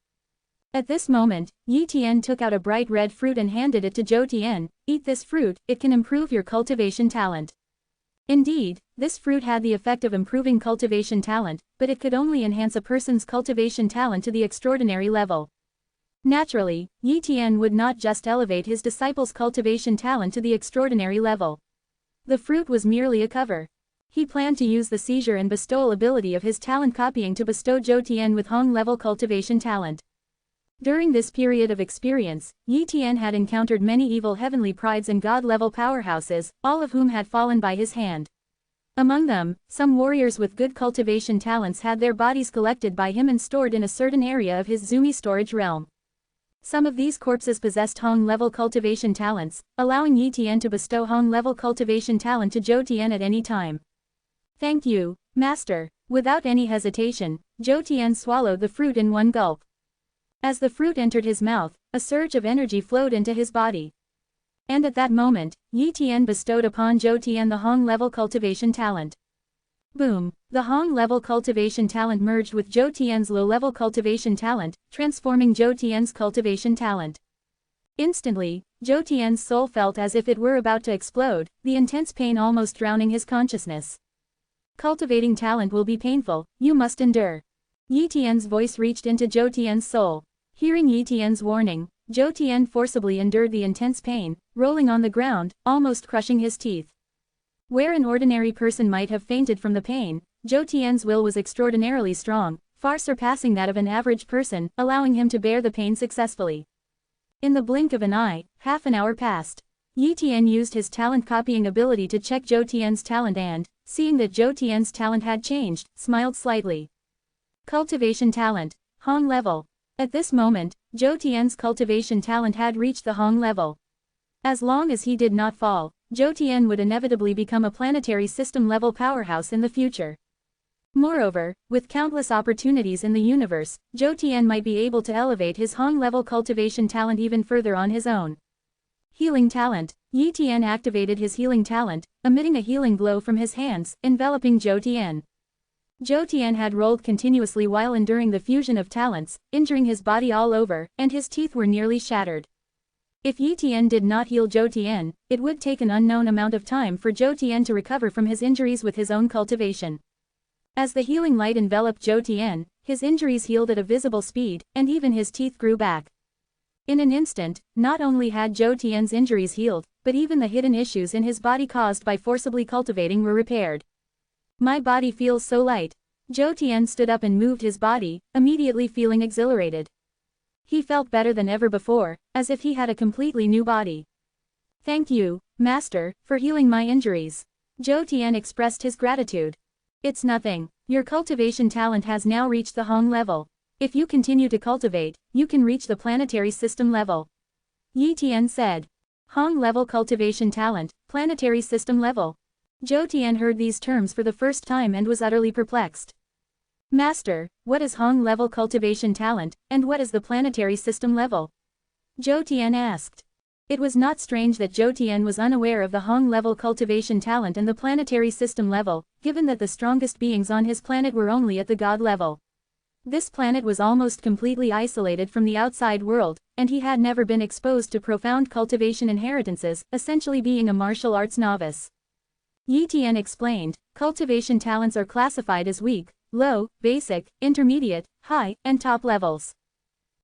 At this moment, Yi Tian took out a bright red fruit and handed it to Zhou Tian. Eat this fruit, it can improve your cultivation talent. Indeed, this fruit had the effect of improving cultivation talent, but it could only enhance a person's cultivation talent to the extraordinary level. Naturally, Yi Tian would not just elevate his disciple's cultivation talent to the extraordinary level. The fruit was merely a cover. He planned to use the seizure and bestowal ability of his talent copying to bestow Zhou Tian with Hong-level cultivation talent. During this period of experience, Yi Tian had encountered many evil heavenly prides and god-level powerhouses, all of whom had fallen by his hand. Among them, some warriors with good cultivation talents had their bodies collected by him and stored in a certain area of his Zumi storage realm. Some of these corpses possessed Hong-level cultivation talents, allowing Yi Tian to bestow Hong-level cultivation talent to Zhou Tian at any time. Thank you, Master. Without any hesitation, Zhou Tian swallowed the fruit in one gulp. As the fruit entered his mouth, a surge of energy flowed into his body. And at that moment, Yi Tian bestowed upon Zhou Tian the Hong-level cultivation talent. Boom! The Hong-level cultivation talent merged with Zhou Tian's low-level cultivation talent, transforming Zhou Tian's cultivation talent. Instantly, Zhou Tian's soul felt as if it were about to explode, the intense pain almost drowning his consciousness. Cultivating talent will be painful, you must endure. Yi Tian's voice reached into Zhou Tian's soul. Hearing Yi Tian's warning, Zhou Tian forcibly endured the intense pain, rolling on the ground, almost crushing his teeth. Where an ordinary person might have fainted from the pain, Zhou Tian's will was extraordinarily strong, far surpassing that of an average person, allowing him to bear the pain successfully. In the blink of an eye, half an hour passed. Yi Tian used his talent copying ability to check Zhou Tian's talent and, seeing that Zhou Tian's talent had changed, smiled slightly. Cultivation talent, Hong level. At this moment, Zhou Tian's cultivation talent had reached the Hong level. As long as he did not fall, Zhou Tian would inevitably become a planetary system-level powerhouse in the future. Moreover, with countless opportunities in the universe, Zhou Tian might be able to elevate his Hong-level cultivation talent even further on his own. Healing talent. Yi Tian activated his healing talent, emitting a healing glow from his hands, enveloping Zhou Tian. Zhou Tian had rolled continuously while enduring the fusion of talents, injuring his body all over, and his teeth were nearly shattered. If Yi Tian did not heal Zhou Tian, it would take an unknown amount of time for Zhou Tian to recover from his injuries with his own cultivation. As the healing light enveloped Zhou Tian, his injuries healed at a visible speed, and even his teeth grew back. In an instant, not only had Zhou Tian's injuries healed, but even the hidden issues in his body caused by forcibly cultivating were repaired. My body feels so light. Zhou Tian stood up and moved his body, immediately feeling exhilarated. He felt better than ever before, as if he had a completely new body. Thank you, Master, for healing my injuries. Zhou Tian expressed his gratitude. It's nothing. Your cultivation talent has now reached the Hong level. If you continue to cultivate, you can reach the planetary system level. Yi Tian said. Hong level cultivation talent, planetary system level. Zhou Tian heard these terms for the first time and was utterly perplexed. Master, what is Hong level cultivation talent, and what is the planetary system level? Zhou Tian asked. It was not strange that Zhou Tian was unaware of the Hong level cultivation talent and the planetary system level, given that the strongest beings on his planet were only at the god level. This planet was almost completely isolated from the outside world, and he had never been exposed to profound cultivation inheritances, essentially being a martial arts novice. Yi Tian explained, cultivation talents are classified as weak, low, basic, intermediate, high, and top levels.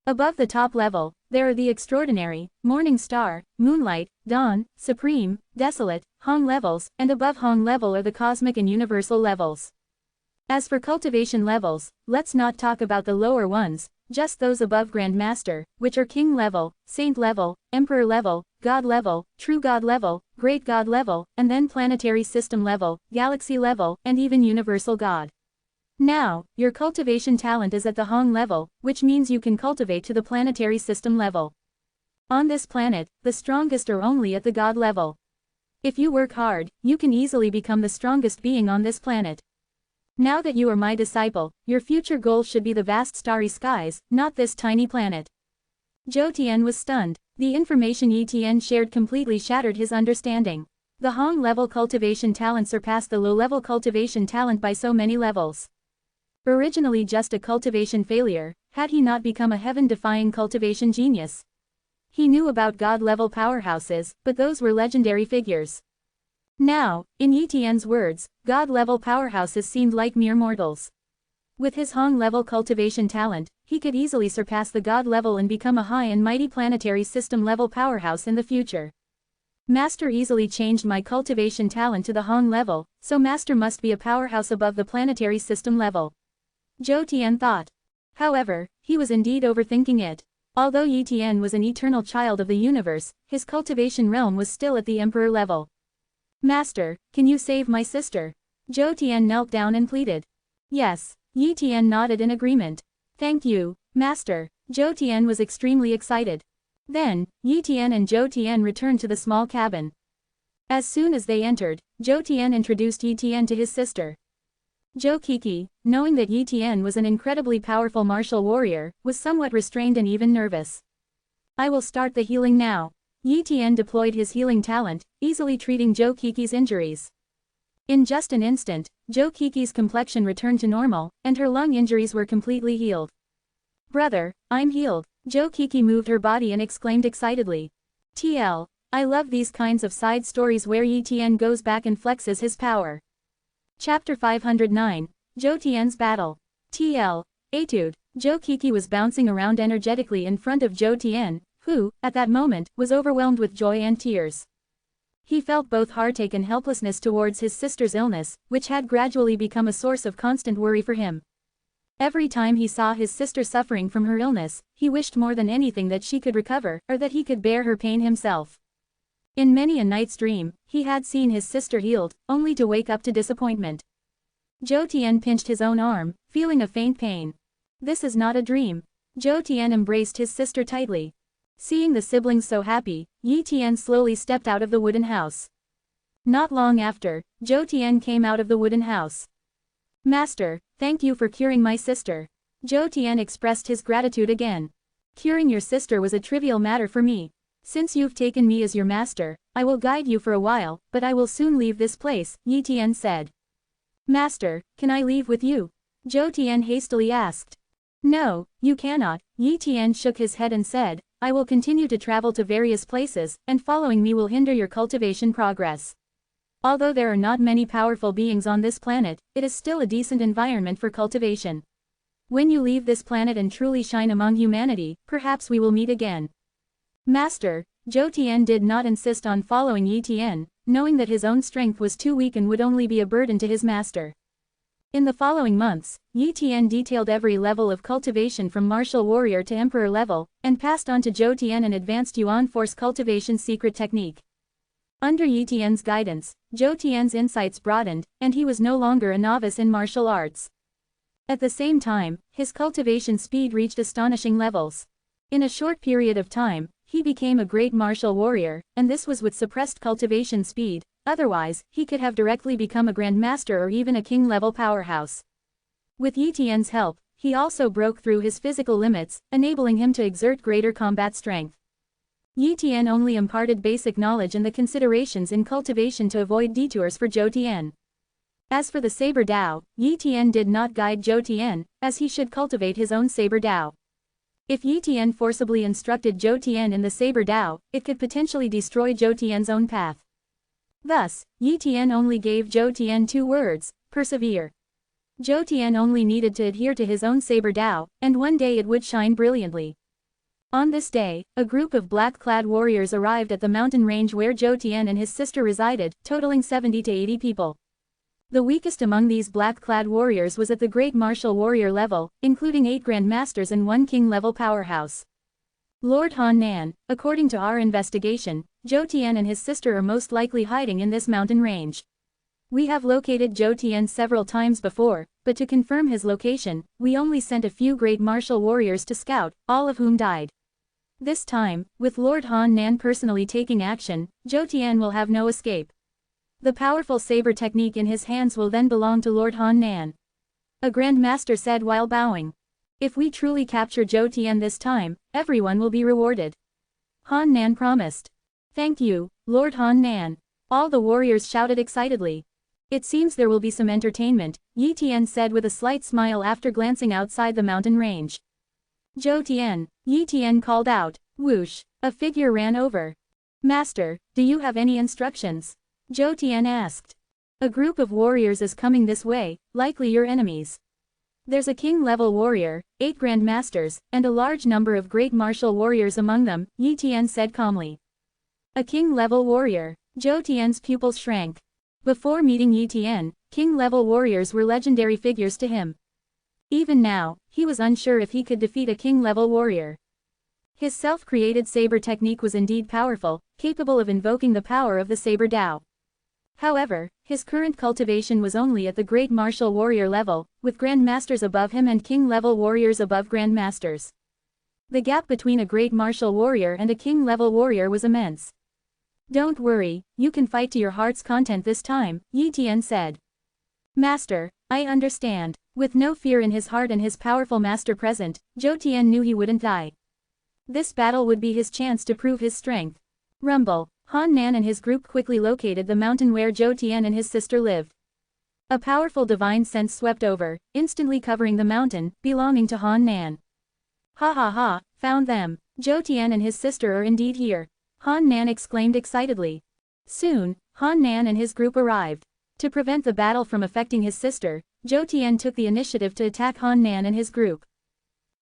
Above the top level, there are the extraordinary, morning star, moonlight, dawn, supreme, desolate, Hong levels, and above Hong level are the cosmic and universal levels. As for cultivation levels, let's not talk about the lower ones, just those above Grand Master, which are King level, Saint level, Emperor level, God level, True God level, Great God level, and then planetary system level, Galaxy level, and even Universal God. Now, your cultivation talent is at the Hong level, which means you can cultivate to the planetary system level. On this planet, the strongest are only at the God level. If you work hard, you can easily become the strongest being on this planet. Now that you are my disciple, your future goal should be the vast starry skies, not this tiny planet. Zhou Tian was stunned. The information Yi Tian shared completely shattered his understanding. The Hong level cultivation talent surpassed the low level cultivation talent by so many levels. Originally just a cultivation failure, had he not become a heaven-defying cultivation genius? He knew about God-level powerhouses, but those were legendary figures. Now, in Yi Tian's words, God-level powerhouses seemed like mere mortals. With his Hong-level cultivation talent, he could easily surpass the God level and become a high and mighty planetary system-level powerhouse in the future. Master easily changed my cultivation talent to the Hong level, so Master must be a powerhouse above the planetary system level. Zhou Tian thought. However, he was indeed overthinking it. Although Yi Tian was an eternal child of the universe, his cultivation realm was still at the Emperor level. Master, can you save my sister? Zhou Tian knelt down and pleaded. Yes. Yi Tian nodded in agreement. Thank you, Master. Zhou Tian was extremely excited. Then, Yi Tian and Zhou Tian returned to the small cabin. As soon as they entered, Zhou Tian introduced Yi Tian to his sister. Zhou Qi, knowing that Yi Tian was an incredibly powerful martial warrior, was somewhat restrained and even nervous. I will start the healing now. Yi Tian deployed his healing talent, easily treating Zhou Qi's injuries. In just an instant, Zhou Qi's complexion returned to normal, and her lung injuries were completely healed. Brother, I'm healed. Zhou Qi moved her body and exclaimed excitedly. I love these kinds of side stories where Yi Tian goes back and flexes his power. Chapter 509, Zhou Tian's Battle. Etude. Zhou Qi was bouncing around energetically in front of Zhou Tian, who, at that moment, was overwhelmed with joy and tears. He felt both heartache and helplessness towards his sister's illness, which had gradually become a source of constant worry for him. Every time he saw his sister suffering from her illness, he wished more than anything that she could recover, or that he could bear her pain himself. In many a night's dream, he had seen his sister healed, only to wake up to disappointment. Zhou Tian pinched his own arm, feeling a faint pain. This is not a dream. Zhou Tian embraced his sister tightly. Seeing the siblings so happy, Yi Tian slowly stepped out of the wooden house. Not long after, Zhou Tian came out of the wooden house. Master, thank you for curing my sister. Zhou Tian expressed his gratitude again. Curing your sister was a trivial matter for me. Since you've taken me as your master, I will guide you for a while, but I will soon leave this place, Yi Tian said. Master, can I leave with you? Zhou Tian hastily asked. No, you cannot. Yi Tian shook his head and said, I will continue to travel to various places, and following me will hinder your cultivation progress. Although there are not many powerful beings on this planet, it is still a decent environment for cultivation. When you leave this planet and truly shine among humanity, perhaps we will meet again. Master, Zhou Tian did not insist on following Yi Tian, knowing that his own strength was too weak and would only be a burden to his master. In the following months, Yi Tian detailed every level of cultivation from martial warrior to emperor level, and passed on to Zhou Tian an advanced Yuan force cultivation secret technique. Under Yi Tian's guidance, Zhou Tian's insights broadened, and he was no longer a novice in martial arts. At the same time, his cultivation speed reached astonishing levels. In a short period of time, he became a great martial warrior, and this was with suppressed cultivation speed, otherwise, he could have directly become a grandmaster or even a king-level powerhouse. With Yi Tian's help, he also broke through his physical limits, enabling him to exert greater combat strength. Yi Tian only imparted basic knowledge and the considerations in cultivation to avoid detours for Zhou Tian. As for the saber Dao, Yi Tian did not guide Zhou Tian, as he should cultivate his own saber Dao. If Yi Tian forcibly instructed Zhou Tian in the saber Dao, it could potentially destroy Zhou Tian's own path. Thus, Yi Tian only gave Zhou Tian 2 words, persevere. Zhou Tian only needed to adhere to his own saber Dao, and one day it would shine brilliantly. On this day, a group of black-clad warriors arrived at the mountain range where Zhou Tian and his sister resided, totaling 70 to 80 people. The weakest among these black-clad warriors was at the great martial warrior level, including 8 grandmasters and 1 king-level powerhouse. Lord Han Nan, according to our investigation, Zhou Tian and his sister are most likely hiding in this mountain range. We have located Zhou Tian several times before, but to confirm his location, we only sent a few great martial warriors to scout, all of whom died. This time, with Lord Han Nan personally taking action, Zhou Tian will have no escape. The powerful saber technique in his hands will then belong to Lord Han Nan. A grandmaster said while bowing. If we truly capture Zhou Tian this time, everyone will be rewarded. Han Nan promised. Thank you, Lord Han Nan. All the warriors shouted excitedly. It seems there will be some entertainment, Yi Tian said with a slight smile after glancing outside the mountain range. Zhou Tian, Yi Tian called out. Whoosh, a figure ran over. Master, do you have any instructions? Zhou Tian asked. A group of warriors is coming this way, likely your enemies. There's a king-level warrior, 8 grandmasters, and a large number of great martial warriors among them, Yi Tian said calmly. A king-level warrior. Zhou Tian's pupils shrank. Before meeting Yi Tian, king-level warriors were legendary figures to him. Even now, he was unsure if he could defeat a king-level warrior. His self-created saber technique was indeed powerful, capable of invoking the power of the saber Dao. However, his current cultivation was only at the great martial warrior level, with grandmasters above him and king-level warriors above grandmasters. The gap between a great martial warrior and a king-level warrior was immense. Don't worry, you can fight to your heart's content this time, Yi Tian said. Master, I understand. With no fear in his heart and his powerful master present, Zhou Tian knew he wouldn't die. This battle would be his chance to prove his strength. Rumble. Han Nan and his group quickly located the mountain where Zhou Tian and his sister lived. A powerful divine sense swept over, instantly covering the mountain, belonging to Han Nan. Ha ha ha, found them. Zhou Tian and his sister are indeed here. Han Nan exclaimed excitedly. Soon, Han Nan and his group arrived. To prevent the battle from affecting his sister, Zhou Tian took the initiative to attack Han Nan and his group.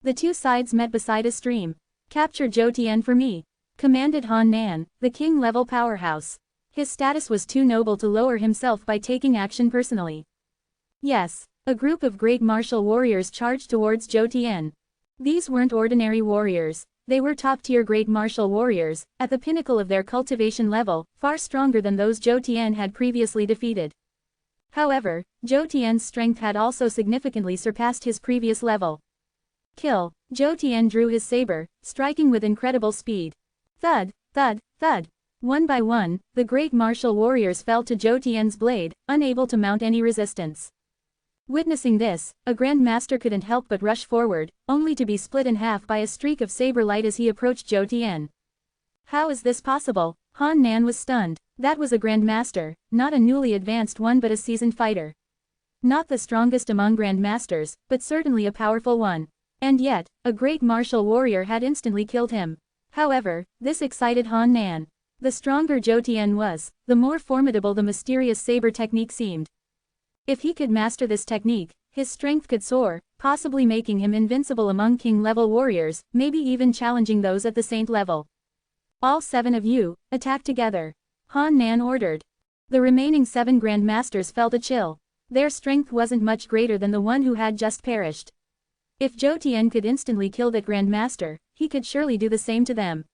The two sides met beside a stream. Capture Zhou Tian for me, commanded Han Nan, the king-level powerhouse. His status was too noble to lower himself by taking action personally. Yes, a group of great martial warriors charged towards Zhou Tian. These weren't ordinary warriors, they were top-tier great martial warriors, at the pinnacle of their cultivation level, far stronger than those Zhou Tian had previously defeated. However, Zhou Tian's strength had also significantly surpassed his previous level. Kill. Zhou Tian drew his saber, striking with incredible speed. Thud, thud, thud. One by one, the great martial warriors fell to Zhou Tian's blade, unable to mount any resistance. Witnessing this, a Grand Master couldn't help but rush forward, only to be split in half by a streak of saber light as he approached Zhou Tian. How is this possible? Han Nan was stunned. That was a Grand Master, not a newly advanced one but a seasoned fighter. Not the strongest among Grand Masters, but certainly a powerful one. And yet, a great martial warrior had instantly killed him. However, this excited Han Nan. The stronger Zhou Tian was, the more formidable the mysterious saber technique seemed. If he could master this technique, his strength could soar, possibly making him invincible among king-level warriors, maybe even challenging those at the saint level. All 7 of you, attack together. Han Nan ordered. The remaining 7 Grand Masters felt a chill. Their strength wasn't much greater than the one who had just perished. If Zhou Tian could instantly kill that Grand Master, he could surely do the same to them.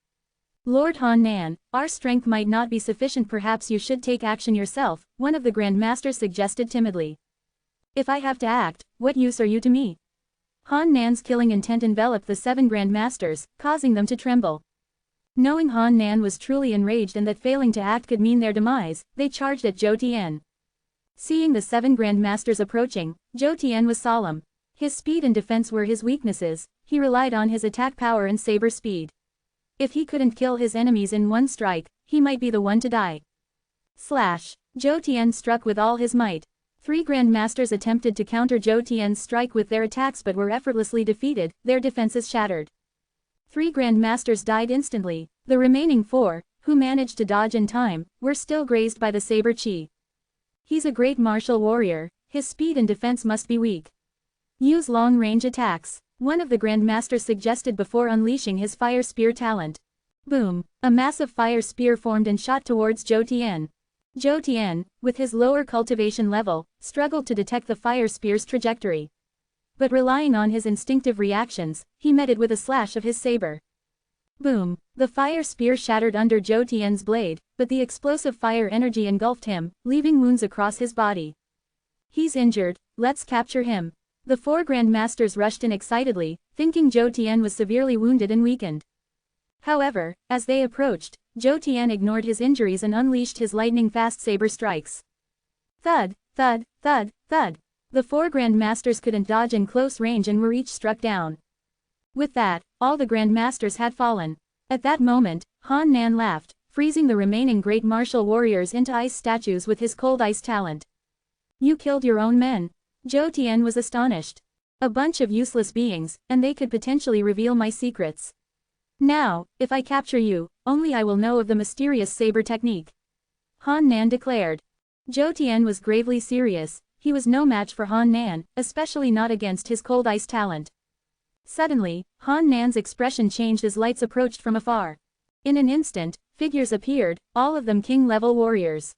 Lord Han Nan, our strength might not be sufficient, perhaps you should take action yourself, one of the Grand Masters suggested timidly. If I have to act, what use are you to me? Han Nan's killing intent enveloped the 7 Grand Masters, causing them to tremble. Knowing Han Nan was truly enraged and that failing to act could mean their demise, they charged at Zhou Tian. Seeing the 7 Grand Masters approaching, Zhou Tian was solemn. His speed and defense were his weaknesses, he relied on his attack power and saber speed. If he couldn't kill his enemies in one strike, he might be the one to die. Slash. Zhou Tian struck with all his might. 3 Grand Masters attempted to counter Zhou Tian's strike with their attacks but were effortlessly defeated, their defenses shattered. 3 Grand Masters died instantly. The remaining 4, who managed to dodge in time, were still grazed by the saber chi. He's a great martial warrior, his speed and defense must be weak. Use long-range attacks, one of the Grand Masters suggested before unleashing his fire spear talent. Boom! A massive fire spear formed and shot towards Zhou Tian. Zhou Tian, with his lower cultivation level, struggled to detect the fire spear's trajectory. But relying on his instinctive reactions, he met it with a slash of his saber. Boom! The fire spear shattered under Zhou Tian's blade, but the explosive fire energy engulfed him, leaving wounds across his body. He's injured, let's capture him. The 4 Grand Masters rushed in excitedly, thinking Zhou Tian was severely wounded and weakened. However, as they approached, Zhou Tian ignored his injuries and unleashed his lightning-fast saber strikes. Thud, thud, thud, thud. The 4 Grand Masters couldn't dodge in close range and were each struck down. With that, all the Grand Masters had fallen. At that moment, Han Nan laughed, freezing the remaining great martial warriors into ice statues with his cold ice talent. You killed your own men. Zhou Tian was astonished. A bunch of useless beings, and they could potentially reveal my secrets. Now, if I capture you, only I will know of the mysterious saber technique. Han Nan declared. Zhou Tian was gravely serious, he was no match for Han Nan, especially not against his cold ice talent. Suddenly, Han Nan's expression changed as lights approached from afar. In an instant, figures appeared, all of them king-level warriors.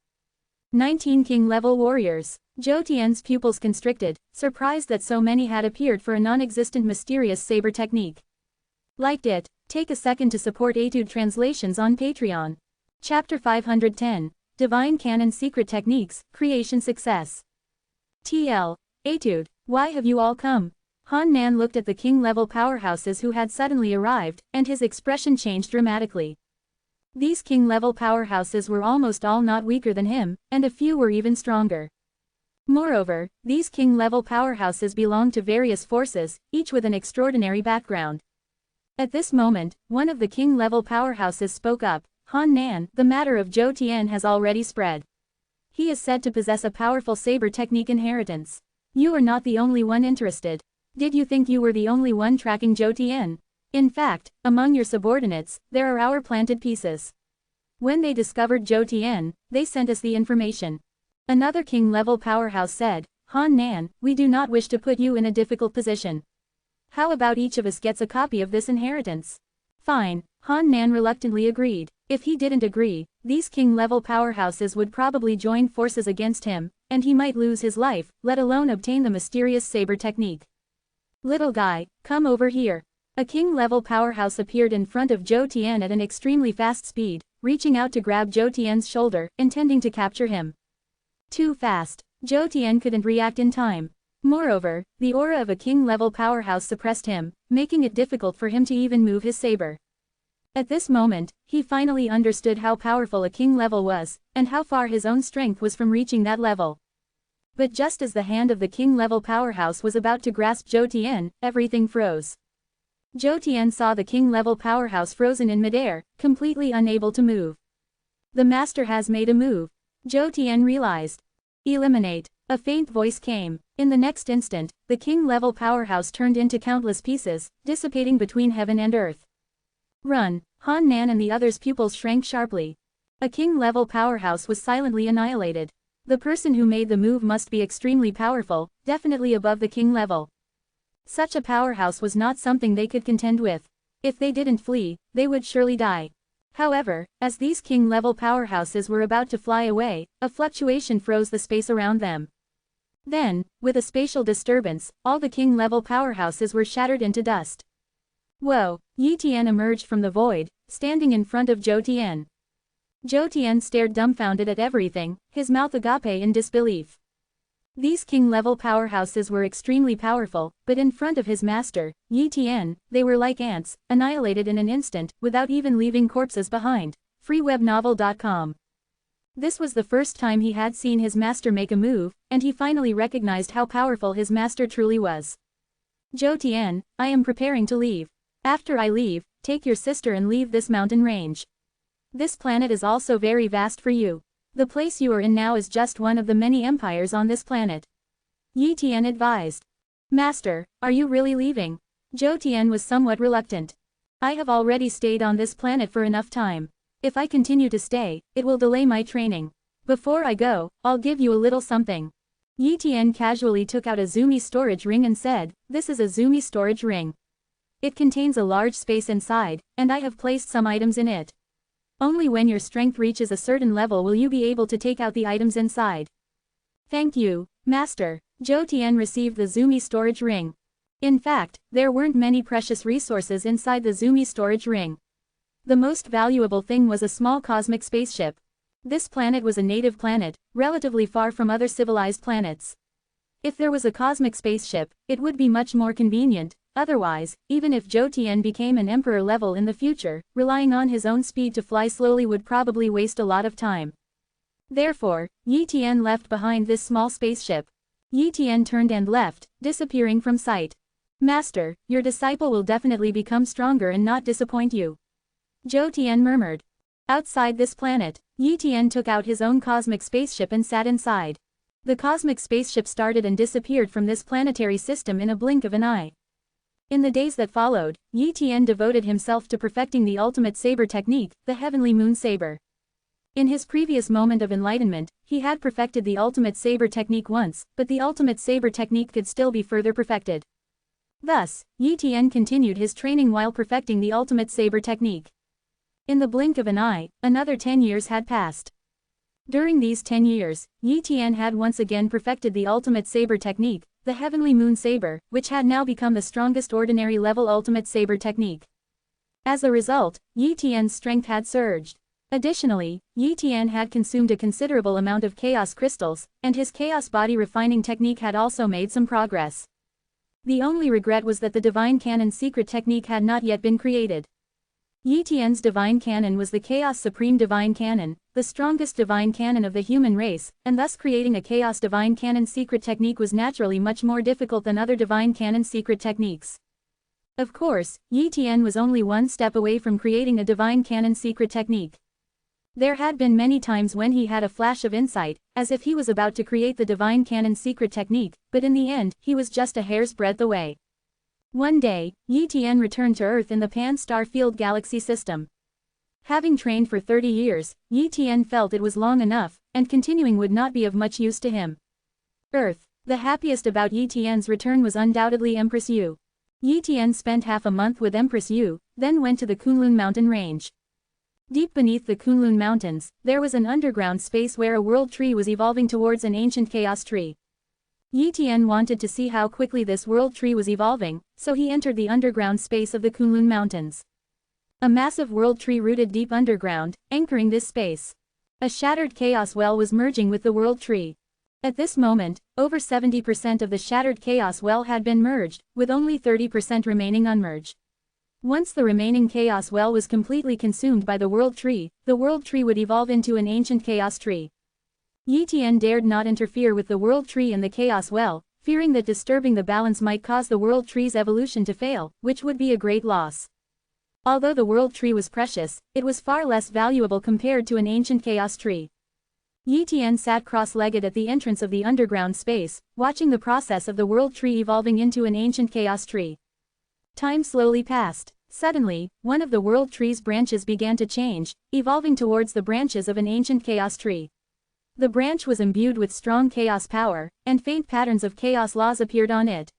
19 king-level warriors. Zhou Tian's pupils constricted, surprised that so many had appeared for a non-existent mysterious saber technique. Liked it? Take a second to support Etude Translations on Patreon. Chapter 510. Divine Canon Secret Techniques, Creation Success. TL. Etude. Why have you all come? Han Nan looked at the king-level powerhouses who had suddenly arrived, and his expression changed dramatically. These king-level powerhouses were almost all not weaker than him, and a few were even stronger. Moreover, these king-level powerhouses belonged to various forces, each with an extraordinary background. At this moment, one of the king-level powerhouses spoke up. Han Nan, the matter of Zhou Tian has already spread. He is said to possess a powerful saber technique inheritance. You are not the only one interested. Did you think you were the only one tracking Zhou Tian? In fact, among your subordinates, there are our planted pieces. When they discovered Zhou Tian, they sent us the information. Another king-level powerhouse said, Han Nan, we do not wish to put you in a difficult position. How about each of us gets a copy of this inheritance? Fine, Han Nan reluctantly agreed. If he didn't agree, these king-level powerhouses would probably join forces against him, and he might lose his life, let alone obtain the mysterious saber technique. Little guy, come over here. A king-level powerhouse appeared in front of Zhou Tian at an extremely fast speed, reaching out to grab Zhou Tian's shoulder, intending to capture him. Too fast. Zhou Tian couldn't react in time. Moreover, the aura of a king-level powerhouse suppressed him, making it difficult for him to even move his saber. At this moment, he finally understood how powerful a king level was, and how far his own strength was from reaching that level. But just as the hand of the king-level powerhouse was about to grasp Zhou Tian, everything froze. Zhou Tian saw the king-level powerhouse frozen in midair, completely unable to move. The master has made a move. Zhou Tian realized. Eliminate. A faint voice came. In the next instant, the king-level powerhouse turned into countless pieces, dissipating between heaven and earth. Run. Han Nan and the others' pupils shrank sharply. A king-level powerhouse was silently annihilated. The person who made the move must be extremely powerful, definitely above the king level. Such a powerhouse was not something they could contend with. If they didn't flee, they would surely die. However, as these king-level powerhouses were about to fly away, a fluctuation froze the space around them. Then, with a spatial disturbance, all the king-level powerhouses were shattered into dust. Whoa! Yi Tian emerged from the void, standing in front of Zhou Tian. Zhou Tian stared dumbfounded at everything, his mouth agape in disbelief. These king-level powerhouses were extremely powerful, but in front of his master, Yi Tian, they were like ants, annihilated in an instant, without even leaving corpses behind. freewebnovel.com. This was the first time he had seen his master make a move, and he finally recognized how powerful his master truly was. Zhou Tian, I am preparing to leave. After I leave, take your sister and leave this mountain range. This planet is also very vast for you. The place you are in now is just one of the many empires on this planet. Yi Tian advised. Master, are you really leaving? Zhou Tian was somewhat reluctant. I have already stayed on this planet for enough time. If I continue to stay, it will delay my training. Before I go, I'll give you a little something. Yi Tian casually took out a Zumi storage ring and said, this is a Zumi storage ring. It contains a large space inside, and I have placed some items in it. Only when your strength reaches a certain level will you be able to take out the items inside. Thank you, Master. Zhou Tian received the Zumi storage ring. In fact, there weren't many precious resources inside the Zumi storage ring. The most valuable thing was a small cosmic spaceship. This planet was a native planet, relatively far from other civilized planets. If there was a cosmic spaceship, it would be much more convenient. Otherwise, even if Zhou Tian became an emperor level in the future, relying on his own speed to fly slowly would probably waste a lot of time. Therefore, Yi Tian left behind this small spaceship. Yi Tian turned and left, disappearing from sight. Master, your disciple will definitely become stronger and not disappoint you. Zhou Tian murmured. Outside this planet, Yi Tian took out his own cosmic spaceship and sat inside. The cosmic spaceship started and disappeared from this planetary system in a blink of an eye. In the days that followed, Yi Tian devoted himself to perfecting the ultimate saber technique, the heavenly moon saber. In his previous moment of enlightenment, he had perfected the ultimate saber technique once, but the ultimate saber technique could still be further perfected. Thus, Yi Tian continued his training while perfecting the ultimate saber technique. In the blink of an eye, another 10 years had passed. During these 10 years, Yi Tian had once again perfected the ultimate saber technique, the heavenly moon saber, which had now become the strongest ordinary level ultimate saber technique. As a result, Yi Tian's strength had surged. Additionally, Yi Tian had consumed a considerable amount of chaos crystals, and his chaos body refining technique had also made some progress. The only regret was that the Divine Canon secret technique had not yet been created. Yi Tian's Divine Canon was the Chaos Supreme Divine Canon, the strongest Divine Canon of the human race, and thus creating a Chaos Divine Canon secret technique was naturally much more difficult than other Divine Canon secret techniques. Of course, Yi Tian was only one step away from creating a Divine Canon secret technique. There had been many times when he had a flash of insight, as if he was about to create the Divine Canon secret technique, but in the end, he was just a hair's breadth away. One day, Yi Tian returned to Earth in the Pan-Star Field Galaxy system. Having trained for 30 years, Yi Tian felt it was long enough, and continuing would not be of much use to him. Earth. The happiest about Yi Tian's return was undoubtedly Empress Yu. Yi Tian spent half a month with Empress Yu, then went to the Kunlun mountain range. Deep beneath the Kunlun mountains, there was an underground space where a world tree was evolving towards an ancient chaos tree. Yi Tian wanted to see how quickly this world tree was evolving, so he entered the underground space of the Kunlun Mountains. A massive world tree rooted deep underground, anchoring this space. A shattered chaos well was merging with the world tree. At this moment, over 70% of the shattered chaos well had been merged, with only 30% remaining unmerged. Once the remaining chaos well was completely consumed by the world tree would evolve into an ancient chaos tree. Yi Tian dared not interfere with the world tree and the chaos well, fearing that disturbing the balance might cause the world tree's evolution to fail, which would be a great loss. Although the world tree was precious, it was far less valuable compared to an ancient chaos tree. Yi Tian sat cross-legged at the entrance of the underground space, watching the process of the world tree evolving into an ancient chaos tree. Time slowly passed. Suddenly, one of the world tree's branches began to change, evolving towards the branches of an ancient chaos tree. The branch was imbued with strong chaos power, and faint patterns of chaos laws appeared on it.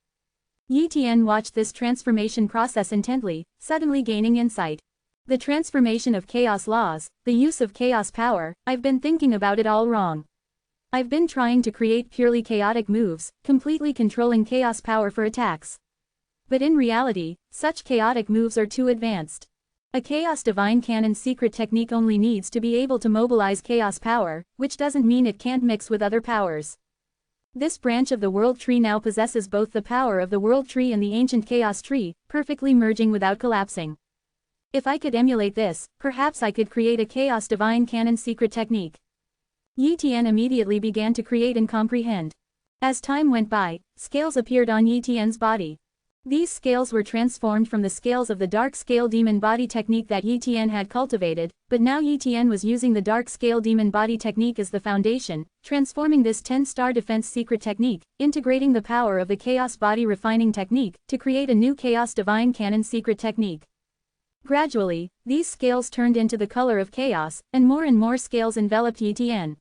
Yi Tian watched this transformation process intently, suddenly gaining insight. The transformation of chaos laws, the use of chaos power, I've been thinking about it all wrong. I've been trying to create purely chaotic moves, completely controlling chaos power for attacks. But in reality, such chaotic moves are too advanced. A Chaos Divine Canon secret technique only needs to be able to mobilize chaos power, which doesn't mean it can't mix with other powers. This branch of the world tree now possesses both the power of the world tree and the ancient chaos tree, perfectly merging without collapsing. If I could emulate this, perhaps I could create a Chaos Divine Canon secret technique. Yi Tian immediately began to create and comprehend. As time went by, scales appeared on Yi Tian's body. These scales were transformed from the scales of the dark scale demon body technique that Yi Tian had cultivated, but now Yi Tian was using the dark scale demon body technique as the foundation, transforming this 10-star defense secret technique, integrating the power of the chaos body refining technique, to create a new Chaos Divine Canon secret technique. Gradually, these scales turned into the color of chaos, and more scales enveloped Yi Tian.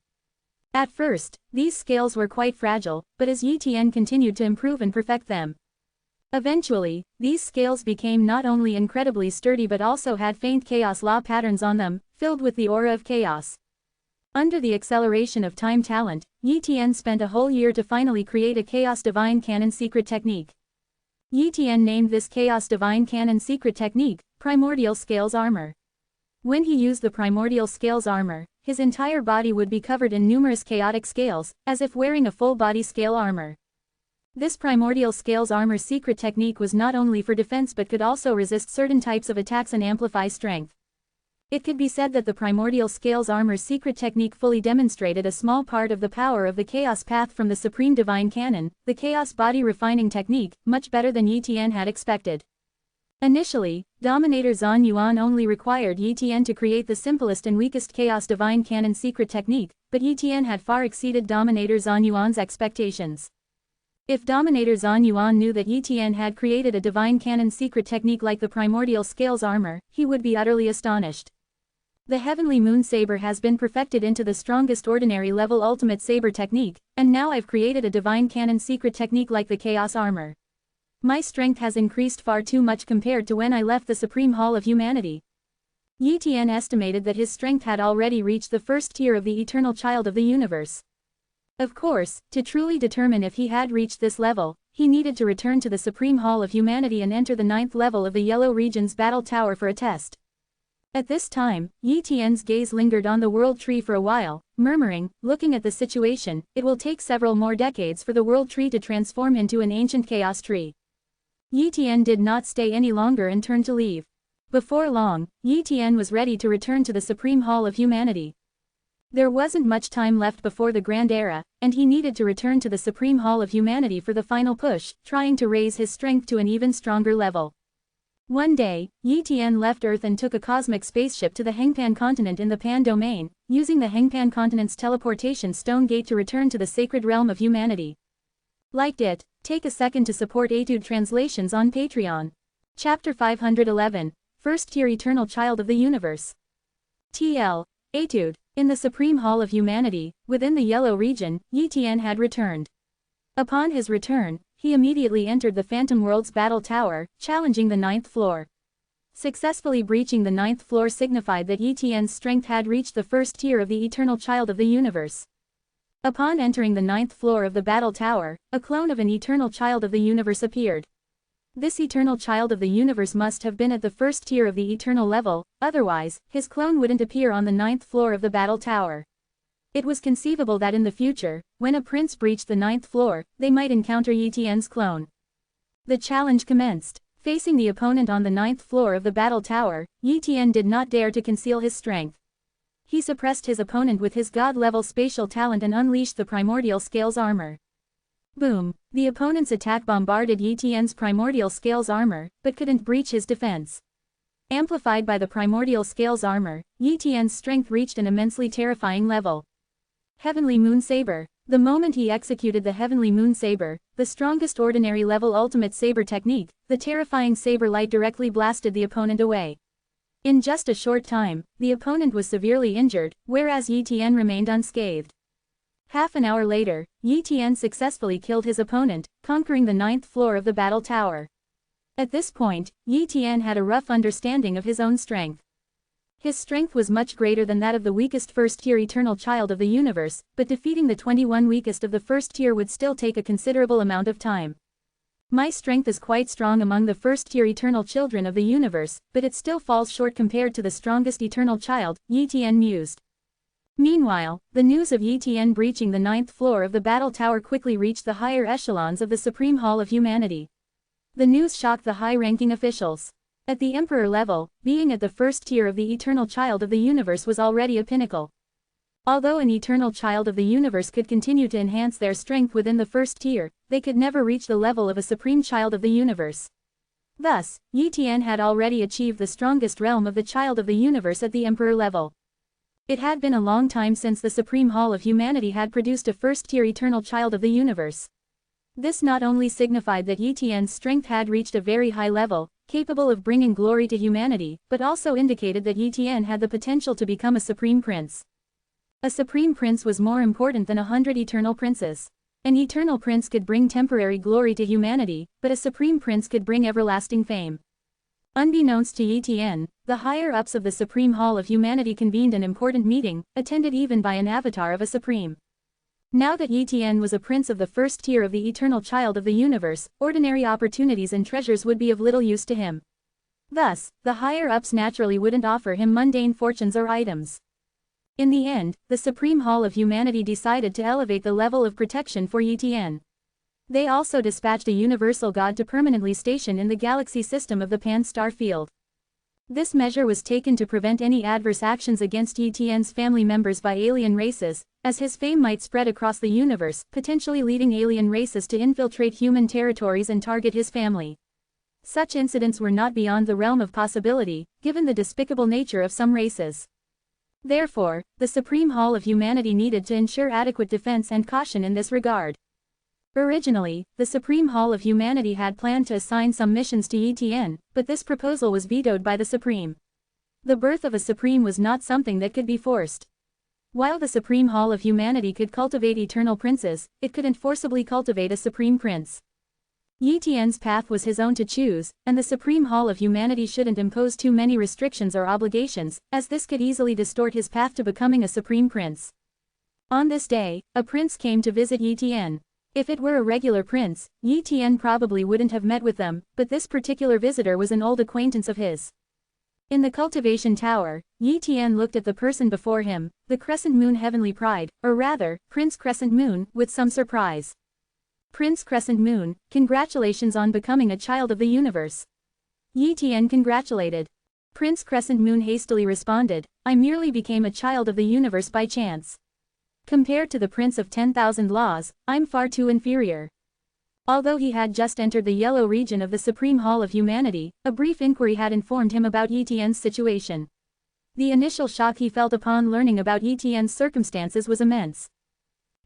At first, these scales were quite fragile, but as Yi Tian continued to improve and perfect them, eventually, these scales became not only incredibly sturdy but also had faint chaos law patterns on them, filled with the aura of chaos. Under the acceleration of time talent, Yi Tian spent a whole year to finally create a Chaos Divine Canon secret technique. Yi Tian named this Chaos Divine Canon secret technique, Primordial Scales Armor. When he used the Primordial Scales Armor, his entire body would be covered in numerous chaotic scales, as if wearing a full body scale armor. This Primordial Scales Armor secret technique was not only for defense but could also resist certain types of attacks and amplify strength. It could be said that the Primordial Scales Armor secret technique fully demonstrated a small part of the power of the Chaos Path from the Supreme Divine Canon, the Chaos Body Refining Technique, much better than Yi Tian had expected. Initially, Dominator Zhan Yuan only required Yi Tian to create the simplest and weakest Chaos Divine Canon secret technique, but Yi Tian had far exceeded Dominator Zhan Yuan's expectations. If Dominator Zhan Yuan knew that Yi Tian had created a Divine Canon secret technique like the Primordial Scales Armor, he would be utterly astonished. The Heavenly Moon Saber has been perfected into the strongest ordinary level ultimate saber technique, and now I've created a Divine Canon secret technique like the Chaos Armor. My strength has increased far too much compared to when I left the Supreme Hall of Humanity. Yi Tian estimated that his strength had already reached the first tier of the Eternal Child of the Universe. Of course, to truly determine if he had reached this level, he needed to return to the Supreme Hall of Humanity and enter the 9th level of the Yellow Region's Battle Tower for a test. At this time, Yi Tian's gaze lingered on the World Tree for a while, murmuring, looking at the situation, it will take several more decades for the World Tree to transform into an ancient Chaos Tree. Yi Tian did not stay any longer and turned to leave. Before long, Yi Tian was ready to return to the Supreme Hall of Humanity. There wasn't much time left before the Grand Era, and he needed to return to the Supreme Hall of Humanity for the final push, trying to raise his strength to an even stronger level. One day, Yi Tian left Earth and took a cosmic spaceship to the Hengpan continent in the Pan domain, using the Hengpan continent's teleportation stone gate to return to the sacred realm of humanity. Liked it? Take a second to support Etude Translations on Patreon. Chapter 511, First Tier Eternal Child of the Universe. TL. Etude. In the Supreme Hall of Humanity, within the Yellow region, Yi Tian had returned. Upon his return, he immediately entered the Phantom World's battle tower, challenging the 9th floor. Successfully breaching the 9th floor signified that Yi Tian's strength had reached the first tier of the Eternal Child of the Universe. Upon entering the 9th floor of the battle tower, a clone of an Eternal Child of the Universe appeared. This Eternal Child of the Universe must have been at the first tier of the Eternal level, otherwise, his clone wouldn't appear on the 9th floor of the battle tower. It was conceivable that in the future, when a prince breached the 9th floor, they might encounter Yi Tian's clone. The challenge commenced. Facing the opponent on the 9th floor of the battle tower, Yi Tian did not dare to conceal his strength. He suppressed his opponent with his god-level spatial talent and unleashed the primordial scales armor. Boom! The opponent's attack bombarded Yi Tian's primordial scales armor, but couldn't breach his defense. Amplified by the primordial scales armor, Yi Tian's strength reached an immensely terrifying level. Heavenly Moon Saber. The moment he executed the Heavenly Moon Saber, the strongest ordinary level ultimate saber technique, the terrifying saber light directly blasted the opponent away. In just a short time, the opponent was severely injured, whereas Yi Tian remained unscathed. Half an hour later, Yi Tian successfully killed his opponent, conquering the 9th floor of the battle tower. At this point, Yi Tian had a rough understanding of his own strength. His strength was much greater than that of the weakest first-tier Eternal Child of the Universe, but defeating the 21 weakest of the first tier would still take a considerable amount of time. My strength is quite strong among the first-tier Eternal Children of the Universe, but it still falls short compared to the strongest Eternal Child, Yi Tian mused. Meanwhile, the news of Yi Tian breaching the 9th floor of the battle tower quickly reached the higher echelons of the Supreme Hall of Humanity. The news shocked the high-ranking officials. At the Emperor level, being at the first tier of the Eternal Child of the Universe was already a pinnacle. Although an Eternal Child of the Universe could continue to enhance their strength within the first tier, they could never reach the level of a Supreme Child of the Universe. Thus, Yi Tian had already achieved the strongest realm of the Child of the Universe at the Emperor level. It had been a long time since the Supreme Hall of Humanity had produced a first-tier Eternal Child of the Universe. This not only signified that Yi Tian's strength had reached a very high level, capable of bringing glory to humanity, but also indicated that Yi Tian had the potential to become a Supreme Prince. A Supreme Prince was more important than 100 Eternal Princes. An Eternal Prince could bring temporary glory to humanity, but a Supreme Prince could bring everlasting fame. Unbeknownst to Yi Tian, the higher-ups of the Supreme Hall of Humanity convened an important meeting, attended even by an avatar of a Supreme. Now that Yi Tian was a prince of the first tier of the Eternal Child of the Universe, ordinary opportunities and treasures would be of little use to him. Thus, the higher-ups naturally wouldn't offer him mundane fortunes or items. In the end, the Supreme Hall of Humanity decided to elevate the level of protection for Yi Tian. They also dispatched a universal god to permanently station in the galaxy system of the Pan-Star Field. This measure was taken to prevent any adverse actions against Yi Tian's family members by alien races, as his fame might spread across the universe, potentially leading alien races to infiltrate human territories and target his family. Such incidents were not beyond the realm of possibility, given the despicable nature of some races. Therefore, the Supreme Hall of Humanity needed to ensure adequate defense and caution in this regard. Originally, the Supreme Hall of Humanity had planned to assign some missions to Yi Tian, but this proposal was vetoed by the Supreme. The birth of a Supreme was not something that could be forced. While the Supreme Hall of Humanity could cultivate eternal princes, it couldn't forcibly cultivate a Supreme Prince. Yi Tian's path was his own to choose, and the Supreme Hall of Humanity shouldn't impose too many restrictions or obligations, as this could easily distort his path to becoming a Supreme Prince. On this day, a prince came to visit Yi Tian. If it were a regular prince, Yi Tian probably wouldn't have met with them, but this particular visitor was an old acquaintance of his. In the cultivation tower, Yi Tian looked at the person before him, the Crescent Moon Heavenly Pride, or rather, Prince Crescent Moon, with some surprise. Prince Crescent Moon, congratulations on becoming a child of the universe. Yi Tian congratulated. Prince Crescent Moon hastily responded, I merely became a child of the universe by chance. Compared to the Prince of 10,000 Laws, I'm far too inferior. Although he had just entered the yellow region of the Supreme Hall of Humanity, a brief inquiry had informed him about Yi Tian's situation. The initial shock he felt upon learning about Yi Tian's circumstances was immense.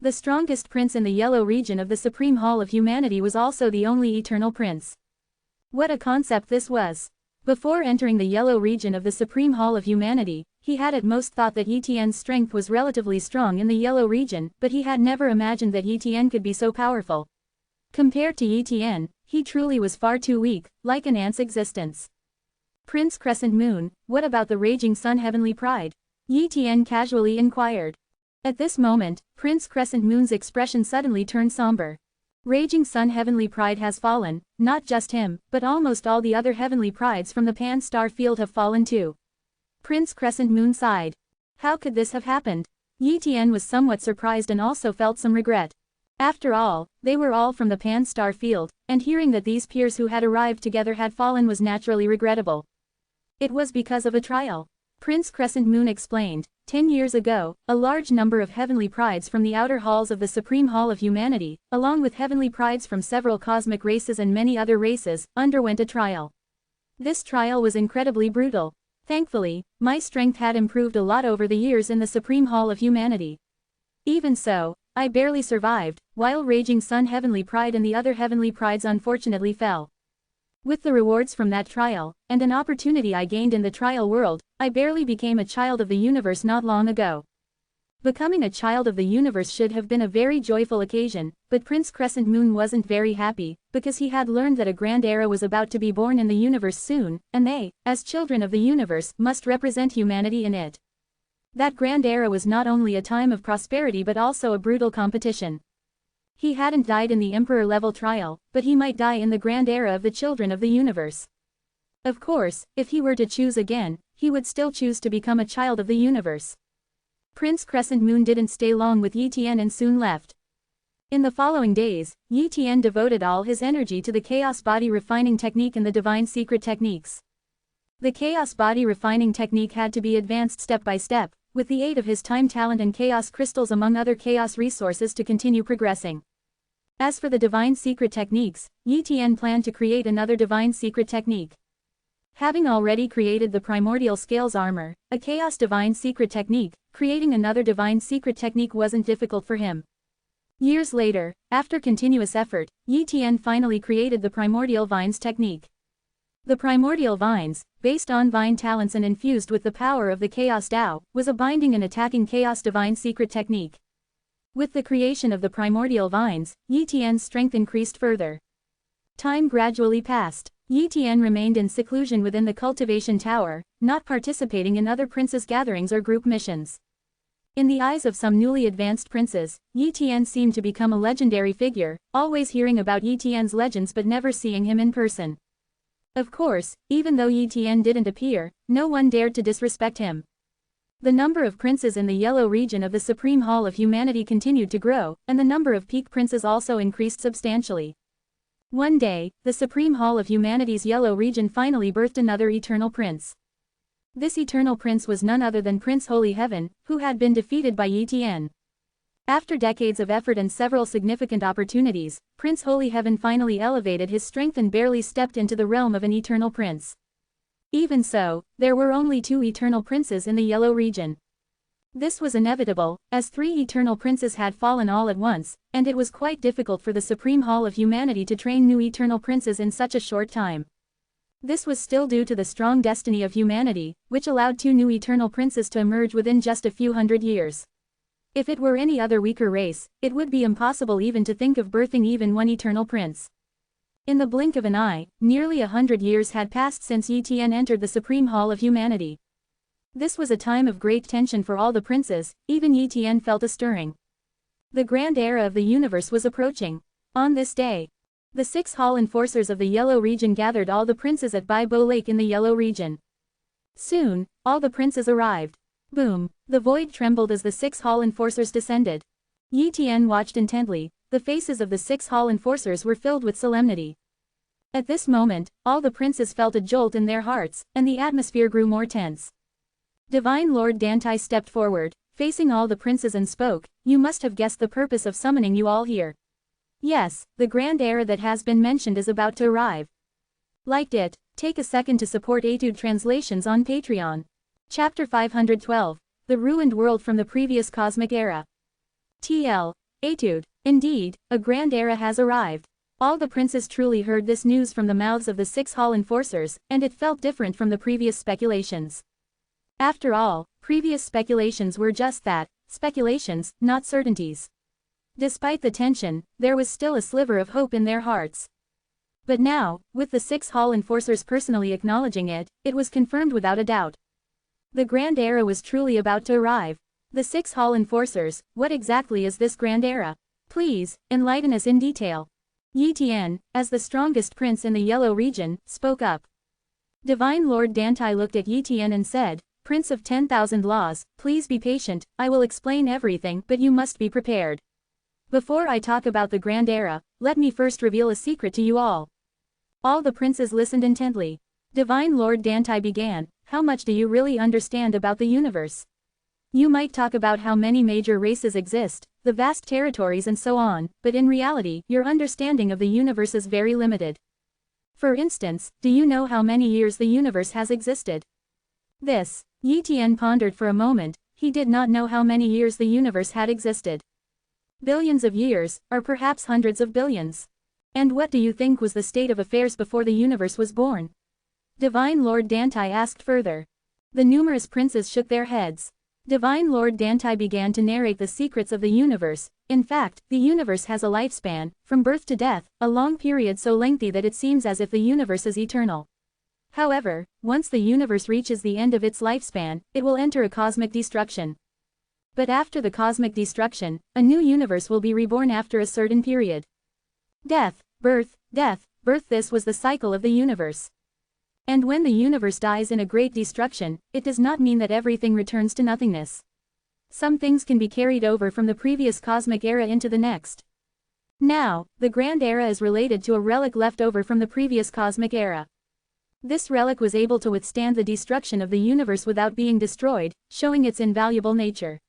The strongest prince in the yellow region of the Supreme Hall of Humanity was also the only eternal prince. What a concept this was! Before entering the yellow region of the Supreme Hall of Humanity, he had at most thought that Yi Tian's strength was relatively strong in the yellow region, but he had never imagined that Yi Tian could be so powerful. Compared to Yi Tian, he truly was far too weak, like an ant's existence. Prince Crescent Moon, what about the Raging Sun Heavenly Pride? Yi Tian casually inquired. At this moment, Prince Crescent Moon's expression suddenly turned somber. Raging Sun Heavenly Pride has fallen, not just him, but almost all the other heavenly prides from the Pan-Star Field have fallen too. Prince Crescent Moon sighed. How could this have happened? Yi Tian was somewhat surprised and also felt some regret. After all, they were all from the Pan-Star Field, and hearing that these peers who had arrived together had fallen was naturally regrettable. It was because of a trial. Prince Crescent Moon explained, 10 years ago, a large number of heavenly prides from the outer halls of the Supreme Hall of Humanity, along with heavenly prides from several cosmic races and many other races, underwent a trial. This trial was incredibly brutal. Thankfully, my strength had improved a lot over the years in the Supreme Hall of Humanity. Even so, I barely survived, while Raging Sun Heavenly Pride and the other heavenly prides unfortunately fell. With the rewards from that trial, and an opportunity I gained in the trial world, I barely became a child of the universe not long ago. Becoming a child of the universe should have been a very joyful occasion, but Prince Crescent Moon wasn't very happy, because he had learned that a grand era was about to be born in the universe soon, and they, as children of the universe, must represent humanity in it. That grand era was not only a time of prosperity but also a brutal competition. He hadn't died in the Emperor-level trial, but he might die in the grand era of the children of the universe. Of course, if he were to choose again, he would still choose to become a child of the universe. Prince Crescent Moon didn't stay long with Yi Tian and soon left. In the following days, Yi Tian devoted all his energy to the Chaos Body Refining Technique and the Divine Secret Techniques. The Chaos Body Refining Technique had to be advanced step by step, with the aid of his time talent and chaos crystals among other chaos resources to continue progressing. As for the Divine Secret Techniques, Yi Tian planned to create another Divine Secret Technique. Having already created the Primordial Scales Armor, a Chaos Divine Secret Technique, creating another Divine Secret Technique wasn't difficult for him. Years later, after continuous effort, Yi Tian finally created the Primordial Vines Technique. The Primordial Vines, based on vine talents and infused with the power of the Chaos Tao, was a binding and attacking Chaos Divine Secret Technique. With the creation of the Primordial Vines, Yi Tian's strength increased further. Time gradually passed. Yi Tian remained in seclusion within the Cultivation Tower, not participating in other princes' gatherings or group missions. In the eyes of some newly advanced princes, Yi Tian seemed to become a legendary figure, always hearing about Yi Tian's legends but never seeing him in person. Of course, even though Yi Tian didn't appear, no one dared to disrespect him. The number of princes in the yellow region of the Supreme Hall of Humanity continued to grow, and the number of peak princes also increased substantially. One day, the Supreme Hall of Humanity's yellow region finally birthed another eternal prince. This eternal prince was none other than Prince Holy Heaven, who had been defeated by Yi Tian. After decades of effort and several significant opportunities, Prince Holy Heaven finally elevated his strength and barely stepped into the realm of an eternal prince. Even so, there were only 2 eternal princes in the yellow region. This was inevitable, as 3 eternal princes had fallen all at once, and it was quite difficult for the Supreme Hall of Humanity to train new eternal princes in such a short time. This was still due to the strong destiny of humanity, which allowed 2 new eternal princes to emerge within just a few hundred years. If it were any other weaker race, it would be impossible even to think of birthing even one eternal prince. In the blink of an eye, nearly 100 years had passed since Yi Tian entered the Supreme Hall of Humanity. This was a time of great tension for all the princes, even Yi Tian felt a stirring. The grand era of the universe was approaching. On this day, the 6 hall enforcers of the Yellow region gathered all the princes at Bai Bo Lake in the Yellow region. Soon, all the princes arrived. Boom! The void trembled as the 6 hall enforcers descended. Yi Tian watched intently, the faces of the 6 hall enforcers were filled with solemnity. At this moment, all the princes felt a jolt in their hearts, and the atmosphere grew more tense. Divine Lord Dantai stepped forward, facing all the princes and spoke, "You must have guessed the purpose of summoning you all here. Yes, the grand era that has been mentioned is about to arrive. Liked it? Take a second to support Etude Translations on Patreon." Chapter 512. The Ruined World from the Previous Cosmic Era. TL. Etude. Indeed, a grand era has arrived. All the princes truly heard this news from the mouths of the 6 hall enforcers, and it felt different from the previous speculations. After all, previous speculations were just that, speculations, not certainties. Despite the tension, there was still a sliver of hope in their hearts. But now, with the 6 hall enforcers personally acknowledging it, it was confirmed without a doubt. The grand era was truly about to arrive. The 6 hall enforcers, what exactly is this grand era? Please, enlighten us in detail. Yi Tian, as the strongest prince in the Yellow region, spoke up. Divine Lord Dantai looked at Yi Tian and said, "Prince of 10,000 laws, please be patient, I will explain everything, but you must be prepared. Before I talk about the grand era, let me first reveal a secret to you all." All the princes listened intently. Divine Lord Dantai began, "How much do you really understand about the universe? You might talk about how many major races exist, the vast territories and so on, but in reality, your understanding of the universe is very limited. For instance, do you know how many years the universe has existed?" This. Yi Tian pondered for a moment, he did not know how many years the universe had existed. Billions of years, or perhaps hundreds of billions. And what do you think was the state of affairs before the universe was born? Divine Lord Dantai asked further. The numerous princes shook their heads. Divine Lord Dantai began to narrate the secrets of the universe. In fact, the universe has a lifespan, from birth to death, a long period so lengthy that it seems as if the universe is eternal. However, once the universe reaches the end of its lifespan, it will enter a cosmic destruction. But after the cosmic destruction, a new universe will be reborn after a certain period. Death, birth, this was the cycle of the universe. And when the universe dies in a great destruction, it does not mean that everything returns to nothingness. Some things can be carried over from the previous cosmic era into the next. Now, the grand era is related to a relic left over from the previous cosmic era. This relic was able to withstand the destruction of the universe without being destroyed, showing its invaluable nature.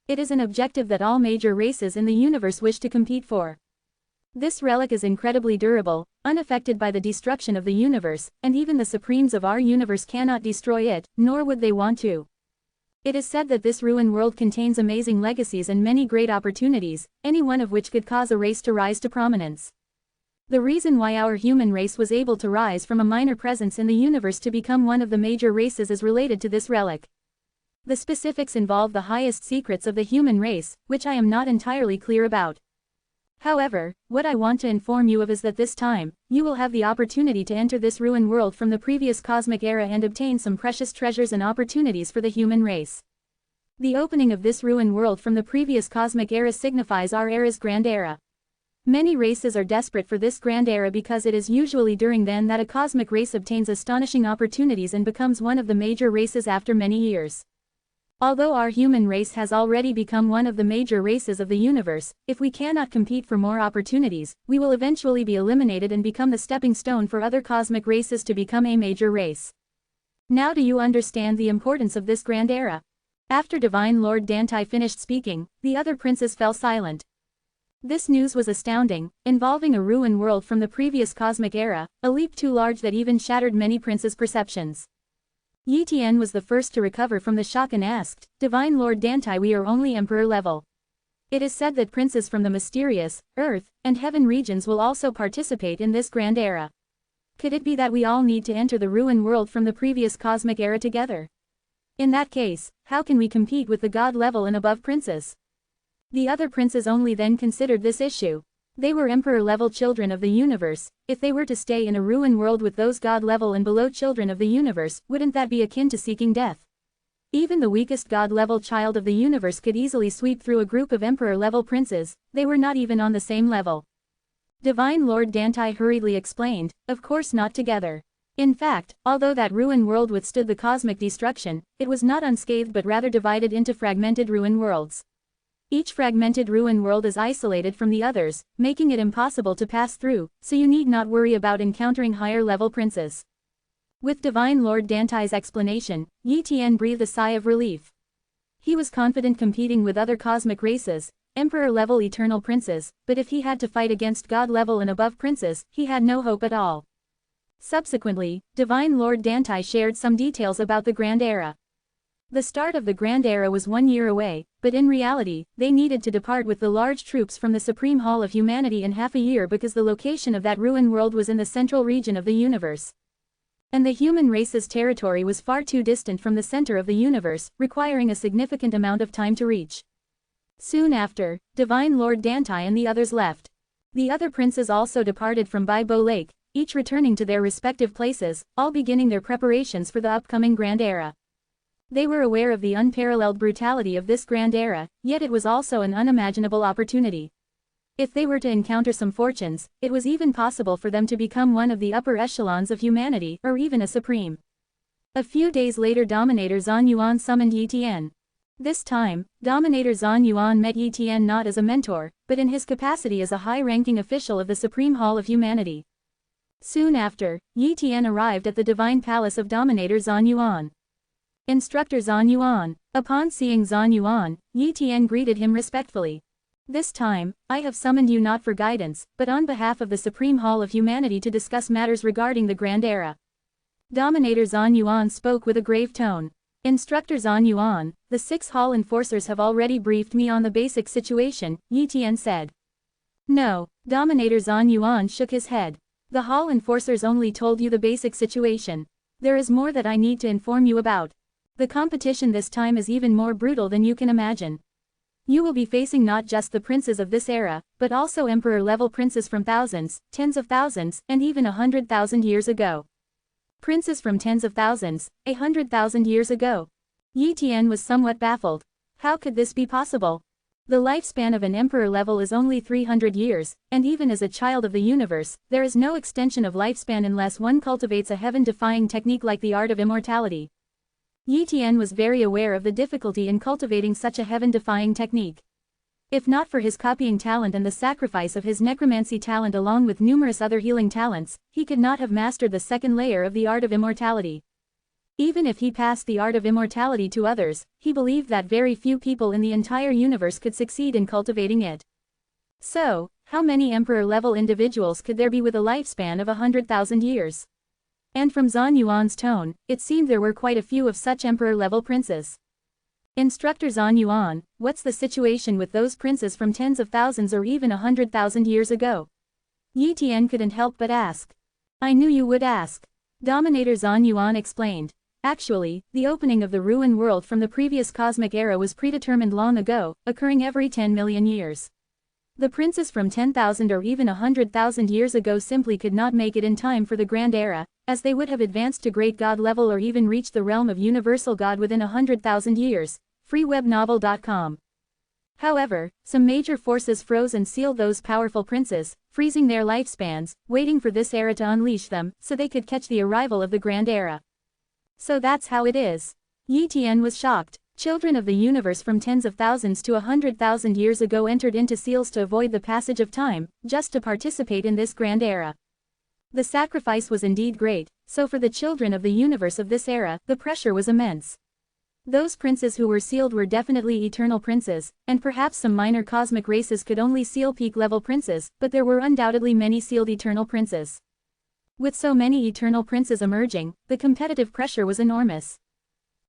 It is an objective that all major races in the universe wish to compete for. This relic is incredibly durable, unaffected by the destruction of the universe, and even the supremes of our universe cannot destroy it, nor would they want to. It is said that this ruined world contains amazing legacies and many great opportunities, any one of which could cause a race to rise to prominence. The reason why our human race was able to rise from a minor presence in the universe to become one of the major races is related to this relic. The specifics involve the highest secrets of the human race, which I am not entirely clear about. However, what I want to inform you of is that this time, you will have the opportunity to enter this ruined world from the previous cosmic era and obtain some precious treasures and opportunities for the human race. The opening of this ruined world from the previous cosmic era signifies our era's grand era. Many races are desperate for this grand era because it is usually during then that a cosmic race obtains astonishing opportunities and becomes one of the major races after many years. Although our human race has already become one of the major races of the universe, if we cannot compete for more opportunities, we will eventually be eliminated and become the stepping stone for other cosmic races to become a major race. Now do you understand the importance of this grand era? After Divine Lord Dantai finished speaking, the other princes fell silent. This news was astounding, involving a ruined world from the previous cosmic era, a leap too large that even shattered many princes' perceptions. Yi Tian was the first to recover from the shock and asked, "Divine Lord Dantai, we are only emperor level. It is said that princes from the mysterious, earth, and heaven regions will also participate in this grand era. Could it be that we all need to enter the ruined world from the previous cosmic era together? In that case, how can we compete with the god level and above princes?" The other princes only then considered this issue. They were emperor-level children of the universe. If they were to stay in a ruined world with those god-level and below children of the universe, wouldn't that be akin to seeking death? Even the weakest god-level child of the universe could easily sweep through a group of emperor-level princes. They were not even on the same level. Divine Lord Dantai hurriedly explained, "Of course not together. In fact, although that ruined world withstood the cosmic destruction, it was not unscathed but rather divided into fragmented ruined worlds. Each fragmented ruin world is isolated from the others, making it impossible to pass through, so you need not worry about encountering higher-level princes. With Divine Lord Dantai's explanation, Yi Tian breathed a sigh of relief. He was confident competing with other cosmic races, Emperor-level eternal princes, but if he had to fight against God-level and above princes, he had no hope at all. Subsequently, Divine Lord Dantai shared some details about the Grand Era. The start of the Grand Era was 1 year away, but in reality, they needed to depart with the large troops from the Supreme Hall of Humanity in half a year because the location of that ruin world was in the central region of the universe. And the human race's territory was far too distant from the center of the universe, requiring a significant amount of time to reach. Soon after, Divine Lord Dantai and the others left. The other princes also departed from Bai Bo Lake, each returning to their respective places, all beginning their preparations for the upcoming Grand Era. They were aware of the unparalleled brutality of this Grand Era, yet it was also an unimaginable opportunity. If they were to encounter some fortunes, it was even possible for them to become one of the upper echelons of humanity, or even a supreme. A few days later, Dominator Zhan Yuan summoned Yi Tian. This time, Dominator Zhan Yuan met Yi Tian not as a mentor, but in his capacity as a high-ranking official of the Supreme Hall of Humanity. Soon after, Yi Tian arrived at the Divine Palace of Dominator Zhan Yuan. Instructor Zhan Yuan. Upon seeing Zhan Yuan, Yi Tian greeted him respectfully. This time, I have summoned you not for guidance, but on behalf of the Supreme Hall of Humanity to discuss matters regarding the Grand Era. Dominator Zhan Yuan spoke with a grave tone. Instructor Zhan Yuan, the 6 Hall enforcers have already briefed me on the basic situation, Yi Tian said. No, Dominator Zhan Yuan shook his head. The Hall enforcers only told you the basic situation. There is more that I need to inform you about. The competition this time is even more brutal than you can imagine. You will be facing not just the princes of this era, but also emperor-level princes from thousands, tens of thousands, and even 100,000 years ago. Princes from tens of thousands, 100,000 years ago. Yi Tian was somewhat baffled. How could this be possible? The lifespan of an emperor level is only 300 years, and even as a child of the universe, there is no extension of lifespan unless one cultivates a heaven-defying technique like the art of immortality. Yi Tian was very aware of the difficulty in cultivating such a heaven-defying technique. If not for his copying talent and the sacrifice of his necromancy talent along with numerous other healing talents, he could not have mastered the second layer of the art of immortality. Even if he passed the art of immortality to others, he believed that very few people in the entire universe could succeed in cultivating it. So, how many emperor-level individuals could there be with a lifespan of 100,000 years? And from Zhan Yuan's tone, it seemed there were quite a few of such emperor-level princes. Instructor Zhan Yuan, what's the situation with those princes from tens of thousands or even 100,000 years ago? Yi Tian couldn't help but ask. I knew you would ask. Dominator Zhan Yuan explained. Actually, the opening of the ruin world from the previous cosmic era was predetermined long ago, occurring every 10 million years. The princes from 10,000 or even 100,000 years ago simply could not make it in time for the Grand Era, as they would have advanced to great god level or even reached the realm of universal god within 100,000 years. freewebnovel.com. However, some major forces froze and sealed those powerful princes, freezing their lifespans, waiting for this era to unleash them, so they could catch the arrival of the Grand Era. So that's how it is. Yi Tian was shocked. Children of the universe from tens of thousands to 100,000 years ago entered into seals to avoid the passage of time, just to participate in this Grand Era. The sacrifice was indeed great, so for the children of the universe of this era, the pressure was immense. Those princes who were sealed were definitely eternal princes, and perhaps some minor cosmic races could only seal peak-level princes, but there were undoubtedly many sealed eternal princes. With so many eternal princes emerging, the competitive pressure was enormous.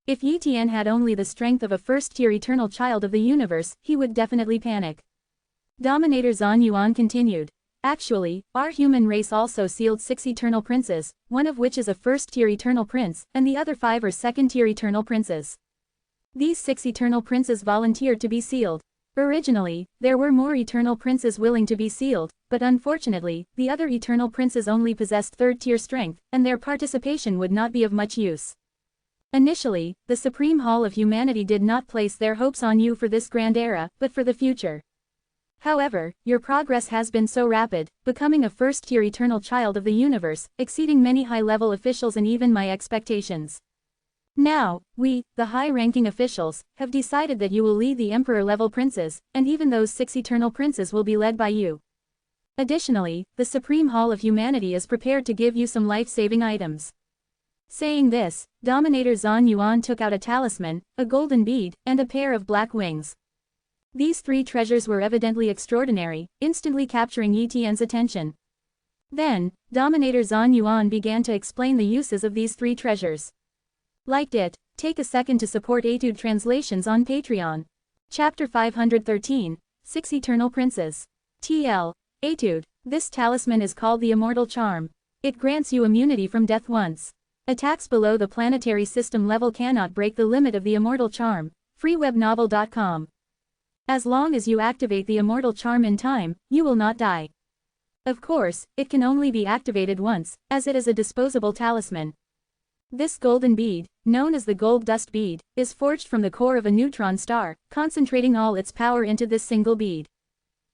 If Yi Tian had only the strength of a first-tier eternal child of the universe, he would definitely panic. Dominator Zhan Yuan continued. Actually, our human race also sealed 6 eternal princes, one of which is a first-tier eternal prince, and the other 5 are second-tier eternal princes. These 6 eternal princes volunteered to be sealed. Originally, there were more eternal princes willing to be sealed, but unfortunately, the other eternal princes only possessed third-tier strength, and their participation would not be of much use. Initially, the Supreme Hall of Humanity did not place their hopes on you for this Grand Era, but for the future. However, your progress has been so rapid, becoming a first-tier eternal child of the universe, exceeding many high-level officials and even my expectations. Now, we, the high-ranking officials, have decided that you will lead the emperor-level princes, and even those 6 eternal princes will be led by you. Additionally, the Supreme Hall of Humanity is prepared to give you some life-saving items. Saying this, Dominator Zan Yuan took out a talisman, a golden bead, and a pair of black wings. These 3 treasures were evidently extraordinary, instantly capturing Yi Tian's attention. Then, Dominator Zan Yuan began to explain the uses of these 3 treasures. Liked it? Take a second to support Etude Translations on Patreon. Chapter 513, 6 Eternal Princes. TL. Etude. This talisman is called the Immortal Charm. It grants you immunity from death once. Attacks below the planetary system level cannot break the limit of the Immortal Charm. freewebnovel.com. As long as you activate the Immortal Charm in time, you will not die. Of course, it can only be activated once, as it is a disposable talisman. This golden bead, known as the gold dust bead, is forged from the core of a neutron star, concentrating all its power into this single bead.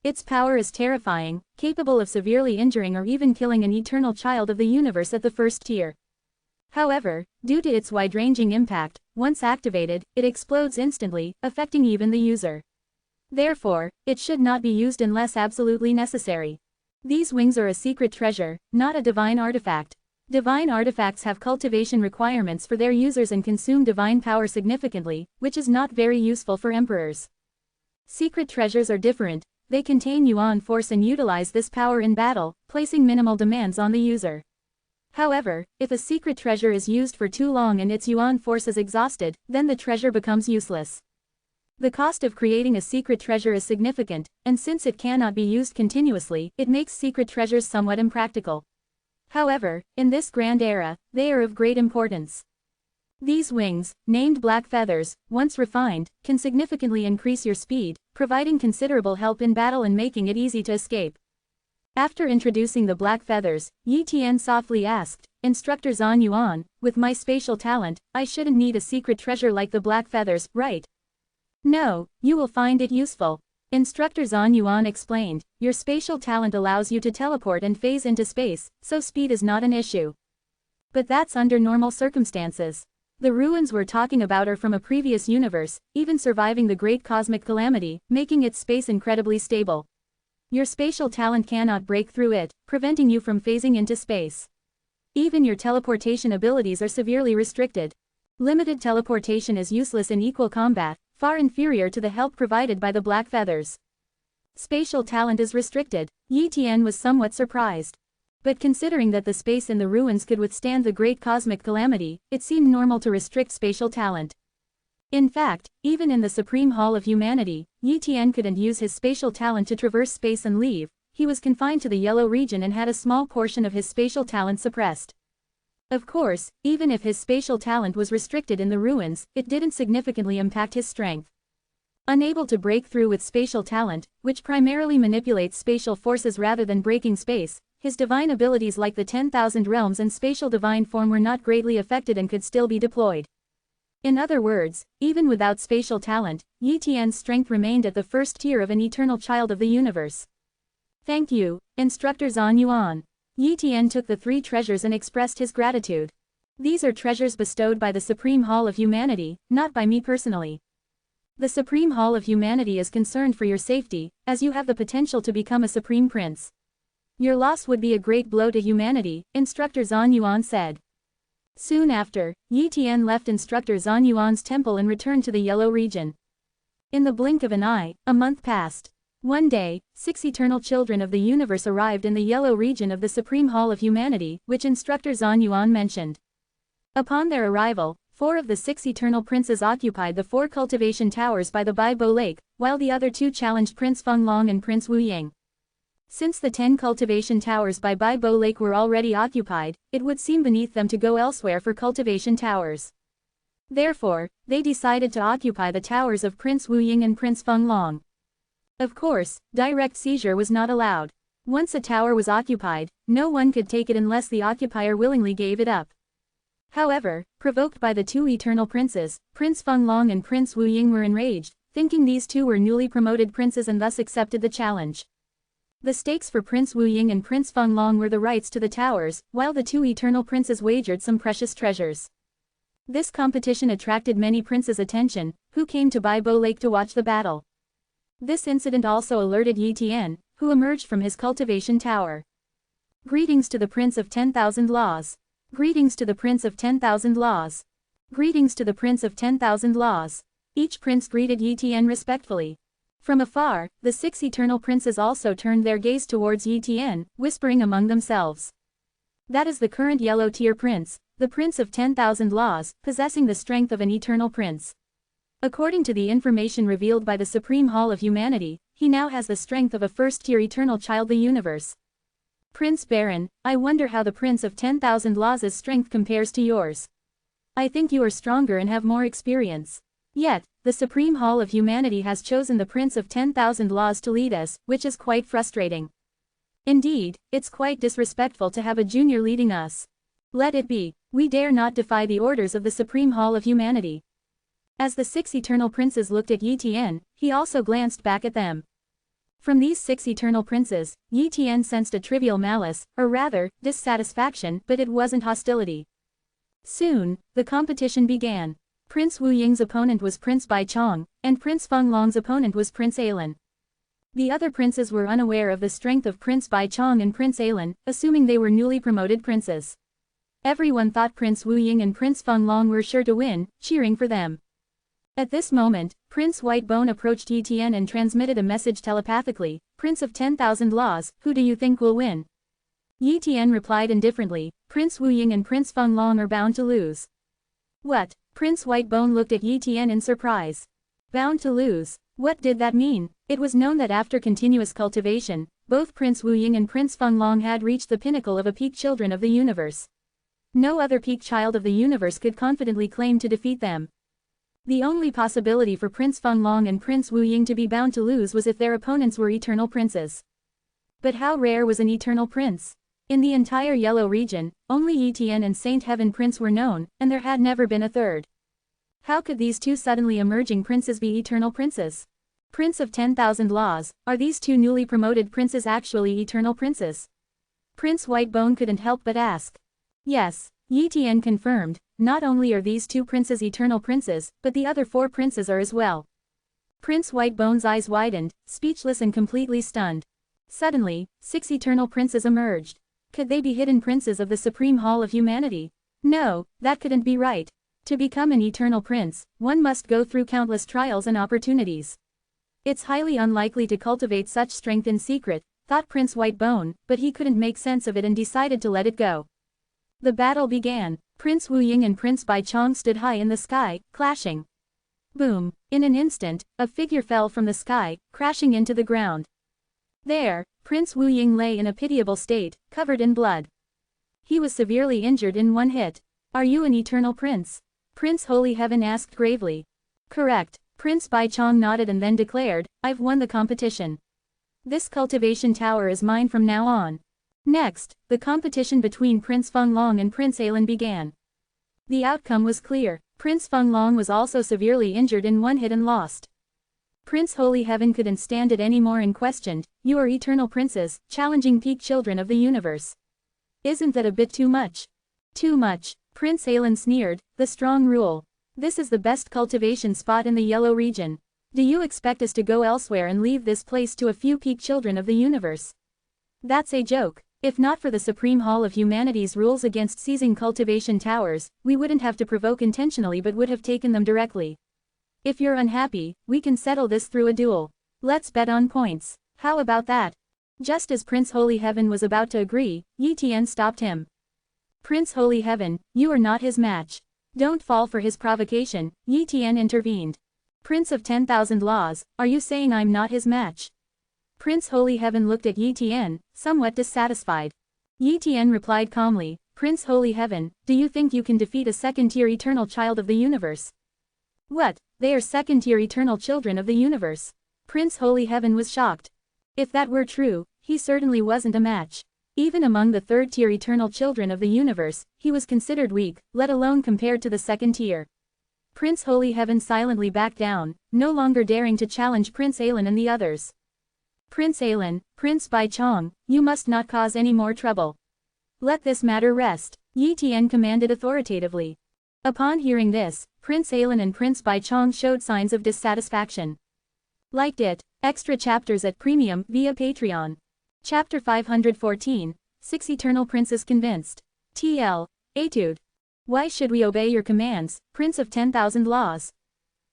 Its power is terrifying, capable of severely injuring or even killing an eternal child of the universe at the first tier. However, due to its wide-ranging impact, once activated, it explodes instantly, affecting even the user. Therefore, it should not be used unless absolutely necessary. These wings are a secret treasure, not a divine artifact. Divine artifacts have cultivation requirements for their users and consume divine power significantly, which is not very useful for emperors. Secret treasures are different, they contain yuan force and utilize this power in battle, placing minimal demands on the user. However, if a secret treasure is used for too long and its yuan force is exhausted, then the treasure becomes useless. The cost of creating a secret treasure is significant, and since it cannot be used continuously, it makes secret treasures somewhat impractical. However, in this grand era, they are of great importance. These wings, named black feathers, once refined, can significantly increase your speed, providing considerable help in battle and making it easy to escape. After introducing the black feathers, Yi Tian softly asked, Instructor Zan Yuan, with my spatial talent, I shouldn't need a secret treasure like the black feathers, right? No, you will find it useful. Instructor Zan Yuan explained, your spatial talent allows you to teleport and phase into space, so speed is not an issue. But that's under normal circumstances. The ruins we're talking about are from a previous universe, even surviving the great cosmic calamity, making its space incredibly stable. Your spatial talent cannot break through it, preventing you from phasing into space. Even your teleportation abilities are severely restricted. Limited teleportation is useless in equal combat, far inferior to the help provided by the black feathers. Spatial talent is restricted. Yi Tian was somewhat surprised. But considering that the space in the ruins could withstand the great cosmic calamity, it seemed normal to restrict spatial talent. In fact, even in the Supreme Hall of Humanity, Yi Tian couldn't use his spatial talent to traverse space and leave. He was confined to the yellow region and had a small portion of his spatial talent suppressed. Of course, even if his spatial talent was restricted in the ruins, it didn't significantly impact his strength. Unable to break through with spatial talent, which primarily manipulates spatial forces rather than breaking space, his divine abilities like the 10,000 realms and spatial divine form were not greatly affected and could still be deployed. In other words, even without spatial talent, Yi Tian's strength remained at the first tier of an eternal child of the universe. Thank you, Instructor Zan Yuan. Yi Tian took the 3 treasures and expressed his gratitude. These are treasures bestowed by the Supreme Hall of Humanity, not by me personally. The Supreme Hall of Humanity is concerned for your safety, as you have the potential to become a Supreme Prince. Your loss would be a great blow to humanity, Instructor Zan Yuan said. Soon after, Yi Tian left Instructor Zan Yuan's temple and returned to the yellow region. In the blink of an eye, a month passed. One day, 6 eternal children of the universe arrived in the yellow region of the Supreme Hall of Humanity, which Instructor Zan Yuan mentioned. Upon their arrival, 4 of the 6 eternal princes occupied the 4 cultivation towers by the Baibo Lake, while the other 2 challenged Prince Feng Long and Prince Wu Ying. Since the 10 cultivation towers by Baibo Lake were already occupied, it would seem beneath them to go elsewhere for cultivation towers. Therefore, they decided to occupy the towers of Prince Wu Ying and Prince Feng Long. Of course, direct seizure was not allowed. Once a tower was occupied, no one could take it unless the occupier willingly gave it up. However, provoked by the 2 eternal princes, Prince Feng Long and Prince Wu Ying were enraged, thinking these 2 were newly promoted princes and thus accepted the challenge. The stakes for Prince Wu Ying and Prince Feng Long were the rights to the towers, while the 2 eternal princes wagered some precious treasures. This competition attracted many princes' attention, who came to Bai Bo Lake to watch the battle. This incident also alerted Yi Tian, who emerged from his cultivation tower. Greetings to the Prince of 10,000 Laws. Greetings to the Prince of 10,000 Laws. Greetings to the Prince of 10,000 Laws. Each prince greeted Yi Tian respectfully. From afar, the 6 eternal princes also turned their gaze towards Yi Tian, whispering among themselves. That is the current yellow tier prince, the Prince of 10,000 Laws, possessing the strength of an eternal prince. According to the information revealed by the Supreme Hall of Humanity, he now has the strength of a first-tier eternal child of the universe. Prince Baron, I wonder how the Prince of 10,000 Laws' strength compares to yours. I think you are stronger and have more experience. Yet, the Supreme Hall of Humanity has chosen the Prince of 10,000 Laws to lead us, which is quite frustrating. Indeed, it's quite disrespectful to have a junior leading us. Let it be. We dare not defy the orders of the Supreme Hall of Humanity. As the 6 eternal princes looked at Yi Tian, he also glanced back at them. From these 6 eternal princes, Yi Tian sensed a trivial malice, or rather, dissatisfaction, but it wasn't hostility. Soon, the competition began. Prince Wu Ying's opponent was Prince Bai Chong, and Prince Feng Long's opponent was Prince Alan. The other princes were unaware of the strength of Prince Bai Chong and Prince Alan, assuming they were newly promoted princes. Everyone thought Prince Wu Ying and Prince Feng Long were sure to win, cheering for them. At this moment, Prince Whitebone approached Yi Tian and transmitted a message telepathically, Prince of 10,000 Laws, who do you think will win? Yi Tian replied indifferently, Prince Wu Ying and Prince Feng Long are bound to lose. What? Prince Whitebone looked at Yi Tian in surprise. Bound to lose? What did that mean? It was known that after continuous cultivation, both Prince Wu Ying and Prince Feng Long had reached the pinnacle of a peak children of the universe. No other peak child of the universe could confidently claim to defeat them. The only possibility for Prince Feng Long and Prince Wu Ying to be bound to lose was if their opponents were eternal princes. But how rare was an eternal prince? In the entire Yellow region, only Yi Tian and Saint Heaven Prince were known, and there had never been a third. How could these 2 suddenly emerging princes be eternal princes? Prince of 10,000 Laws, are these 2 newly promoted princes actually eternal princes? Prince Whitebone couldn't help but ask. Yes, Yi Tian confirmed, not only are these 2 princes eternal princes, but the other 4 princes are as well. Prince Whitebone's eyes widened, speechless and completely stunned. Suddenly, 6 eternal princes emerged. Could they be hidden princes of the Supreme Hall of Humanity? No, that couldn't be right. To become an eternal prince, one must go through countless trials and opportunities. It's highly unlikely to cultivate such strength in secret, thought Prince Whitebone, but he couldn't make sense of it and decided to let it go. The battle began. Prince Wu Ying and Prince Bai Chong stood high in the sky, clashing. Boom! In an instant, a figure fell from the sky, crashing into the ground. There, Prince Wu Ying lay in a pitiable state, covered in blood. He was severely injured in one hit. Are you an eternal prince? Prince Holy Heaven asked gravely. Correct. Prince Bai Chong nodded and then declared, I've won the competition. This cultivation tower is mine from now on. Next, the competition between Prince Feng Long and Prince Alan began. The outcome was clear. Prince Feng Long was also severely injured in one hit and lost. Prince Holy Heaven couldn't stand it anymore and questioned, you are eternal princes, challenging peak children of the universe. Isn't that a bit too much? Too much. Prince Alan sneered, the strong rule. This is the best cultivation spot in the Yellow region. Do you expect us to go elsewhere and leave this place to a few peak children of the universe? That's a joke. If not for the Supreme Hall of Humanity's rules against seizing cultivation towers, we wouldn't have to provoke intentionally but would have taken them directly. If you're unhappy, we can settle this through a duel. Let's bet on points. How about that? Just as Prince Holy Heaven was about to agree, Yi Tian stopped him. Prince Holy Heaven, you are not his match. Don't fall for his provocation, Yi Tian intervened. Prince of 10,000 Laws, are you saying I'm not his match? Prince Holy Heaven looked at Yi Tian, somewhat dissatisfied. Yi Tian replied calmly, Prince Holy Heaven, do you think you can defeat a second-tier eternal child of the universe? What? They are second-tier eternal children of the universe. Prince Holy Heaven was shocked. If that were true, he certainly wasn't a match. Even among the third-tier eternal children of the universe, he was considered weak, let alone compared to the second tier. Prince Holy Heaven silently backed down, no longer daring to challenge Prince Alan and the others. Prince Alan, Prince Bai Chong, you must not cause any more trouble. Let this matter rest, Yi Tian commanded authoritatively. Upon hearing this, Prince Alan and Prince Baichong showed signs of dissatisfaction. Liked it. Extra chapters at premium via Patreon. Chapter 514, 6 Eternal Princes Convinced. TL. Etude. Why should we obey your commands, Prince of 10,000 Laws?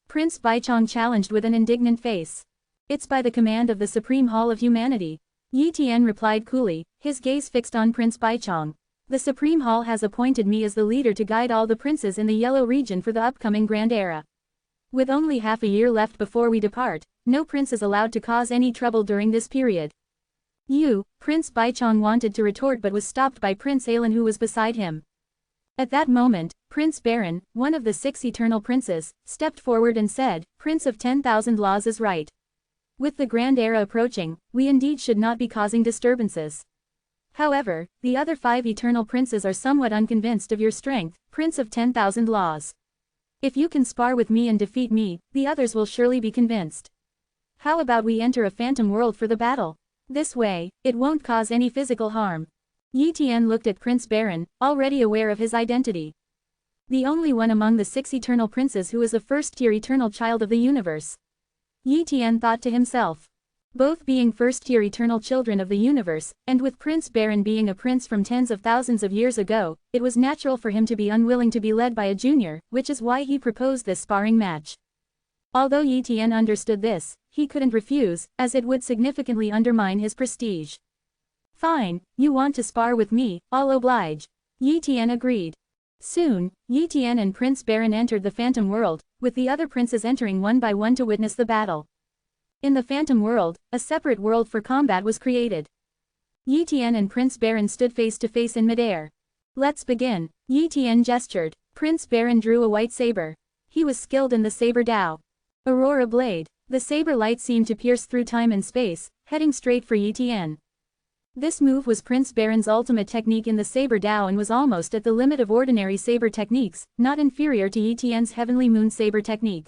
Prince Baichong challenged with an indignant face. It's by the command of the Supreme Hall of Humanity. Yi Tian replied coolly, his gaze fixed on Prince Baichong. The Supreme Hall has appointed me as the leader to guide all the princes in the Yellow region for the upcoming Grand Era. With only half a year left before we depart, no prince is allowed to cause any trouble during this period. Prince Baichong wanted to retort but was stopped by Prince Alan who was beside him. At that moment, Prince Baron, one of the 6 eternal princes, stepped forward and said, Prince of 10,000 Laws is right. With the Grand Era approaching, we indeed should not be causing disturbances. However, the other 5 eternal princes are somewhat unconvinced of your strength, Prince of 10,000 Laws. If you can spar with me and defeat me, the others will surely be convinced. How about we enter a phantom world for the battle? This way, it won't cause any physical harm. Yi Tian looked at Prince Baron, already aware of his identity. The only one among the 6 eternal princes who is a first-tier eternal child of the universe. Yi Tian thought to himself. Both being first-tier eternal children of the universe, and with Prince Baron being a prince from tens of thousands of years ago, it was natural for him to be unwilling to be led by a junior, which is why he proposed this sparring match. Although Yi Tian understood this, he couldn't refuse, as it would significantly undermine his prestige. Fine, you want to spar with me, I'll oblige. Yi Tian agreed. Soon, Yi Tian and Prince Baron entered the Phantom World, with the other princes entering one by one to witness the battle. In the Phantom World, a separate world for combat was created. Yi Tian and Prince Baron stood face to face in midair. Let's begin. Yi Tian gestured. Prince Baron drew a white saber. He was skilled in the saber Dao. Aurora Blade. The saber light seemed to pierce through time and space, heading straight for Yi Tian. This move was Prince Baron's ultimate technique in the saber Dao and was almost at the limit of ordinary saber techniques, not inferior to Yi Tian's Heavenly Moon Saber technique.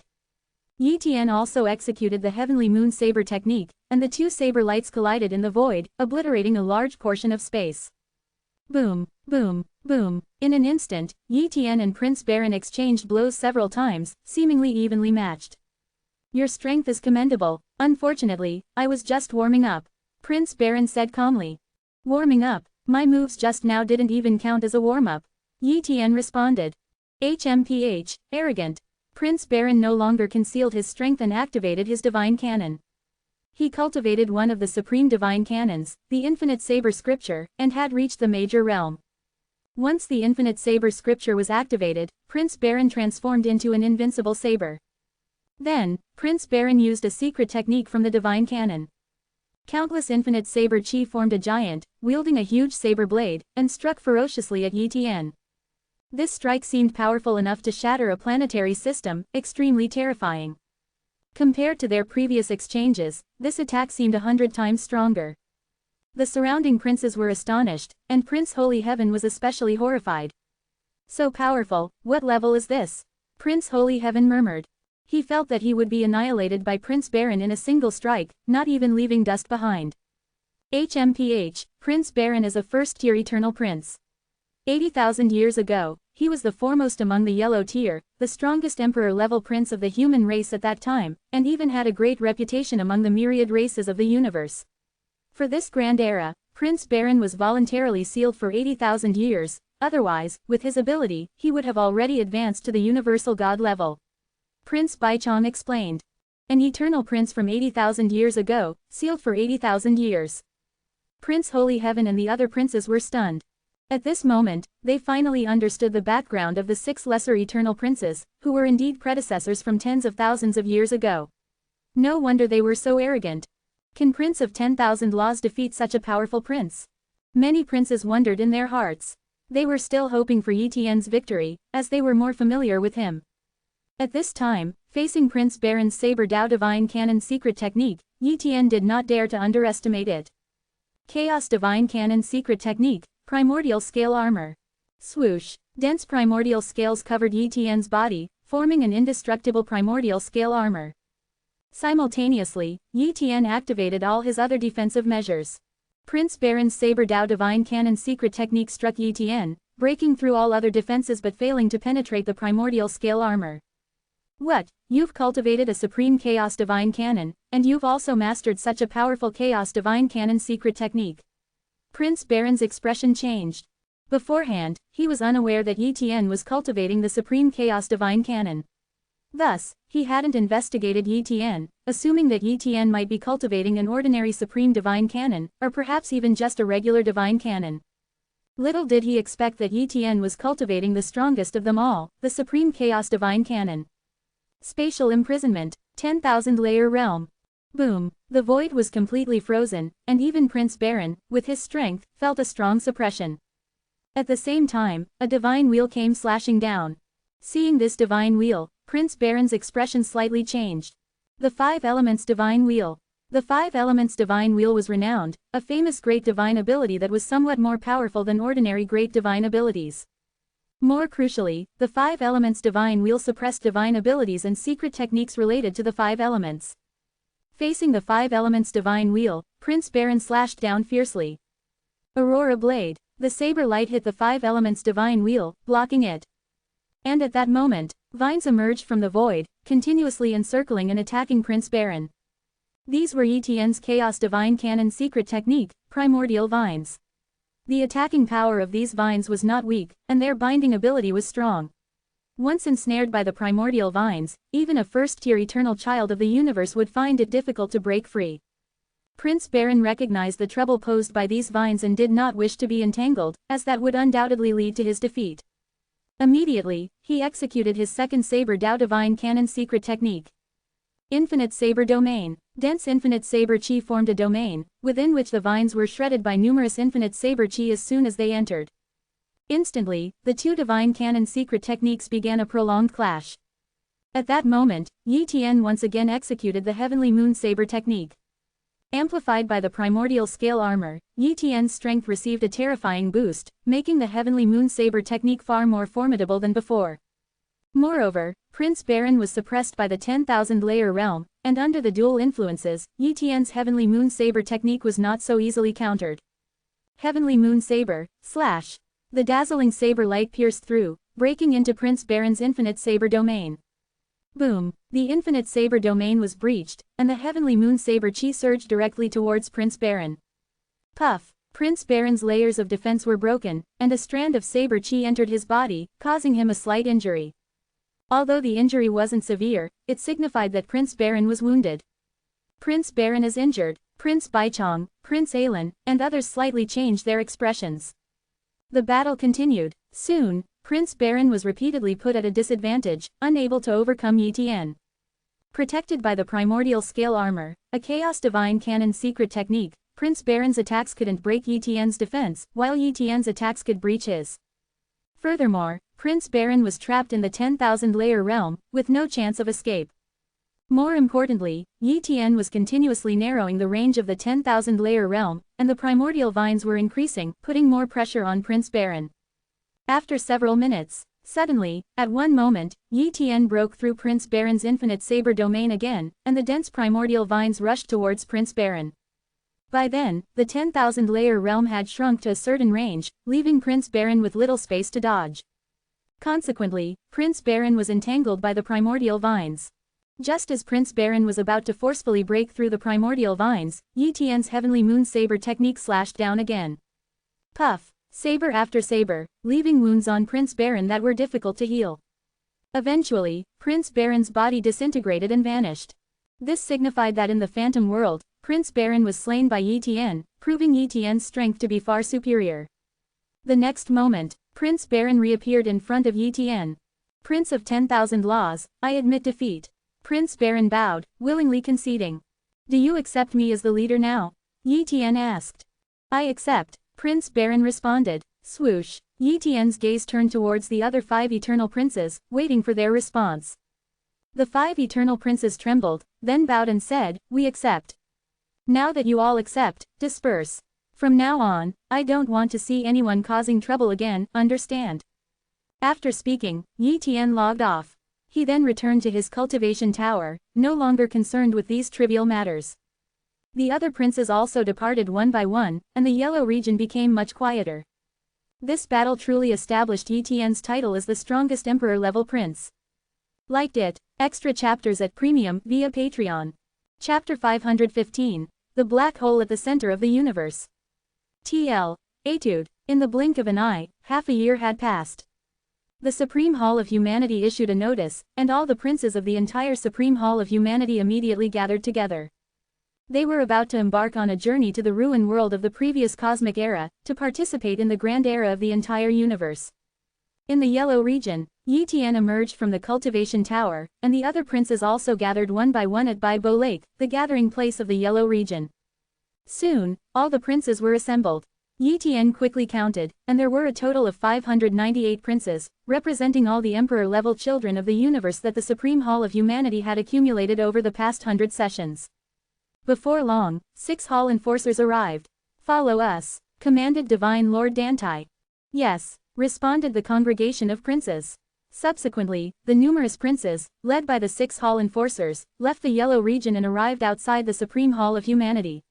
Yi Tian also executed the Heavenly Moon Saber technique, and the 2 saber lights collided in the void, obliterating a large portion of space. Boom, boom, boom. In an instant, Yi Tian and Prince Baron exchanged blows several times, seemingly evenly matched. Your strength is commendable. Unfortunately, I was just warming up. Prince Baron said calmly. Warming up? My moves just now didn't even count as a warm-up. Yi Tian responded. HMPH, arrogant. Prince Baron no longer concealed his strength and activated his divine cannon. He cultivated one of the supreme divine cannons, the Infinite Saber Scripture, and had reached the major realm. Once the Infinite Saber Scripture was activated, Prince Baron transformed into an invincible saber. Then, Prince Baron used a secret technique from the divine cannon. Countless infinite saber chi formed a giant, wielding a huge saber blade, and struck ferociously at Yi Tian. This strike seemed powerful enough to shatter a planetary system, extremely terrifying. Compared to their previous exchanges, this attack seemed 100 times stronger. The surrounding princes were astonished, and Prince Holy Heaven was especially horrified. So powerful, what level is this? Prince Holy Heaven murmured. He felt that he would be annihilated by Prince Baron in a single strike, not even leaving dust behind. HMPH, Prince Baron is a first-tier eternal prince. 80,000 years ago, he was the foremost among the yellow tier, the strongest emperor-level prince of the human race at that time, and even had a great reputation among the myriad races of the universe. For this grand era, Prince Baron was voluntarily sealed for 80,000 years, otherwise, with his ability, he would have already advanced to the universal god level. Prince Baichong explained. An eternal prince from 80,000 years ago, sealed for 80,000 years. Prince Holy Heaven and the other princes were stunned. At this moment, they finally understood the background of the 6 lesser eternal princes, who were indeed predecessors from tens of thousands of years ago. No wonder they were so arrogant. Can Prince of 10,000 Laws defeat such a powerful prince? Many princes wondered in their hearts. They were still hoping for Yi Tian's victory, as they were more familiar with him. At this time, facing Prince Baron's Saber Dao Divine Cannon secret technique, Yi Tian did not dare to underestimate it. Chaos Divine Cannon secret technique, Primordial Scale Armor. Swoosh. Dense primordial scales covered Yi Tian's body, forming an indestructible primordial scale armor. Simultaneously, Yi Tian activated all his other defensive measures. Prince Baron's Saber Dao Divine Cannon secret technique struck Yi Tian, breaking through all other defenses but failing to penetrate the primordial scale armor. What? You've cultivated a supreme chaos divine cannon, and you've also mastered such a powerful chaos divine cannon secret technique. Prince Baron's expression changed. Beforehand, he was unaware that Yi Tian was cultivating the supreme chaos divine cannon. Thus, he hadn't investigated Yi Tian, assuming that Yi Tian might be cultivating an ordinary supreme divine cannon, or perhaps even just a regular divine cannon. Little did he expect that Yi Tian was cultivating the strongest of them all, the supreme chaos divine cannon. Spatial imprisonment, 10,000 layer realm. Boom, the void was completely frozen, and even Prince Baron, with his strength, felt a strong suppression. At the same time, a divine wheel came slashing down. Seeing this divine wheel, Prince Baron's expression slightly changed. The Five Elements Divine Wheel. The Five Elements Divine Wheel was renowned, a famous great divine ability that was somewhat more powerful than ordinary great divine abilities. More crucially, the Five Elements Divine Wheel suppressed divine abilities and secret techniques related to the Five Elements. Facing the Five Elements Divine Wheel, Prince Baron slashed down fiercely. Aurora Blade. The saber light hit the Five Elements Divine Wheel, blocking it. And at that moment, vines emerged from the void, continuously encircling and attacking Prince Baron. These were Yi Tian's Chaos Divine Cannon secret technique, primordial vines. The attacking power of these vines was not weak, and their binding ability was strong. Once ensnared by the primordial vines, even a first-tier eternal child of the universe would find it difficult to break free. Prince Baron recognized the trouble posed by these vines and did not wish to be entangled, as that would undoubtedly lead to his defeat. Immediately, he executed his second Saber Dao Divine Cannon secret technique. Infinite Saber Domain. Dense infinite saber chi formed a domain, within which the vines were shredded by numerous infinite saber chi as soon as they entered. Instantly, the two divine cannon secret techniques began a prolonged clash. At that moment, Yi Tian once again executed the Heavenly Moon Saber technique. Amplified by the primordial scale armor, Yi Tian's strength received a terrifying boost, making the Heavenly Moon Saber technique far more formidable than before. Moreover, Prince Baron was suppressed by the 10,000 layer realm, and under the dual influences, Yi Tian's Heavenly Moon Saber technique was not so easily countered. Heavenly Moon Saber, slash. The dazzling saber light pierced through, breaking into Prince Baron's infinite saber domain. Boom, the infinite saber domain was breached, and the Heavenly Moon Saber chi surged directly towards Prince Baron. Puff, Prince Baron's layers of defense were broken, and a strand of saber chi entered his body, causing him a slight injury. Although the injury wasn't severe, it signified that Prince Baron was wounded. Prince Baron is injured. Prince Baichong, Prince Alan, and others slightly changed their expressions. The battle continued. Soon, Prince Baron was repeatedly put at a disadvantage, unable to overcome Yi Tian. Protected by the primordial scale armor, a Chaos Divine Cannon secret technique, Prince Baron's attacks couldn't break Yi Tian's defense, while Yi Tian's attacks could breach his. Furthermore, Prince Baron was trapped in the 10,000 layer realm, with no chance of escape. More importantly, Yi Tian was continuously narrowing the range of the 10,000 layer realm, and the primordial vines were increasing, putting more pressure on Prince Baron. After several minutes, suddenly, at one moment, Yi Tian broke through Prince Baron's infinite saber domain again, and the dense primordial vines rushed towards Prince Baron. By then, the 10,000 layer realm had shrunk to a certain range, leaving Prince Baron with little space to dodge. Consequently, Prince Baron was entangled by the primordial vines. Just as Prince Baron was about to forcefully break through the primordial vines, Yi Tian's Heavenly Moon Saber technique slashed down again. Puff, saber after saber, leaving wounds on Prince Baron that were difficult to heal. Eventually, Prince Baron's body disintegrated and vanished. This signified that in the Phantom World, Prince Baron was slain by Yi Tian, proving Yi Tian's strength to be far superior. The next moment, Prince Baron reappeared in front of Yi Tian. Prince of 10,000 Laws, I admit defeat. Prince Baron bowed, willingly conceding. Do you accept me as the leader now? Yi Tian asked. I accept, Prince Baron responded. Swoosh, Yi Tian's gaze turned towards the other 5 eternal princes, waiting for their response. The 5 eternal princes trembled, then bowed and said, we accept. Now that you all accept, disperse. From now on, I don't want to see anyone causing trouble again, understand? After speaking, Yi Tian logged off. He then returned to his cultivation tower, no longer concerned with these trivial matters. The other princes also departed one by one, and the yellow region became much quieter. This battle truly established Yi Tian's title as the strongest emperor-level prince. Liked it? Extra chapters at Premium via Patreon. Chapter 515. The Black Hole at the Center of the Universe. TL. Etude. In the blink of an eye, half a year had passed. The Supreme Hall of Humanity issued a notice, and all the princes of the entire Supreme Hall of Humanity immediately gathered together. They were about to embark on a journey to the ruin world of the previous cosmic era, to participate in the grand era of the entire universe. In the yellow region, Yi Tian emerged from the cultivation tower, and the other princes also gathered one by one at Bai Bo Lake, the gathering place of the yellow region. Soon, all the princes were assembled. Yi Tian quickly counted, and there were a total of 598 princes, representing all the emperor-level children of the universe that the Supreme Hall of Humanity had accumulated over the past 100 sessions. Before long, 6 hall enforcers arrived. "Follow us," commanded Divine Lord Dantai. "Yes," responded the congregation of princes. Subsequently, the numerous princes, led by the 6 hall enforcers, left the yellow region and arrived outside the Supreme Hall of Humanity.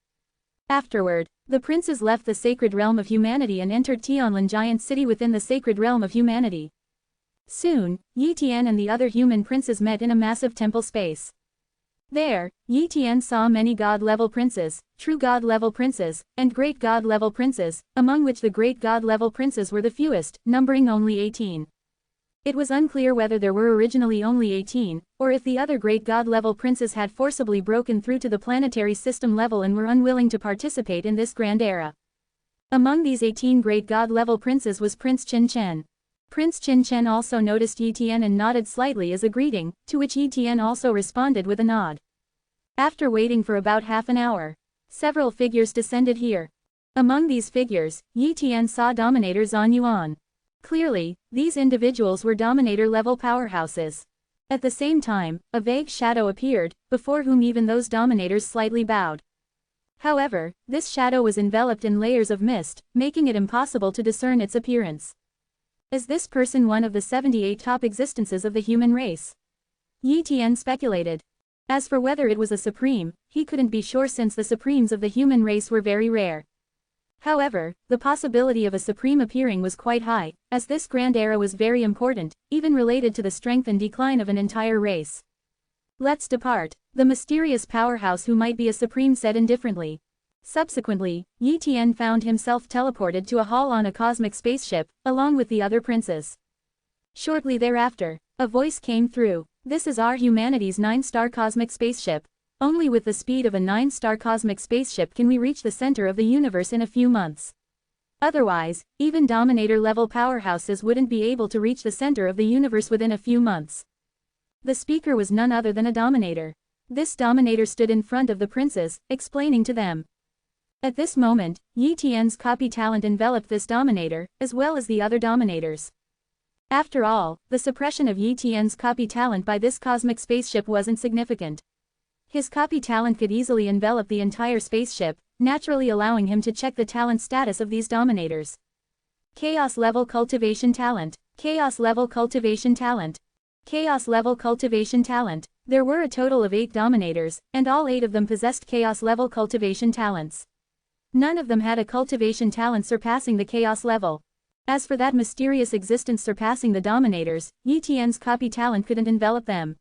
Afterward, the princes left the sacred realm of humanity and entered Tianlin Giant City within the sacred realm of humanity. Soon, Yi Tian and the other human princes met in a massive temple space. There, Yi Tian saw many god-level princes, true god-level princes, and great god-level princes, among which the great god-level princes were the fewest, numbering only 18. It was unclear whether there were originally only 18, or if the other great god-level princes had forcibly broken through to the planetary system level and were unwilling to participate in this grand era. Among these 18 great god-level princes was Prince Qin Chen. Prince Qin Chen also noticed Yi Tian and nodded slightly as a greeting, to which Yi Tian also responded with a nod. After waiting for about half an hour, several figures descended here. Among these figures, Yi Tian saw Dominator Zhan Yuan. Clearly, these individuals were Dominator-level powerhouses. At the same time, a vague shadow appeared, before whom even those Dominators slightly bowed. However, this shadow was enveloped in layers of mist, making it impossible to discern its appearance. Is this person one of the 78 top existences of the human race? Yi Tian speculated. As for whether it was a supreme, he couldn't be sure since the supremes of the human race were very rare. However, the possibility of a supreme appearing was quite high, as this grand era was very important, even related to the strength and decline of an entire race. "Let's depart," the mysterious powerhouse who might be a supreme said indifferently. Subsequently, Yi Tian found himself teleported to a hall on a cosmic spaceship, along with the other princes. Shortly thereafter, a voice came through. "This is our humanity's 9-star cosmic spaceship. Only with the speed of a 9-star cosmic spaceship can we reach the center of the universe in a few months. Otherwise, even Dominator-level powerhouses wouldn't be able to reach the center of the universe within a few months." The speaker was none other than a Dominator. This Dominator stood in front of the princes, explaining to them. At this moment, Yi Tian's copy talent enveloped this Dominator, as well as the other Dominators. After all, the suppression of Yi Tian's copy talent by this cosmic spaceship wasn't significant. His copy talent could easily envelop the entire spaceship, naturally allowing him to check the talent status of these Dominators. Chaos Level Cultivation Talent. Chaos Level Cultivation Talent. Chaos Level Cultivation Talent. There were a total of 8 Dominators, and all 8 of them possessed Chaos Level Cultivation Talents. None of them had a cultivation talent surpassing the Chaos level. As for that mysterious existence surpassing the Dominators, Yi Tian's copy talent couldn't envelop them.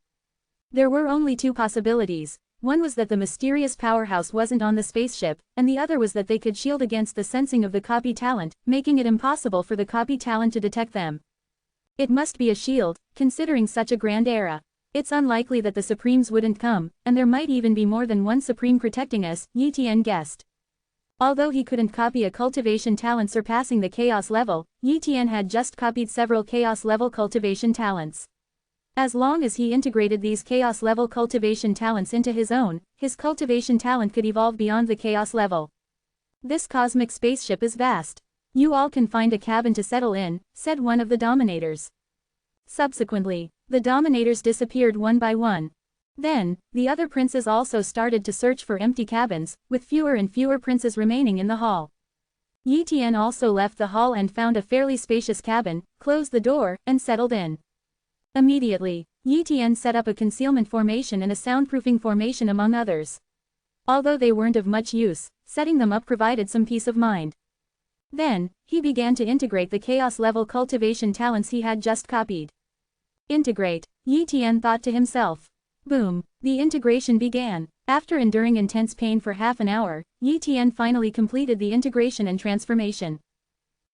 There were only 2 possibilities. One was that the mysterious powerhouse wasn't on the spaceship, and the other was that they could shield against the sensing of the copy talent, making it impossible for the copy talent to detect them. It must be a shield, considering such a grand era. It's unlikely that the Supremes wouldn't come, and there might even be more than one Supreme protecting us, Yi Tian guessed. Although he couldn't copy a cultivation talent surpassing the Chaos level, Yi Tian had just copied several Chaos level cultivation talents. As long as he integrated these Chaos level cultivation talents into his own, his cultivation talent could evolve beyond the Chaos level. "This cosmic spaceship is vast. You all can find a cabin to settle in," said one of the Dominators. Subsequently, the Dominators disappeared one by one. Then, the other princes also started to search for empty cabins, with fewer and fewer princes remaining in the hall. Yi Tian also left the hall and found a fairly spacious cabin, closed the door, and settled in. Immediately, Yi Tian set up a concealment formation and a soundproofing formation among others. Although they weren't of much use, setting them up provided some peace of mind. Then, he began to integrate the chaos-level cultivation talents he had just copied. Integrate, Yi Tian thought to himself. Boom, the integration began. After enduring intense pain for half an hour, Yi Tian finally completed the integration and transformation.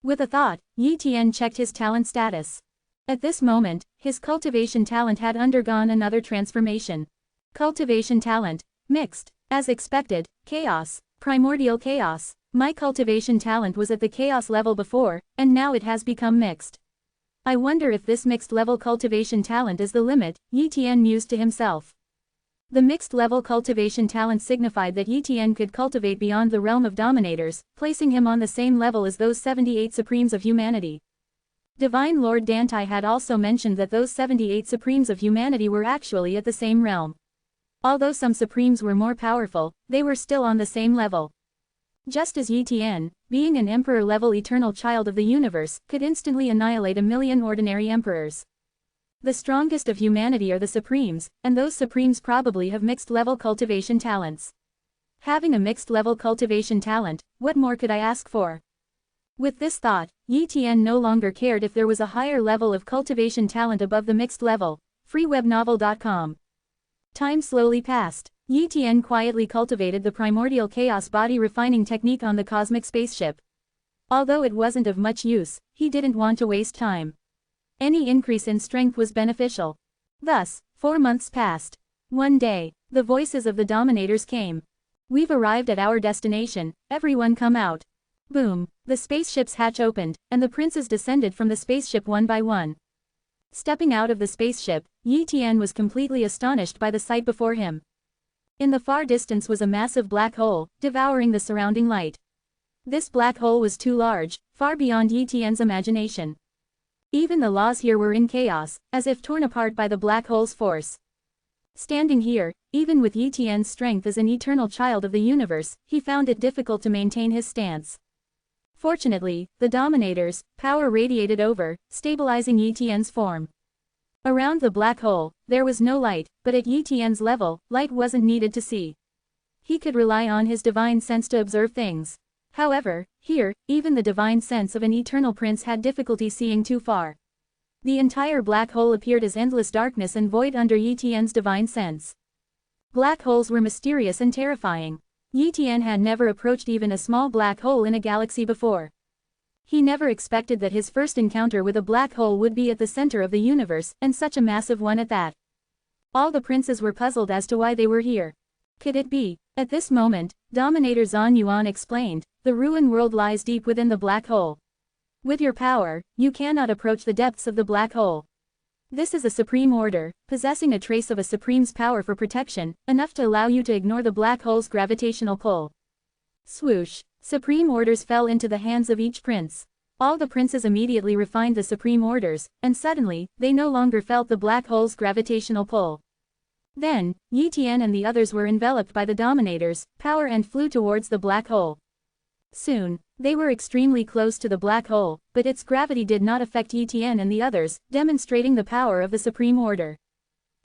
With a thought, Yi Tian checked his talent status. At this moment, his cultivation talent had undergone another transformation. Cultivation talent, mixed. As expected, chaos, primordial chaos. My cultivation talent was at the chaos level before, and now it has become mixed. I wonder if this mixed level cultivation talent is the limit, Yi Tian mused to himself. The mixed level cultivation talent signified that Yi Tian could cultivate beyond the realm of dominators, placing him on the same level as those 78 supremes of humanity. Divine Lord Dantai had also mentioned that those 78 supremes of humanity were actually at the same realm. Although some supremes were more powerful, they were still on the same level. Just as Yi Tian, being an emperor-level eternal child of the universe, could instantly annihilate a million ordinary emperors. The strongest of humanity are the supremes, and those supremes probably have mixed-level cultivation talents. Having a mixed-level cultivation talent, what more could I ask for? With this thought, Yi Tian no longer cared if there was a higher level of cultivation talent above the mixed level. freewebnovel.com. Time slowly passed. Yi Tian quietly cultivated the primordial chaos body refining technique on the cosmic spaceship. Although it wasn't of much use, he didn't want to waste time. Any increase in strength was beneficial. Thus, 4 months passed. One day, the voices of the dominators came. We've arrived at our destination, everyone come out. Boom, the spaceship's hatch opened, and the princes descended from the spaceship one by one. Stepping out of the spaceship, Yi Tian was completely astonished by the sight before him. In the far distance was a massive black hole, devouring the surrounding light. This black hole was too large, far beyond Yi Tian's imagination. Even the laws here were in chaos, as if torn apart by the black hole's force. Standing here, even with Yi Tian's strength as an eternal child of the universe, he found it difficult to maintain his stance. Fortunately, the dominators' power radiated over, stabilizing Yi Tian's form. Around the black hole, there was no light, but at Yi Tian's level, light wasn't needed to see. He could rely on his divine sense to observe things. However, here, even the divine sense of an eternal prince had difficulty seeing too far. The entire black hole appeared as endless darkness and void under Yi Tian's divine sense. Black holes were mysterious and terrifying. Yi Tian had never approached even a small black hole in a galaxy before. He never expected that his first encounter with a black hole would be at the center of the universe, and such a massive one at that. All the princes were puzzled as to why they were here. Could it be? At this moment, Dominator Zhan Yuan explained, the ruin world lies deep within the black hole. With your power, you cannot approach the depths of the black hole. This is a supreme order, possessing a trace of a supreme's power for protection, enough to allow you to ignore the black hole's gravitational pull. Swoosh. Supreme orders fell into the hands of each prince. All the princes immediately refined the supreme orders, and suddenly, they no longer felt the black hole's gravitational pull. Then, Yi Tian and the others were enveloped by the dominators' power and flew towards the black hole. Soon, they were extremely close to the black hole, but its gravity did not affect Yi Tian and the others, demonstrating the power of the supreme order.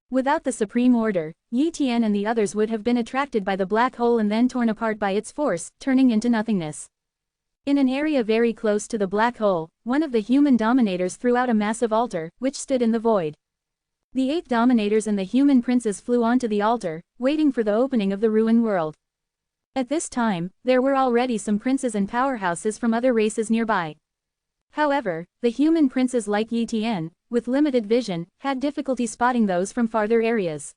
Without the supreme order, Yi Tian and the others would have been attracted by the black hole and then torn apart by its force, turning into nothingness. In an area very close to the black hole, one of the human dominators threw out a massive altar, which stood in the void. The 8 dominators and the human princes flew onto the altar, waiting for the opening of the ruin world. At this time, there were already some princes and powerhouses from other races nearby. However, the human princes like Yi Tian, with limited vision, had difficulty spotting those from farther areas.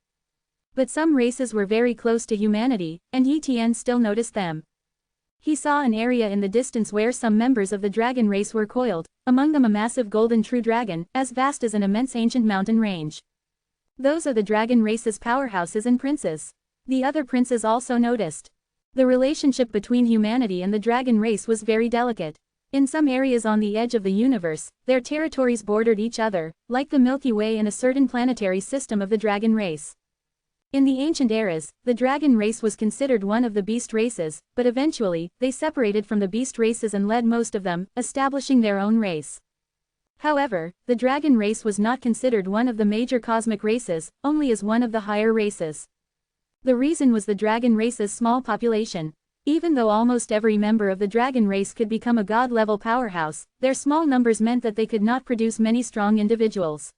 But some races were very close to humanity, and Yi Tian still noticed them. He saw an area in the distance where some members of the dragon race were coiled, among them a massive golden true dragon, as vast as an immense ancient mountain range. Those are the dragon race's powerhouses and princes. The other princes also noticed. The relationship between humanity and the dragon race was very delicate. In some areas on the edge of the universe, their territories bordered each other, like the Milky Way in a certain planetary system of the dragon race. In the ancient eras, the dragon race was considered one of the beast races, but eventually, they separated from the beast races and led most of them, establishing their own race. However, the dragon race was not considered one of the major cosmic races, only as one of the higher races. The reason was the dragon race's small population. Even though almost every member of the dragon race could become a god-level powerhouse, their small numbers meant that they could not produce many strong individuals.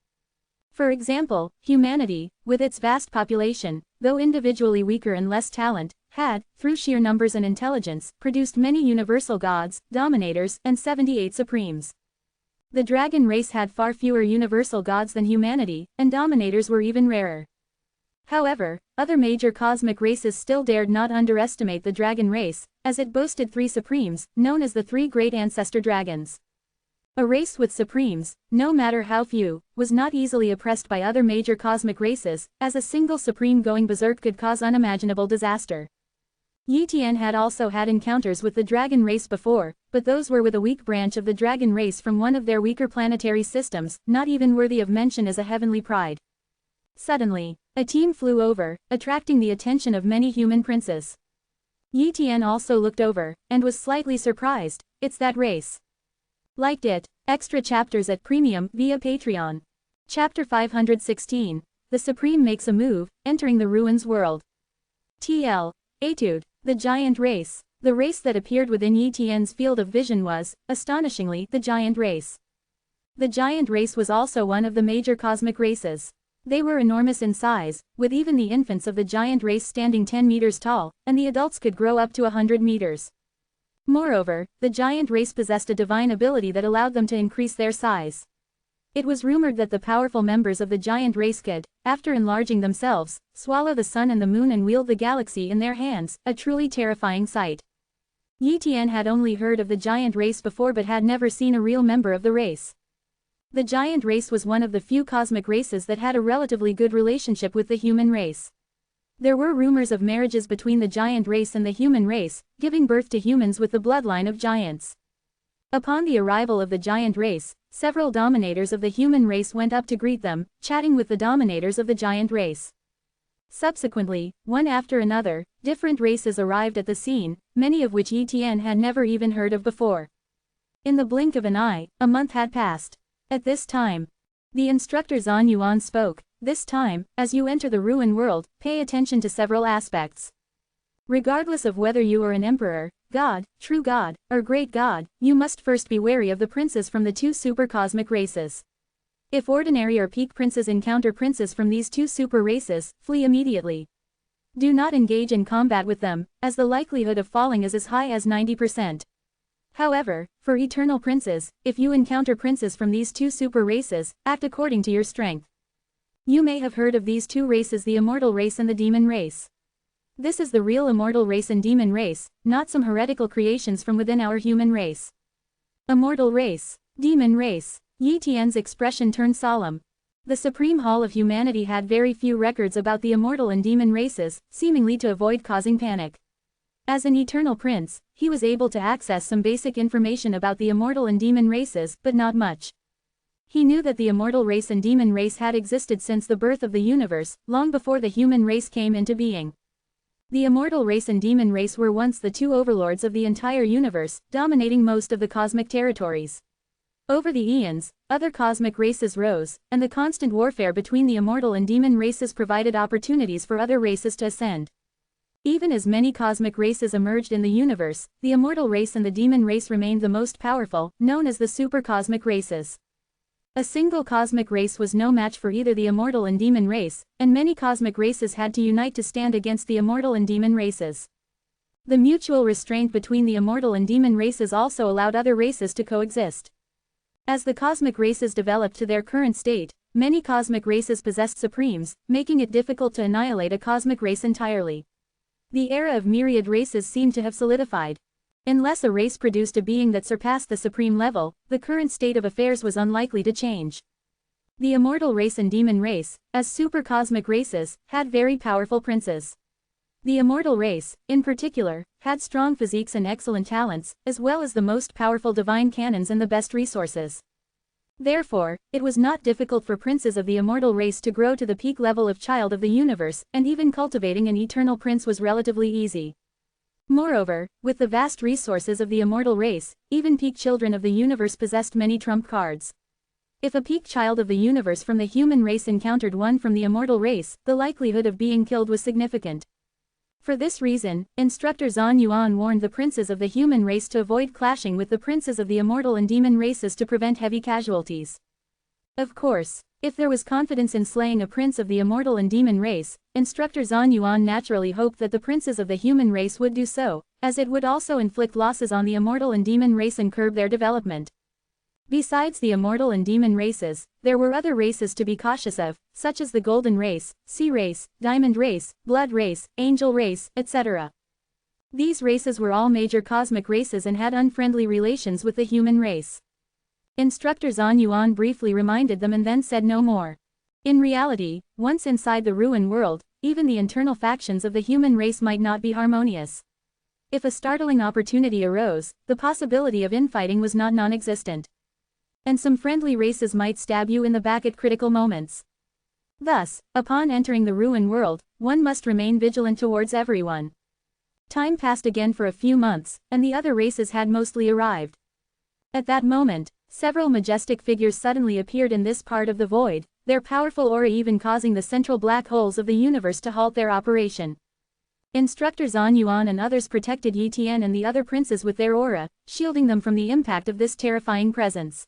For example, humanity, with its vast population, though individually weaker and less talent, had, through sheer numbers and intelligence, produced many universal gods, dominators, and 78 supremes. The dragon race had far fewer universal gods than humanity, and dominators were even rarer. However, other major cosmic races still dared not underestimate the dragon race, as it boasted 3 supremes, known as the 3 great ancestor dragons. A race with supremes, no matter how few, was not easily oppressed by other major cosmic races, as a single supreme going berserk could cause unimaginable disaster. Yi Tian had also had encounters with the dragon race before, but those were with a weak branch of the dragon race from one of their weaker planetary systems, not even worthy of mention as a heavenly pride. Suddenly, a team flew over, attracting the attention of many human princes. Yi Tian also looked over, and was slightly surprised. It's that race. Liked it. Extra chapters at Premium via Patreon. Chapter 516. The Supreme makes a move, entering the ruins world. TL. Etude. The giant race. The race that appeared within Yi Tian's field of vision was, astonishingly, the giant race. The giant race was also one of the major cosmic races. They were enormous in size, with even the infants of the giant race standing 10 meters tall, and the adults could grow up to 100 meters. Moreover, the giant race possessed a divine ability that allowed them to increase their size. It was rumored that the powerful members of the giant race could, after enlarging themselves, swallow the sun and the moon and wield the galaxy in their hands, a truly terrifying sight. Yi Tian had only heard of the giant race before but had never seen a real member of the race. The giant race was one of the few cosmic races that had a relatively good relationship with the human race. There were rumors of marriages between the giant race and the human race, giving birth to humans with the bloodline of giants. Upon the arrival of the giant race, several dominators of the human race went up to greet them, chatting with the dominators of the giant race. Subsequently, one after another, different races arrived at the scene, many of which Yi Tian had never even heard of before. In the blink of an eye, a month had passed. At this time, the instructor Zhan Yuan spoke. This time, as you enter the ruin world, pay attention to several aspects. Regardless of whether you are an emperor, god, true god, or great god, you must first be wary of the princes from the 2 super cosmic races. If ordinary or peak princes encounter princes from these 2 super races, flee immediately. Do not engage in combat with them, as the likelihood of falling is as high as 90%. However, for eternal princes, if you encounter princes from these 2 super races, act according to your strength. You may have heard of these 2 races, the immortal race and the demon race. This is the real immortal race and demon race, not some heretical creations from within our human race. Immortal race. Demon race. Yi Tian's expression turned solemn. The Supreme Hall of Humanity had very few records about the immortal and demon races, seemingly to avoid causing panic. As an eternal prince, he was able to access some basic information about the immortal and demon races, but not much. He knew that the immortal race and demon race had existed since the birth of the universe, long before the human race came into being. The immortal race and demon race were once the 2 overlords of the entire universe, dominating most of the cosmic territories. Over the eons, other cosmic races rose, and the constant warfare between the immortal and demon races provided opportunities for other races to ascend. Even as many cosmic races emerged in the universe, the immortal race and the demon race remained the most powerful, known as the super cosmic races. A single cosmic race was no match for either the immortal and demon race, and many cosmic races had to unite to stand against the immortal and demon races. The mutual restraint between the immortal and demon races also allowed other races to coexist. As the cosmic races developed to their current state, many cosmic races possessed supremes, making it difficult to annihilate a cosmic race entirely. The era of myriad races seemed to have solidified. Unless a race produced a being that surpassed the supreme level, the current state of affairs was unlikely to change. The immortal race and demon race, as super cosmic races, had very powerful princes. The immortal race, in particular, had strong physiques and excellent talents, as well as the most powerful divine cannons and the best resources. Therefore, it was not difficult for princes of the immortal race to grow to the peak level of child of the universe, and even cultivating an eternal prince was relatively easy. Moreover, with the vast resources of the immortal race, even peak children of the universe possessed many trump cards. If a peak child of the universe from the human race encountered one from the immortal race, the likelihood of being killed was significant. For this reason, Instructor Zhan Yuan warned the princes of the human race to avoid clashing with the princes of the immortal and demon races to prevent heavy casualties. Of course, if there was confidence in slaying a prince of the immortal and demon race, Instructor Zhan Yuan naturally hoped that the princes of the human race would do so, as it would also inflict losses on the immortal and demon race and curb their development. Besides the immortal and demon races, there were other races to be cautious of, such as the golden race, sea race, diamond race, blood race, angel race, etc. These races were all major cosmic races and had unfriendly relations with the human race. Instructor Zhan Yuan briefly reminded them and then said no more. In reality, once inside the ruin world, even the internal factions of the human race might not be harmonious. If a startling opportunity arose, the possibility of infighting was not non-existent. And some friendly races might stab you in the back at critical moments. Thus, upon entering the ruin world, one must remain vigilant towards everyone. Time passed again for a few months, and the other races had mostly arrived. At that moment, several majestic figures suddenly appeared in this part of the void, their powerful aura even causing the central black holes of the universe to halt their operation. Instructor Zhan Yuan and others protected Yi Tian and the other princes with their aura, shielding them from the impact of this terrifying presence.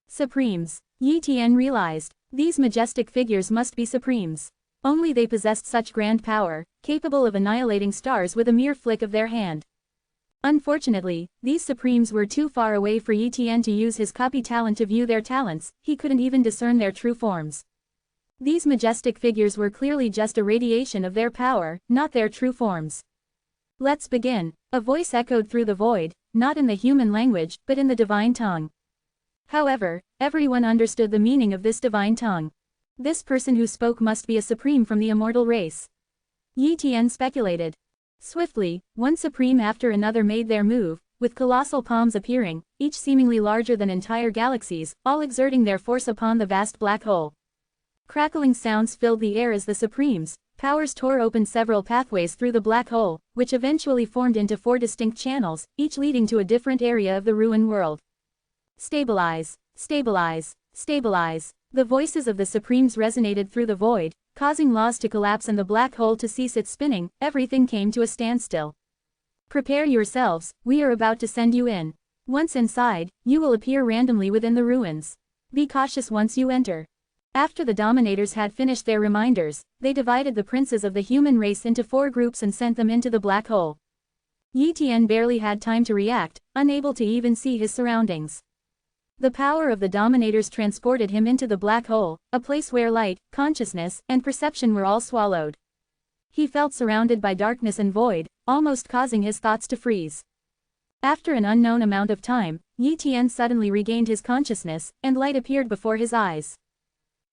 Supremes. Yi Tian realized, these majestic figures must be supremes. Only they possessed such grand power, capable of annihilating stars with a mere flick of their hand. Unfortunately, these supremes were too far away for Yi Tian to use his copy talent to view their talents, he couldn't even discern their true forms. These majestic figures were clearly just a radiation of their power, not their true forms. Let's begin, a voice echoed through the void, not in the human language, but in the divine tongue. However, everyone understood the meaning of this divine tongue. This person who spoke must be a supreme from the immortal race. Yi Tian speculated. Swiftly, one supreme after another made their move, with colossal palms appearing, each seemingly larger than entire galaxies, all exerting their force upon the vast black hole. Crackling sounds filled the air as the supremes' powers tore open several pathways through the black hole, which eventually formed into 4 distinct channels, each leading to a different area of the ruin world. Stabilize, stabilize, stabilize. The voices of the supremes resonated through the void, causing laws to collapse and the black hole to cease its spinning. Everything came to a standstill. Prepare yourselves, we are about to send you in. Once inside, you will appear randomly within the ruins. Be cautious once you enter. After the dominators had finished their reminders, they divided the princes of the human race into 4 groups and sent them into the black hole. Yi Tian barely had time to react, unable to even see his surroundings. The power of the dominators transported him into the black hole, a place where light, consciousness, and perception were all swallowed. He felt surrounded by darkness and void, almost causing his thoughts to freeze. After an unknown amount of time, Yi Tian suddenly regained his consciousness, and light appeared before his eyes.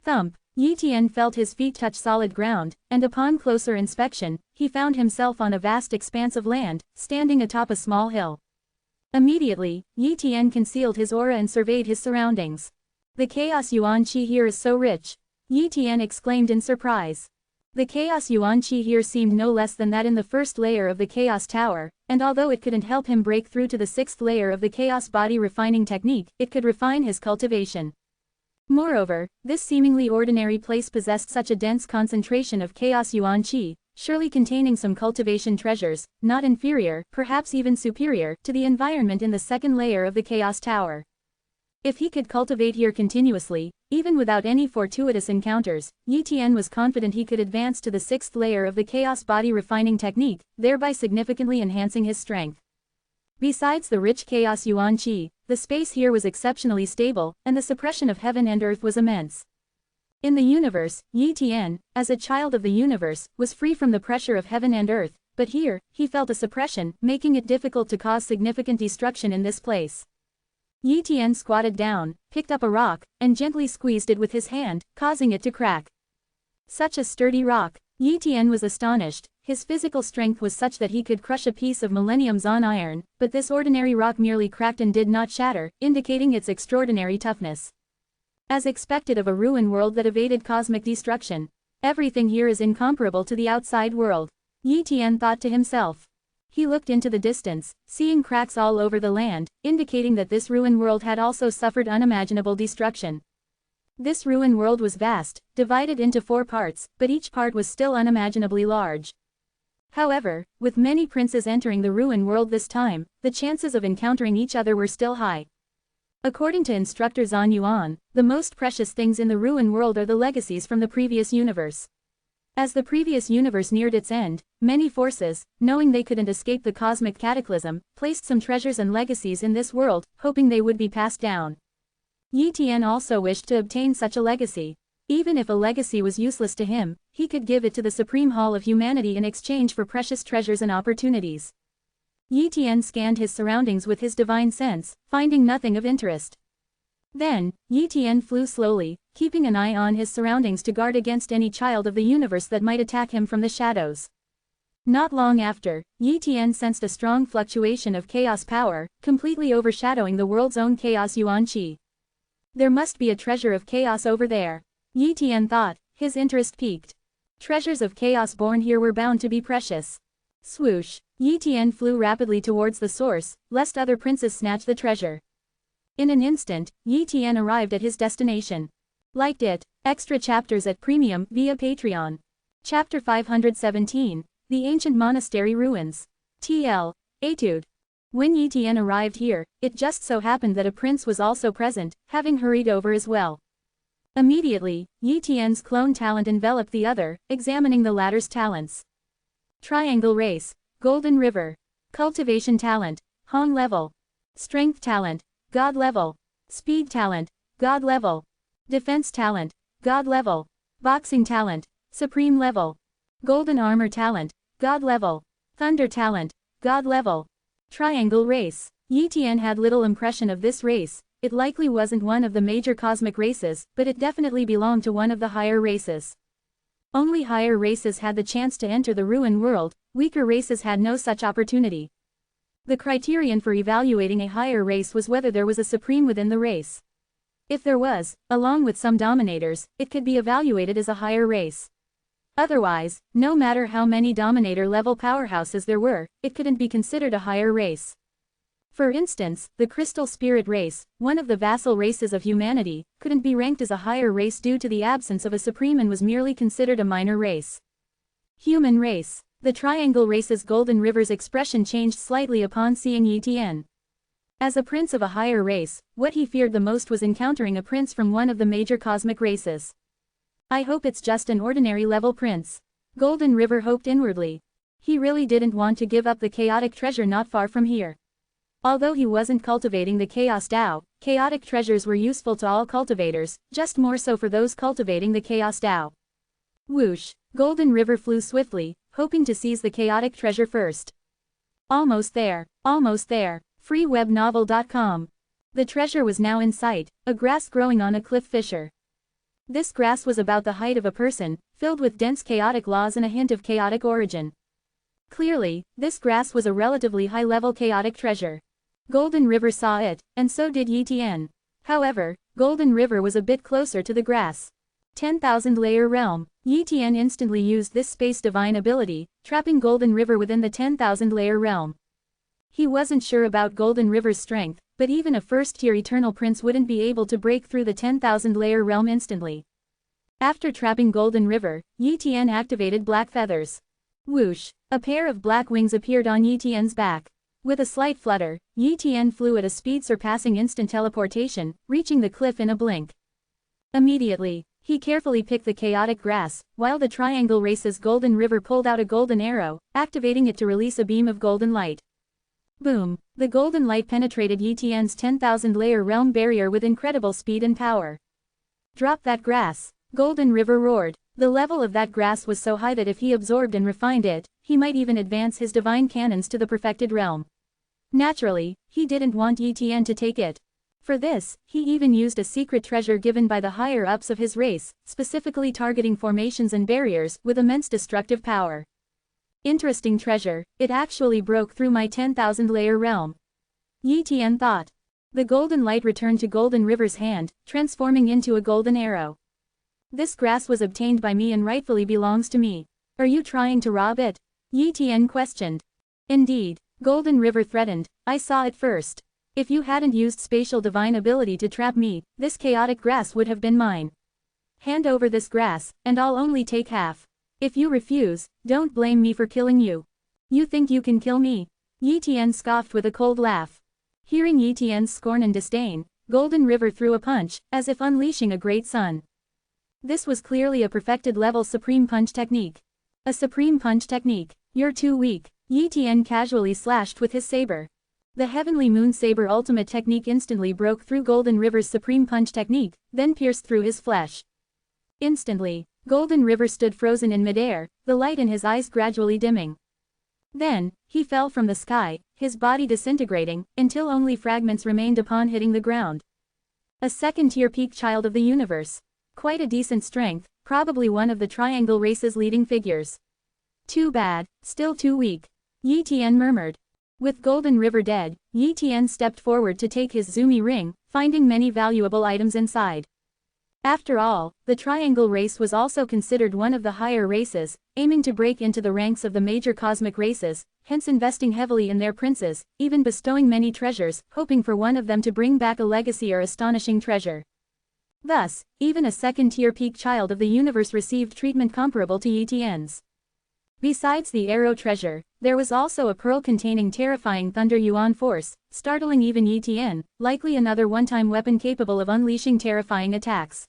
Thump! Yi Tian felt his feet touch solid ground, and upon closer inspection, he found himself on a vast expanse of land, standing atop a small hill. Immediately, Yi Tian concealed his aura and surveyed his surroundings. The Chaos Yuan Qi here is so rich. Yi Tian exclaimed in surprise. The Chaos Yuan Qi here seemed no less than that in the first layer of the Chaos Tower, and although it couldn't help him break through to the 6th layer of the Chaos Body Refining Technique, it could refine his cultivation. Moreover, this seemingly ordinary place possessed such a dense concentration of Chaos Yuan Qi, surely containing some cultivation treasures, not inferior, perhaps even superior, to the environment in the 2nd layer of the Chaos Tower. If he could cultivate here continuously, even without any fortuitous encounters, Yi Tian was confident he could advance to the 6th layer of the Chaos Body Refining Technique, thereby significantly enhancing his strength. Besides the rich Chaos Yuan Qi, the space here was exceptionally stable, and the suppression of heaven and earth was immense. In the universe, Yi Tian, as a child of the universe, was free from the pressure of heaven and earth, but here, he felt a suppression, making it difficult to cause significant destruction in this place. Yi Tian squatted down, picked up a rock, and gently squeezed it with his hand, causing it to crack. Such a sturdy rock! Yi Tian was astonished. His physical strength was such that he could crush a piece of Millennium Zon iron, but this ordinary rock merely cracked and did not shatter, indicating its extraordinary toughness. As expected of a ruin world that evaded cosmic destruction, everything here is incomparable to the outside world, Yi Tian thought to himself. He looked into the distance, seeing cracks all over the land, indicating that this ruin world had also suffered unimaginable destruction. This ruin world was vast, divided into 4 parts, but each part was still unimaginably large. However, with many princes entering the ruin world this time, the chances of encountering each other were still high. According to instructor Zhan Yuan, the most precious things in the ruin world are the legacies from the previous universe. As the previous universe neared its end, many forces, knowing they couldn't escape the cosmic cataclysm, placed some treasures and legacies in this world, hoping they would be passed down. Yi Tian also wished to obtain such a legacy. Even if a legacy was useless to him, he could give it to the Supreme Hall of Humanity in exchange for precious treasures and opportunities. Yi Tian scanned his surroundings with his divine sense, finding nothing of interest. Then, Yi Tian flew slowly, keeping an eye on his surroundings to guard against any child of the universe that might attack him from the shadows. Not long after, Yi Tian sensed a strong fluctuation of chaos power, completely overshadowing the world's own chaos yuan qi. There must be a treasure of chaos over there. Yi Tian thought, his interest piqued. Treasures of chaos born here were bound to be precious. Swoosh! Yi Tian flew rapidly towards the source, lest other princes snatch the treasure. In an instant, Yi Tian arrived at his destination. Liked it? Extra chapters at Premium via Patreon. Chapter 517, The Ancient Monastery Ruins. TL. Etude. When Yi Tian arrived here, it just so happened that a prince was also present, having hurried over as well. Immediately, Yi Tian's clone talent enveloped the other, examining the latter's talents. Triangle Race, Golden River. Cultivation Talent, Hong Level. Strength Talent, God Level. Speed Talent, God Level. Defense Talent, God Level. Boxing Talent, Supreme Level. Golden Armor Talent, God Level. Thunder Talent, God Level. Triangle Race. Yi Tian had little impression of this race. It likely wasn't one of the major cosmic races, but it definitely belonged to one of the higher races. Only higher races had the chance to enter the ruin world, weaker races had no such opportunity. The criterion for evaluating a higher race was whether there was a supreme within the race. If there was, along with some dominators, it could be evaluated as a higher race. Otherwise, no matter how many dominator-level powerhouses there were, it couldn't be considered a higher race. For instance, the Crystal Spirit race, one of the vassal races of humanity, couldn't be ranked as a higher race due to the absence of a supreme and was merely considered a minor race. Human race. The Triangle Race's Golden River's expression changed slightly upon seeing Yi Tian. As a prince of a higher race, what he feared the most was encountering a prince from one of the major cosmic races. I hope it's just an ordinary level prince. Golden River hoped inwardly. He really didn't want to give up the chaotic treasure not far from here. Although he wasn't cultivating the Chaos Dao, chaotic treasures were useful to all cultivators, just more so for those cultivating the Chaos Dao. Whoosh! Golden River flew swiftly, hoping to seize the chaotic treasure first. Almost there, almost there. freewebnovel.com. The treasure was now in sight, a grass growing on a cliff fissure. This grass was about the height of a person, filled with dense chaotic laws and a hint of chaotic origin. Clearly, this grass was a relatively high-level chaotic treasure. Golden River saw it, and so did Yi Tian. However, Golden River was a bit closer to the grass. 10,000 Layer Realm. Yi Tian instantly used this space divine ability, trapping Golden River within the 10,000 Layer Realm. He wasn't sure about Golden River's strength, but even a first-tier Eternal Prince wouldn't be able to break through the 10,000 Layer Realm instantly. After trapping Golden River, Yi Tian activated Black Feathers. Whoosh! A pair of black wings appeared on Yi Tian's back. With a slight flutter, Yi Tian flew at a speed surpassing instant teleportation, reaching the cliff in a blink. Immediately, he carefully picked the chaotic grass, while the Triangle Race's Golden River pulled out a golden arrow, activating it to release a beam of golden light. Boom! The golden light penetrated Yi Tian's 10,000 layer realm barrier with incredible speed and power. Drop that grass! Golden River roared. The level of that grass was so high that if he absorbed and refined it, he might even advance his divine cannons to the perfected realm. Naturally, he didn't want Yi Tian to take it. For this, he even used a secret treasure given by the higher-ups of his race, specifically targeting formations and barriers with immense destructive power. Interesting treasure, it actually broke through my 10,000 layer realm. Yi Tian thought. The golden light returned to Golden River's hand, transforming into a golden arrow. This grass was obtained by me and rightfully belongs to me. Are you trying to rob it? Yi Tian questioned. Indeed, Golden River threatened, I saw it first. If you hadn't used spatial divine ability to trap me, this chaotic grass would have been mine. Hand over this grass, and I'll only take half. If you refuse, don't blame me for killing you. You think you can kill me? Yi Tian scoffed with a cold laugh. Hearing Yi Tian's scorn and disdain, Golden River threw a punch, as if unleashing a great sun. This was clearly a perfected level supreme punch technique. A supreme punch technique. You're too weak. Yi Tian casually slashed with his saber. The Heavenly Moon Saber ultimate technique instantly broke through Golden River's supreme punch technique, then pierced through his flesh. Instantly, Golden River stood frozen in midair, the light in his eyes gradually dimming. Then, he fell from the sky, his body disintegrating, until only fragments remained upon hitting the ground. A second-tier peak child of the universe. Quite a decent strength, probably one of the Triangle race's leading figures. Too bad, still too weak. Yi Tian murmured. With Golden River dead, Yi Tian stepped forward to take his Zumi ring, finding many valuable items inside. After all, the Triangle race was also considered one of the higher races, aiming to break into the ranks of the major cosmic races, hence investing heavily in their princes, even bestowing many treasures, hoping for one of them to bring back a legacy or astonishing treasure. Thus, even a second-tier peak child of the universe received treatment comparable to Yi Tian's. Besides the arrow treasure, there was also a pearl containing terrifying Thunder Yuan force, startling even Yi Tian, likely another one-time weapon capable of unleashing terrifying attacks.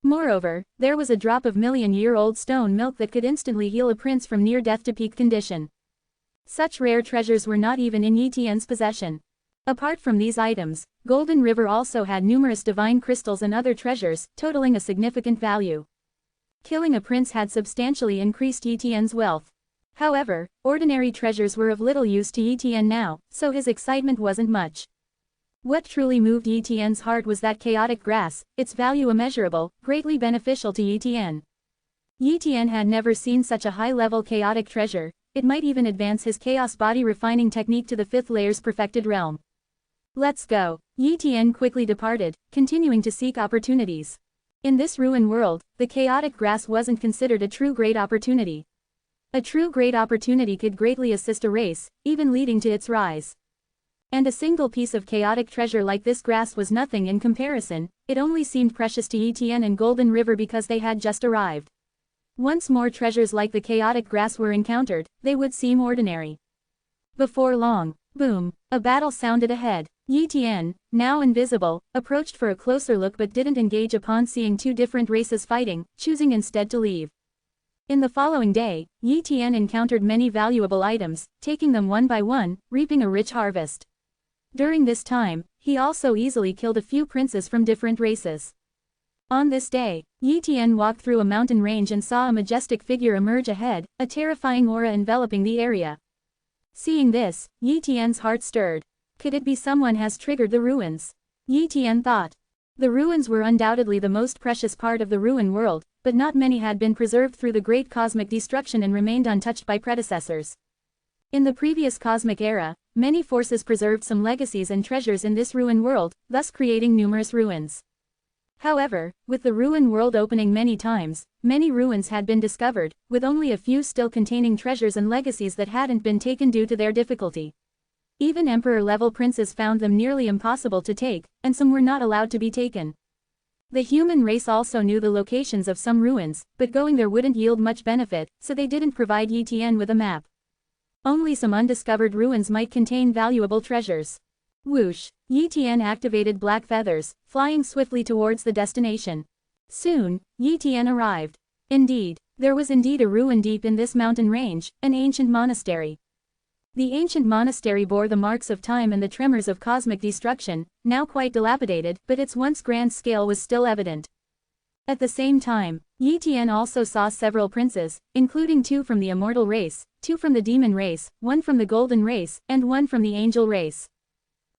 Moreover, there was a drop of million-year-old stone milk that could instantly heal a prince from near-death to peak condition. Such rare treasures were not even in Yi Tian's possession. Apart from these items, Golden River also had numerous divine crystals and other treasures, totaling a significant value. Killing a prince had substantially increased Yi Tian's wealth. However, ordinary treasures were of little use to Yi Tian now, so his excitement wasn't much. What truly moved Yi Tian's heart was that chaotic grass, its value immeasurable, greatly beneficial to Yi Tian. Yi Tian had never seen such a high-level chaotic treasure, it might even advance his chaos body refining technique to the 5th layer's perfected realm. Let's go. Yi Tian quickly departed, continuing to seek opportunities. In this ruin world, the chaotic grass wasn't considered a true great opportunity. A true great opportunity could greatly assist a race, even leading to its rise. And a single piece of chaotic treasure like this grass was nothing in comparison, it only seemed precious to Yi Tian and Golden River because they had just arrived. Once more treasures like the chaotic grass were encountered, they would seem ordinary. Before long, boom, a battle sounded ahead. Yi Tian, now invisible, approached for a closer look but didn't engage upon seeing two different races fighting, choosing instead to leave. In the following day, Yi Tian encountered many valuable items, taking them one by one, reaping a rich harvest. During this time, he also easily killed a few princes from different races. On this day, Yi Tian walked through a mountain range and saw a majestic figure emerge ahead, a terrifying aura enveloping the area. Seeing this, Yi Tian's heart stirred. Could it be someone has triggered the ruins? Yi Tian thought. The ruins were undoubtedly the most precious part of the ruin world, but not many had been preserved through the great cosmic destruction and remained untouched by predecessors. In the previous cosmic era, many forces preserved some legacies and treasures in this ruin world, thus creating numerous ruins. However, with the ruin world opening many times, many ruins had been discovered, with only a few still containing treasures and legacies that hadn't been taken due to their difficulty. Even emperor-level princes found them nearly impossible to take, and some were not allowed to be taken. The human race also knew the locations of some ruins, but going there wouldn't yield much benefit, so they didn't provide Yi Tian with a map. Only some undiscovered ruins might contain valuable treasures. Whoosh! Yi Tian activated black feathers, flying swiftly towards the destination. Soon, Yi Tian arrived. Indeed, there was indeed a ruin deep in this mountain range, an ancient monastery. The ancient monastery bore the marks of time and the tremors of cosmic destruction, now quite dilapidated, but its once grand scale was still evident. At the same time, Yi Tian also saw several princes, including 2 from the immortal race, 2 from the demon race, 1 from the golden race, and 1 from the angel race.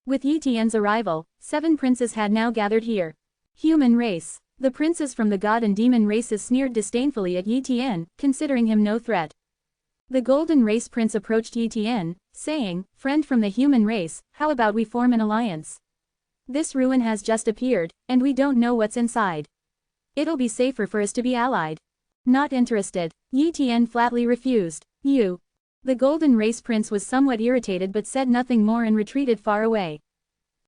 With Yi Tian's arrival, 7 princes had now gathered here. Human race. The princes from the god and demon races sneered disdainfully at Yi Tian, considering him no threat. The golden race prince approached Yi Tian, saying, "Friend from the human race, how about we form an alliance? This ruin has just appeared, and we don't know what's inside. It'll be safer for us to be allied." Not interested. Yi Tian flatly refused. "You." The golden race prince was somewhat irritated but said nothing more and retreated far away.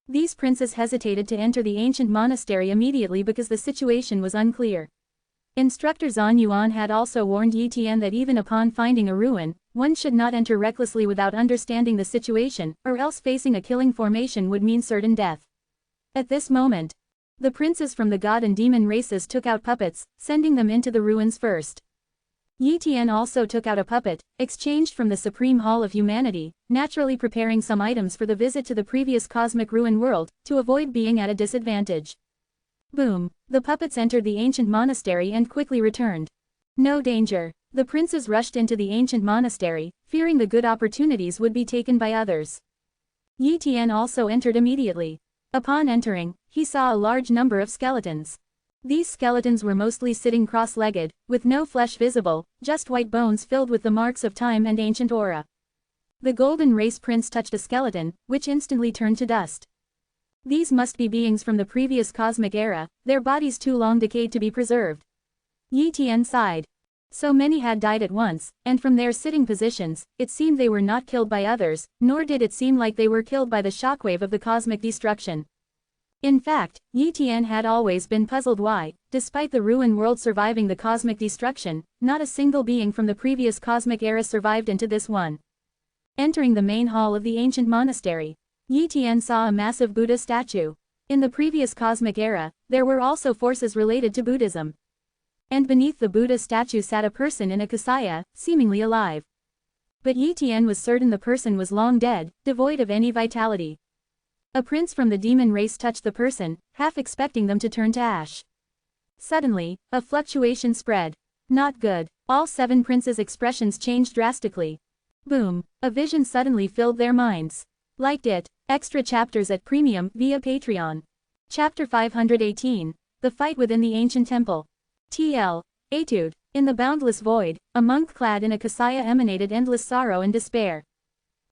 These princes hesitated to enter the ancient monastery immediately because the situation was unclear. Instructor Zhan Yuan had also warned Yi Tian that even upon finding a ruin, one should not enter recklessly without understanding the situation, or else facing a killing formation would mean certain death. At this moment, the princes from the god and demon races took out puppets, sending them into the ruins first. Yi Tian also took out a puppet, exchanged from the Supreme Hall of Humanity, naturally preparing some items for the visit to the previous cosmic ruin world, to avoid being at a disadvantage. Boom! The puppets entered the ancient monastery and quickly returned. No danger. The princes rushed into the ancient monastery, fearing the good opportunities would be taken by others. Yi Tian also entered immediately. Upon entering, he saw a large number of skeletons. These skeletons were mostly sitting cross-legged, with no flesh visible, just white bones filled with the marks of time and ancient aura. The golden race prince touched a skeleton, which instantly turned to dust. These must be beings from the previous cosmic era, their bodies too long decayed to be preserved. Yi Tian sighed. So many had died at once, and from their sitting positions, it seemed they were not killed by others, nor did it seem like they were killed by the shockwave of the cosmic destruction. In fact, Yi Tian had always been puzzled why, despite the ruin world surviving the cosmic destruction, not a single being from the previous cosmic era survived into this one. Entering the main hall of the ancient monastery, Yi Tian saw a massive Buddha statue. In the previous cosmic era, there were also forces related to Buddhism. And beneath the Buddha statue sat a person in a kasaya, seemingly alive. But Yi Tian was certain the person was long dead, devoid of any vitality. A prince from the demon race touched the person, half expecting them to turn to ash. Suddenly, a fluctuation spread. Not good. All 7 princes' expressions changed drastically. Boom! A vision suddenly filled their minds. Liked it. Extra chapters at Premium via Patreon. Chapter 518. The Fight Within the Ancient Temple. TL. Etude. In the boundless void, a monk clad in a kasaya emanated endless sorrow and despair.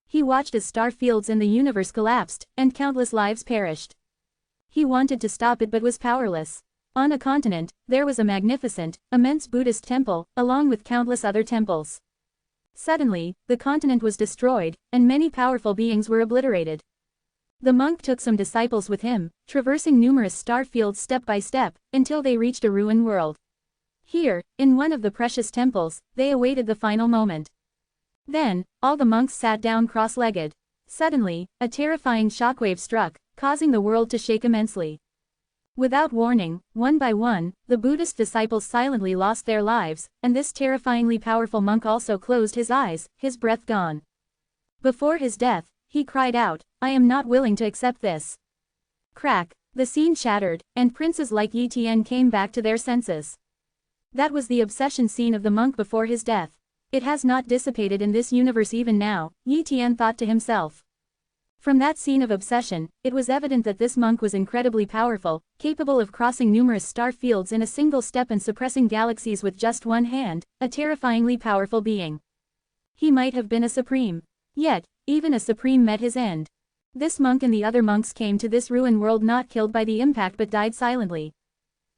He watched as star fields in the universe collapsed, and countless lives perished. He wanted to stop it but was powerless. On a continent, there was a magnificent, immense Buddhist temple, along with countless other temples. Suddenly, the continent was destroyed, and many powerful beings were obliterated. The monk took some disciples with him, traversing numerous star fields step by step, until they reached a ruined world. Here, in one of the precious temples, they awaited the final moment. Then, all the monks sat down cross-legged. Suddenly, a terrifying shockwave struck, causing the world to shake immensely. Without warning, one by one, the Buddhist disciples silently lost their lives, and this terrifyingly powerful monk also closed his eyes, his breath gone. Before his death, he cried out, "I am not willing to accept this." Crack! The scene shattered, and princes like Yi Tian came back to their senses. That was the obsession scene of the monk before his death. It has not dissipated in this universe even now, Yi Tian thought to himself. From that scene of obsession, it was evident that this monk was incredibly powerful, capable of crossing numerous star fields in a single step and suppressing galaxies with just one hand, a terrifyingly powerful being. He might have been a supreme. Yet, even a supreme met his end. This monk and the other monks came to this ruin world not killed by the impact but died silently.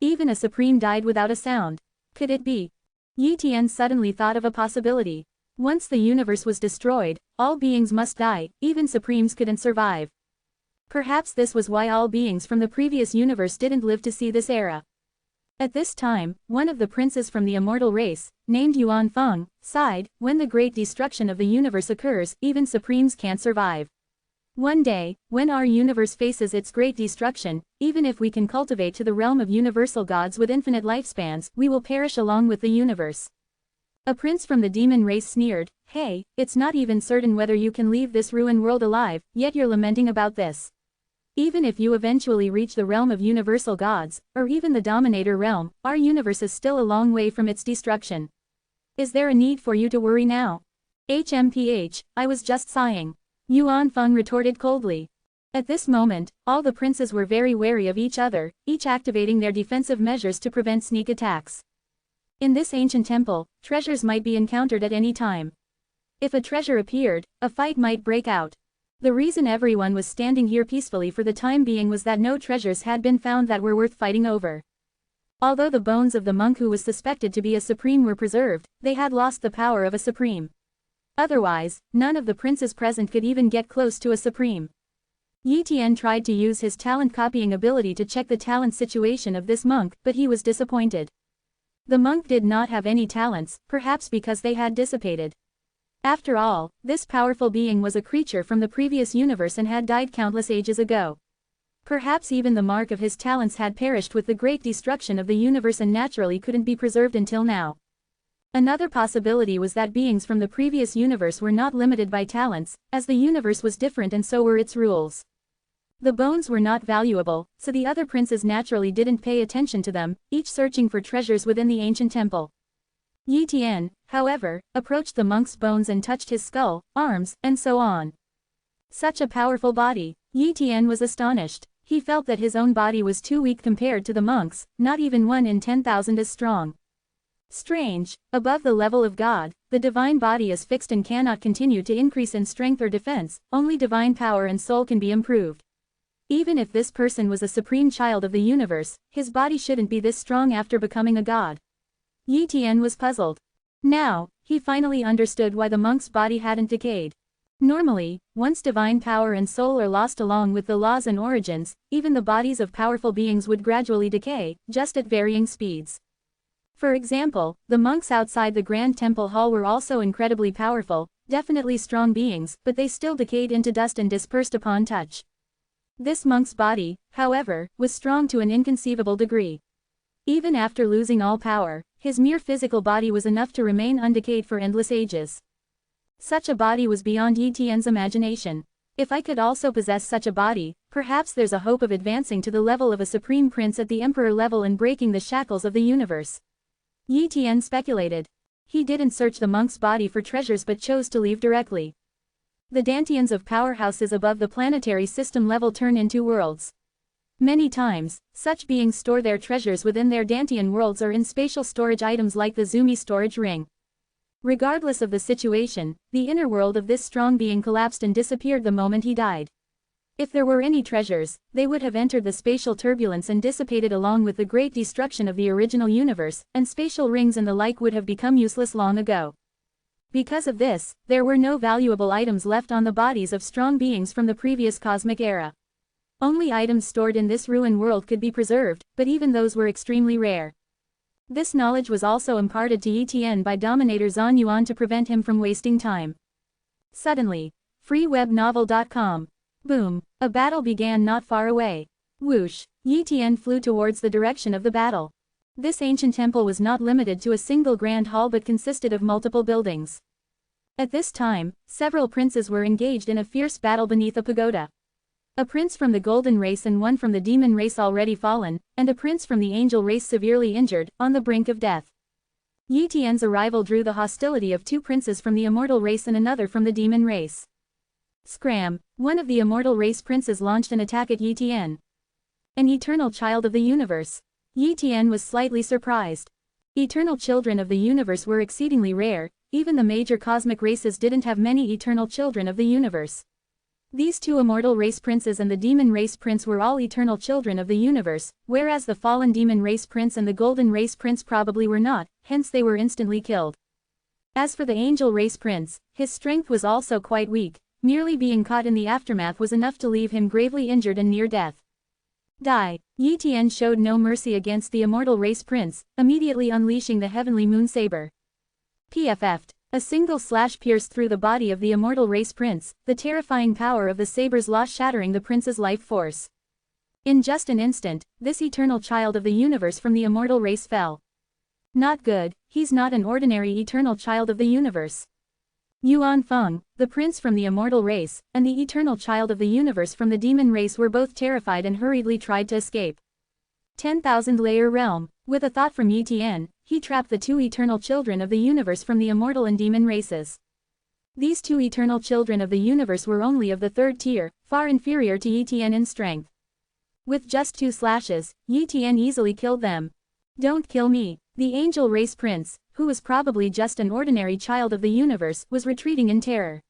Even a supreme died without a sound. Could it be? Yi Tian suddenly thought of a possibility. Once the universe was destroyed, all beings must die, even supremes couldn't survive. Perhaps this was why all beings from the previous universe didn't live to see this era. At this time, one of the princes from the immortal race, named Yuan Feng, sighed, "When the great destruction of the universe occurs, even supremes can't survive. One day, when our universe faces its great destruction, even if we can cultivate to the realm of universal gods with infinite lifespans, we will perish along with the universe." A prince from the demon race sneered, "Hey, it's not even certain whether you can leave this ruined world alive, yet you're lamenting about this. Even if you eventually reach the realm of universal gods, or even the dominator realm, our universe is still a long way from its destruction. Is there a need for you to worry now?" "HMPH, I was just sighing," Yuan Feng retorted coldly. At this moment, all the princes were very wary of each other, each activating their defensive measures to prevent sneak attacks. In this ancient temple, treasures might be encountered at any time. If a treasure appeared, a fight might break out. The reason everyone was standing here peacefully for the time being was that no treasures had been found that were worth fighting over. Although the bones of the monk who was suspected to be a supreme were preserved, they had lost the power of a supreme. Otherwise, none of the princes present could even get close to a supreme. Yi Tian tried to use his talent copying ability to check the talent situation of this monk, but he was disappointed. The monk did not have any talents, perhaps because they had dissipated. After all, this powerful being was a creature from the previous universe and had died countless ages ago. Perhaps even the mark of his talents had perished with the great destruction of the universe and naturally couldn't be preserved until now. Another possibility was that beings from the previous universe were not limited by talents, as the universe was different and so were its rules. The bones were not valuable, so the other princes naturally didn't pay attention to them, each searching for treasures within the ancient temple. Yi Tian, however, approached the monk's bones and touched his skull, arms, and so on. Such a powerful body. Yi Tian was astonished. He felt that his own body was too weak compared to the monk's, not even 1 in 10,000 as strong. Strange, above the level of God, the divine body is fixed and cannot continue to increase in strength or defense, only divine power and soul can be improved. Even if this person was a supreme child of the universe, his body shouldn't be this strong after becoming a god. Yi Tian was puzzled. Now, he finally understood why the monk's body hadn't decayed. Normally, once divine power and soul are lost along with the laws and origins, even the bodies of powerful beings would gradually decay, just at varying speeds. For example, the monks outside the Grand Temple Hall were also incredibly powerful, definitely strong beings, but they still decayed into dust and dispersed upon touch. This monk's body, however, was strong to an inconceivable degree. Even after losing all power, his mere physical body was enough to remain undecayed for endless ages. Such a body was beyond Yi Tian's imagination. If I could also possess such a body, perhaps there's a hope of advancing to the level of a supreme prince at the emperor level and breaking the shackles of the universe. Yi Tian speculated. He didn't search the monk's body for treasures but chose to leave directly. The Dantians of powerhouses above the planetary system level turn into worlds. Many times, such beings store their treasures within their Dantian worlds or in spatial storage items like the Zumi storage ring. Regardless of the situation, the inner world of this strong being collapsed and disappeared the moment he died. If there were any treasures, they would have entered the spatial turbulence and dissipated along with the great destruction of the original universe, and spatial rings and the like would have become useless long ago. Because of this, there were no valuable items left on the bodies of strong beings from the previous cosmic era. Only items stored in this ruin world could be preserved, but even those were extremely rare. This knowledge was also imparted to Yi Tian by Dominator Zhan Yuan to prevent him from wasting time. Suddenly, freewebnovel.com. Boom, a battle began not far away. Whoosh, Yi Tian flew towards the direction of the battle. This ancient temple was not limited to a single grand hall but consisted of multiple buildings. At this time, several princes were engaged in a fierce battle beneath a pagoda. A prince from the golden race and one from the demon race already fallen, and a prince from the angel race severely injured, on the brink of death. Yi Tian's arrival drew the hostility of 2 princes from the immortal race and another from the demon race. Scram, one of the immortal race princes launched an attack at Yi Tian. An eternal child of the universe. Yi Tian was slightly surprised. Eternal children of the universe were exceedingly rare, even the major cosmic races didn't have many eternal children of the universe. These 2 immortal race princes and the demon race prince were all eternal children of the universe, whereas the fallen demon race prince and the golden race prince probably were not, hence they were instantly killed. As for the angel race prince, his strength was also quite weak, merely being caught in the aftermath was enough to leave him gravely injured and near death. Die. Yi Tian showed no mercy against the immortal race prince, immediately unleashing the heavenly moon saber. PFF'd. A single slash pierced through the body of the immortal race prince, the terrifying power of the saber's loss shattering the prince's life force. In just an instant, this eternal child of the universe from the immortal race fell. Not good, he's not an ordinary eternal child of the universe. Yuan Feng, the prince from the immortal race, and the eternal child of the universe from the demon race were both terrified and hurriedly tried to escape. 10,000 layer realm. With a thought from Yi Tian, he trapped the 2 eternal children of the universe from the immortal and demon races. These 2 eternal children of the universe were only of the 3rd tier, far inferior to Yi Tian in strength. With just 2 slashes, Yi Tian easily killed them. Don't kill me. The angel race prince, who was probably just an ordinary child of the universe, was retreating in terror.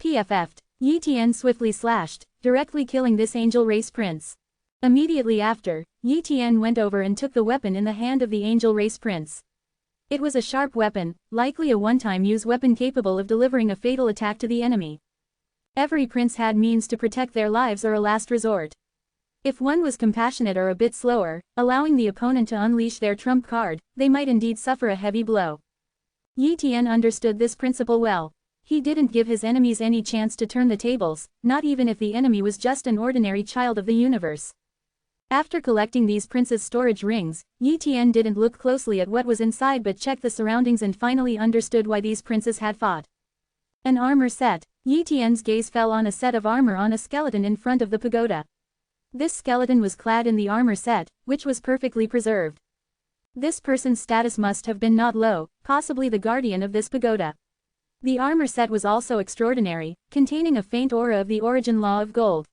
PFF'd. Yi Tian swiftly slashed, directly killing this angel race prince. Immediately after, Yi Tian went over and took the weapon in the hand of the angel race prince. It was a sharp weapon, likely a one-time use weapon capable of delivering a fatal attack to the enemy. Every prince had means to protect their lives or a last resort. If one was compassionate or a bit slower, allowing the opponent to unleash their trump card, they might indeed suffer a heavy blow. Yi Tian understood this principle well. He didn't give his enemies any chance to turn the tables, not even if the enemy was just an ordinary child of the universe. After collecting these prince's storage rings, Yi Tian didn't look closely at what was inside but checked the surroundings and finally understood why these princes had fought. An armor set. Yi Tian's gaze fell on a set of armor on a skeleton in front of the pagoda. This skeleton was clad in the armor set, which was perfectly preserved. This person's status must have been not low, possibly the guardian of this pagoda. The armor set was also extraordinary, containing a faint aura of the origin law of gold.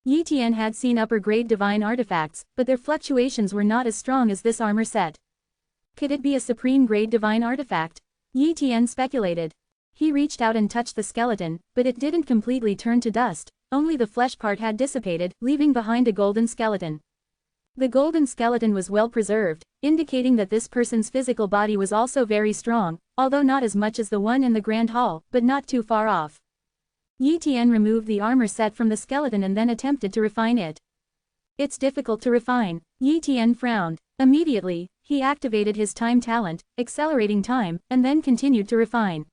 Yi Tian had seen upper-grade divine artifacts, but their fluctuations were not as strong as this armor set. Could it be a supreme-grade divine artifact? Yi Tian speculated. He reached out and touched the skeleton, but it didn't completely turn to dust, only the flesh part had dissipated, leaving behind a golden skeleton. The golden skeleton was well preserved, indicating that this person's physical body was also very strong, although not as much as the one in the Grand Hall, but not too far off. Yi Tian removed the armor set from the skeleton and then attempted to refine it. It's difficult to refine. Yi Tian frowned. Immediately, he activated his time talent, accelerating time, and then continued to refine.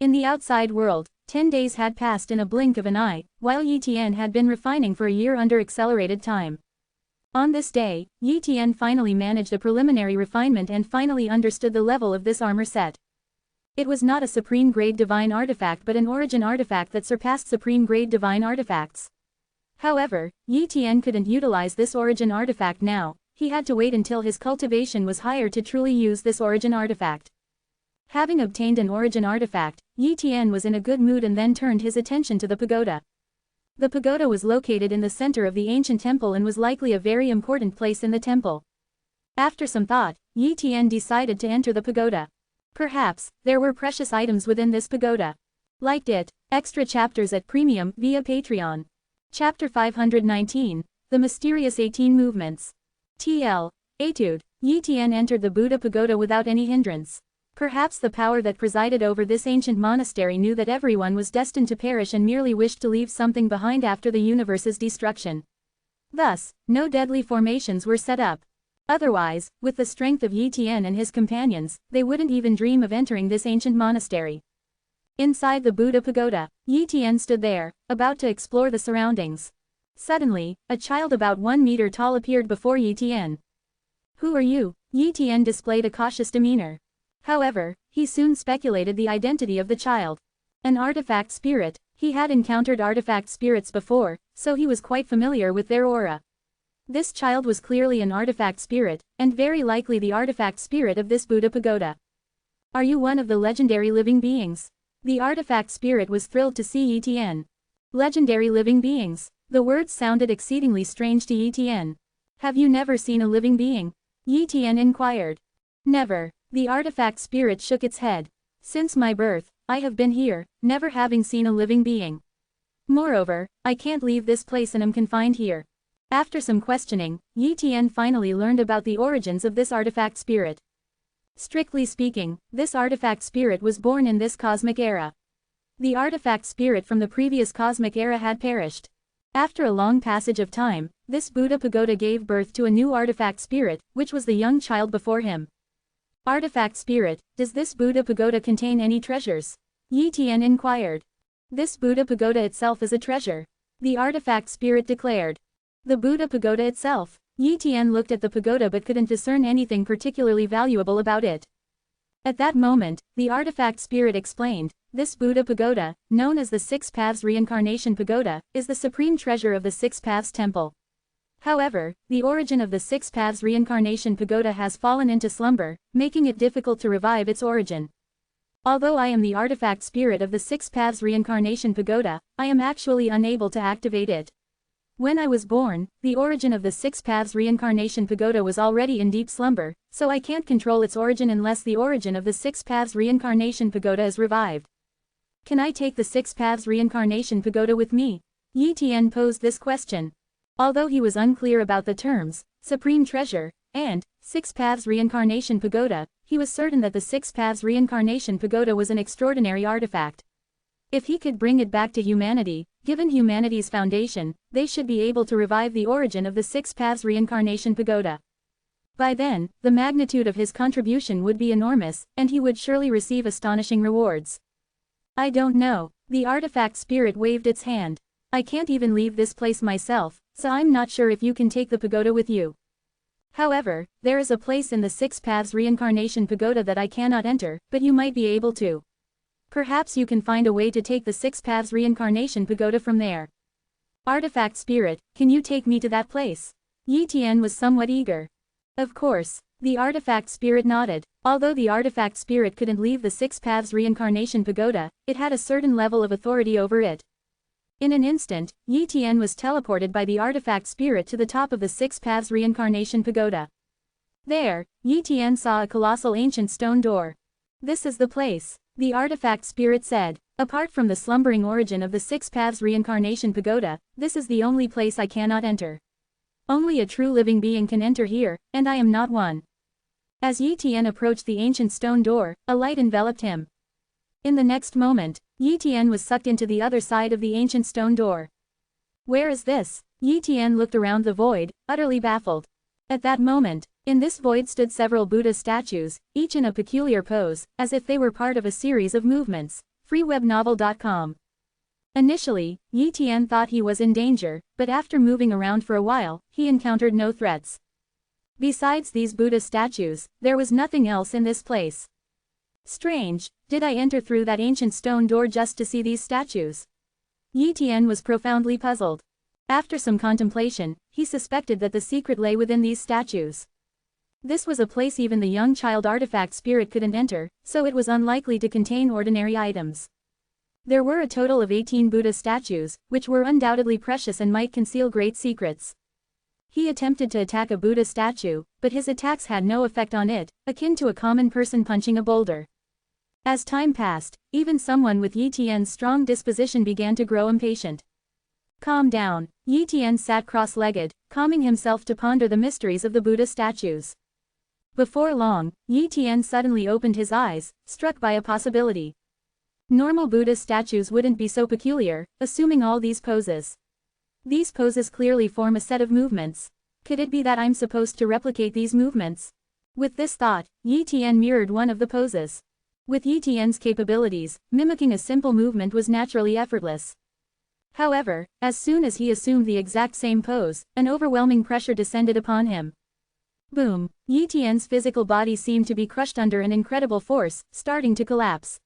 In the outside world, 10 days had passed in a blink of an eye, while Yi Tian had been refining for a year under accelerated time. On this day, Yi Tian finally managed a preliminary refinement and finally understood the level of this armor set. It was not a supreme-grade divine artifact but an origin artifact that surpassed supreme-grade divine artifacts. However, Yi Tian couldn't utilize this origin artifact now, he had to wait until his cultivation was higher to truly use this origin artifact. Having obtained an origin artifact, Yi Tian was in a good mood and then turned his attention to the pagoda. The pagoda was located in the center of the ancient temple and was likely a very important place in the temple. After some thought, Yi Tian decided to enter the pagoda. Perhaps, there were precious items within this pagoda. Liked it. Extra chapters at Premium via Patreon. Chapter 519, The Mysterious 18 Movements. TL. Etude. Yi Tian entered the Buddha pagoda without any hindrance. Perhaps the power that presided over this ancient monastery knew that everyone was destined to perish and merely wished to leave something behind after the universe's destruction. Thus, no deadly formations were set up. Otherwise, with the strength of Yi Tian and his companions, they wouldn't even dream of entering this ancient monastery. Inside the Buddha pagoda, Yi Tian stood there, about to explore the surroundings. Suddenly, a child about 1 meter tall appeared before Yi Tian. "Who are you?" Yi Tian displayed a cautious demeanor. However, he soon speculated the identity of the child. An artifact spirit. He had encountered artifact spirits before, so he was quite familiar with their aura. This child was clearly an artifact spirit, and very likely the artifact spirit of this Buddha pagoda. "Are you one of the legendary living beings?" The artifact spirit was thrilled to see Yi Tian. Legendary living beings. The words sounded exceedingly strange to Yi Tian. "Have you never seen a living being?" Yi Tian inquired. "Never." The artifact spirit shook its head. "Since my birth, I have been here, never having seen a living being. Moreover, I can't leave this place and am confined here." After some questioning, Yi Tian finally learned about the origins of this artifact spirit. Strictly speaking, this artifact spirit was born in this cosmic era. The artifact spirit from the previous cosmic era had perished. After a long passage of time, this Buddha pagoda gave birth to a new artifact spirit, which was the young child before him. "Artifact spirit, does this Buddha pagoda contain any treasures?" Yi Tian inquired. "This Buddha pagoda itself is a treasure," the artifact spirit declared. The Buddha pagoda itself. Yi Tian looked at the pagoda but couldn't discern anything particularly valuable about it. At that moment, the artifact spirit explained, "This Buddha pagoda, known as the Six Paths Reincarnation Pagoda, is the supreme treasure of the Six Paths Temple. However, the origin of the Six Paths Reincarnation Pagoda has fallen into slumber, making it difficult to revive its origin. Although I am the artifact spirit of the Six Paths Reincarnation Pagoda, I am actually unable to activate it. When I was born, the origin of the Six Paths Reincarnation Pagoda was already in deep slumber, so I can't control its origin unless the origin of the Six Paths Reincarnation Pagoda is revived. Can I take the Six Paths Reincarnation Pagoda with me?" Yi Tian posed this question. Although he was unclear about the terms, Supreme Treasure, and Six Paths Reincarnation Pagoda, he was certain that the Six Paths Reincarnation Pagoda was an extraordinary artifact. If he could bring it back to humanity, Given humanity's foundation, they should be able to revive the origin of the Six Paths Reincarnation Pagoda. By then, the magnitude of his contribution would be enormous, and he would surely receive astonishing rewards. I don't know. The artifact spirit waved its hand. I can't even leave this place myself, so I'm not sure if you can take the pagoda with you. However, there is a place in the Six Paths Reincarnation Pagoda that I cannot enter, but you might be able to. Perhaps you can find a way to take the Six Paths Reincarnation Pagoda from there. Artifact Spirit, can you take me to that place? Yi Tian was somewhat eager. Of course. The Artifact Spirit nodded. Although the Artifact Spirit couldn't leave the Six Paths Reincarnation Pagoda, it had a certain level of authority over it. In an instant, Yi Tian was teleported by the Artifact Spirit to the top of the Six Paths Reincarnation Pagoda. There, Yi Tian saw a colossal ancient stone door. This is the place, the Artifact Spirit said. Apart from the slumbering origin of the Six Paths Reincarnation Pagoda, this is the only place I cannot enter. Only a true living being can enter here, and I am not one. As Yi Tian approached the ancient stone door, a light enveloped him. In the next moment, Yi Tian was sucked into the other side of the ancient stone door. Where is this? Yi Tian looked around the void, utterly baffled. At that moment, in this void stood several Buddha statues, each in a peculiar pose, as if they were part of a series of movements. freewebnovel.com. Initially, Yi Tian thought he was in danger, but after moving around for a while, he encountered no threats. Besides these Buddha statues, there was nothing else in this place. Strange, did I enter through that ancient stone door just to see these statues? Yi Tian was profoundly puzzled. After some contemplation, he suspected that the secret lay within these statues. This was a place even the young child artifact spirit couldn't enter, so it was unlikely to contain ordinary items. There were a total of 18 Buddha statues, which were undoubtedly precious and might conceal great secrets. He attempted to attack a Buddha statue, but his attacks had no effect on it, akin to a common person punching a boulder. As time passed, even someone with Yi Tian's strong disposition began to grow impatient. Calm down. Yi Tian sat cross-legged, calming himself to ponder the mysteries of the Buddha statues. Before long, Yi Tian suddenly opened his eyes, struck by a possibility. Normal Buddha statues wouldn't be so peculiar, assuming all these poses. These poses clearly form a set of movements. Could it be that I'm supposed to replicate these movements? With this thought, Yi Tian mirrored one of the poses. With Yi Tian's capabilities, mimicking a simple movement was naturally effortless. However, as soon as he assumed the exact same pose, an overwhelming pressure descended upon him. Boom! Yi Tian's physical body seemed to be crushed under an incredible force, starting to collapse.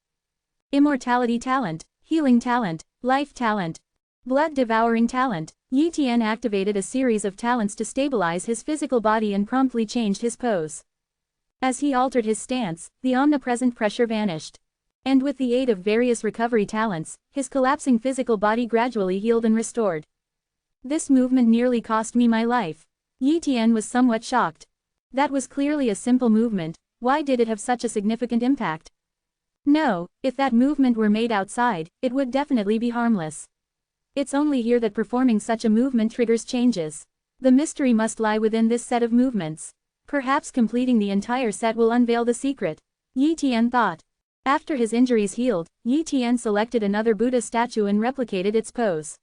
Immortality talent, healing talent, life talent, blood-devouring talent. Yi Tian activated a series of talents to stabilize his physical body and promptly changed his pose. As he altered his stance, the omnipresent pressure vanished. And with the aid of various recovery talents, his collapsing physical body gradually healed and restored. This movement nearly cost me my life. Yi Tian was somewhat shocked. That was clearly a simple movement, why did it have such a significant impact? No, if that movement were made outside, it would definitely be harmless. It's only here that performing such a movement triggers changes. The mystery must lie within this set of movements. Perhaps completing the entire set will unveil the secret. Yi Tian thought. After his injuries healed, Yi Tian selected another Buddha statue and replicated its pose.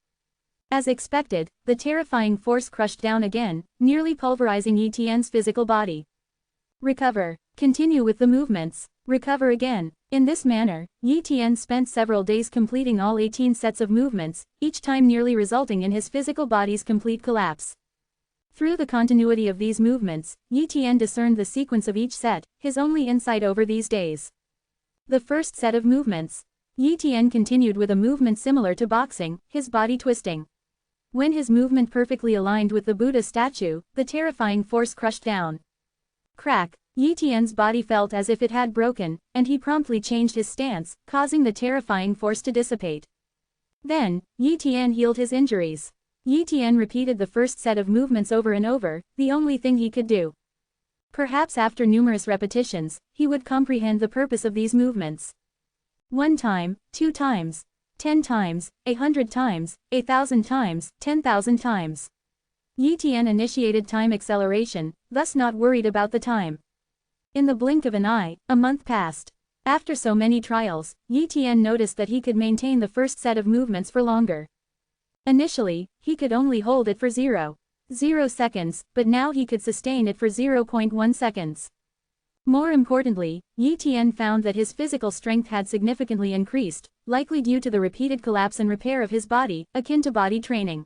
As expected, the terrifying force crushed down again, nearly pulverizing Yi Tian's physical body. Recover. Continue with the movements. Recover again. In this manner, Yi Tian spent several days completing all 18 sets of movements, each time nearly resulting in his physical body's complete collapse. Through the continuity of these movements, Yi Tian discerned the sequence of each set, his only insight over these days. The first set of movements. Yi Tian continued with a movement similar to boxing, his body twisting. When his movement perfectly aligned with the Buddha statue, the terrifying force crushed down. Crack! Yi Tian's body felt as if it had broken, and he promptly changed his stance, causing the terrifying force to dissipate. Then, Yi Tian healed his injuries. Yi Tian repeated the first set of movements over and over, the only thing he could do. Perhaps after numerous repetitions, he would comprehend the purpose of these movements. 1 time, 2 times, 10 times, 100 times, 1,000 times, 10,000 times. Yi Tian initiated time acceleration, thus not worried about the time. In the blink of an eye, a month passed. After so many trials, Yi Tian noticed that he could maintain the first set of movements for longer. Initially, he could only hold it for 0.0 seconds, but now he could sustain it for 0.1 seconds. More importantly, Yi Tian found that his physical strength had significantly increased, likely due to the repeated collapse and repair of his body, akin to body training.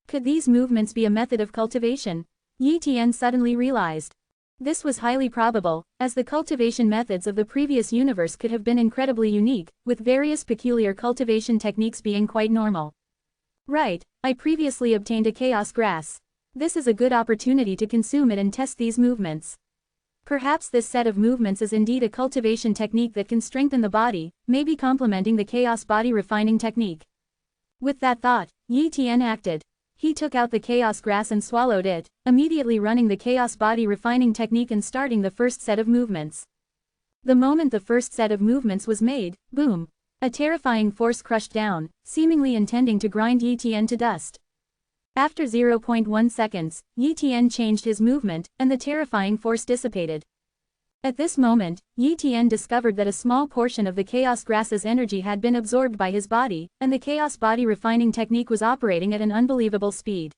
Could these movements be a method of cultivation? Yi Tian suddenly realized. This was highly probable, as the cultivation methods of the previous universe could have been incredibly unique, with various peculiar cultivation techniques being quite normal. Right, I previously obtained a chaos grass. This is a good opportunity to consume it and test these movements. Perhaps this set of movements is indeed a cultivation technique that can strengthen the body, maybe complementing the chaos body refining technique. With that thought, Yi Tian acted. He took out the chaos grass and swallowed it, immediately running the chaos body refining technique and starting the first set of movements. The moment the first set of movements was made, boom! A terrifying force crushed down, seemingly intending to grind Yi Tian to dust. After 0.1 seconds, Yi Tian changed his movement, and the terrifying force dissipated. At this moment, Yi Tian discovered that a small portion of the chaos grass's energy had been absorbed by his body, and the chaos body refining technique was operating at an unbelievable speed.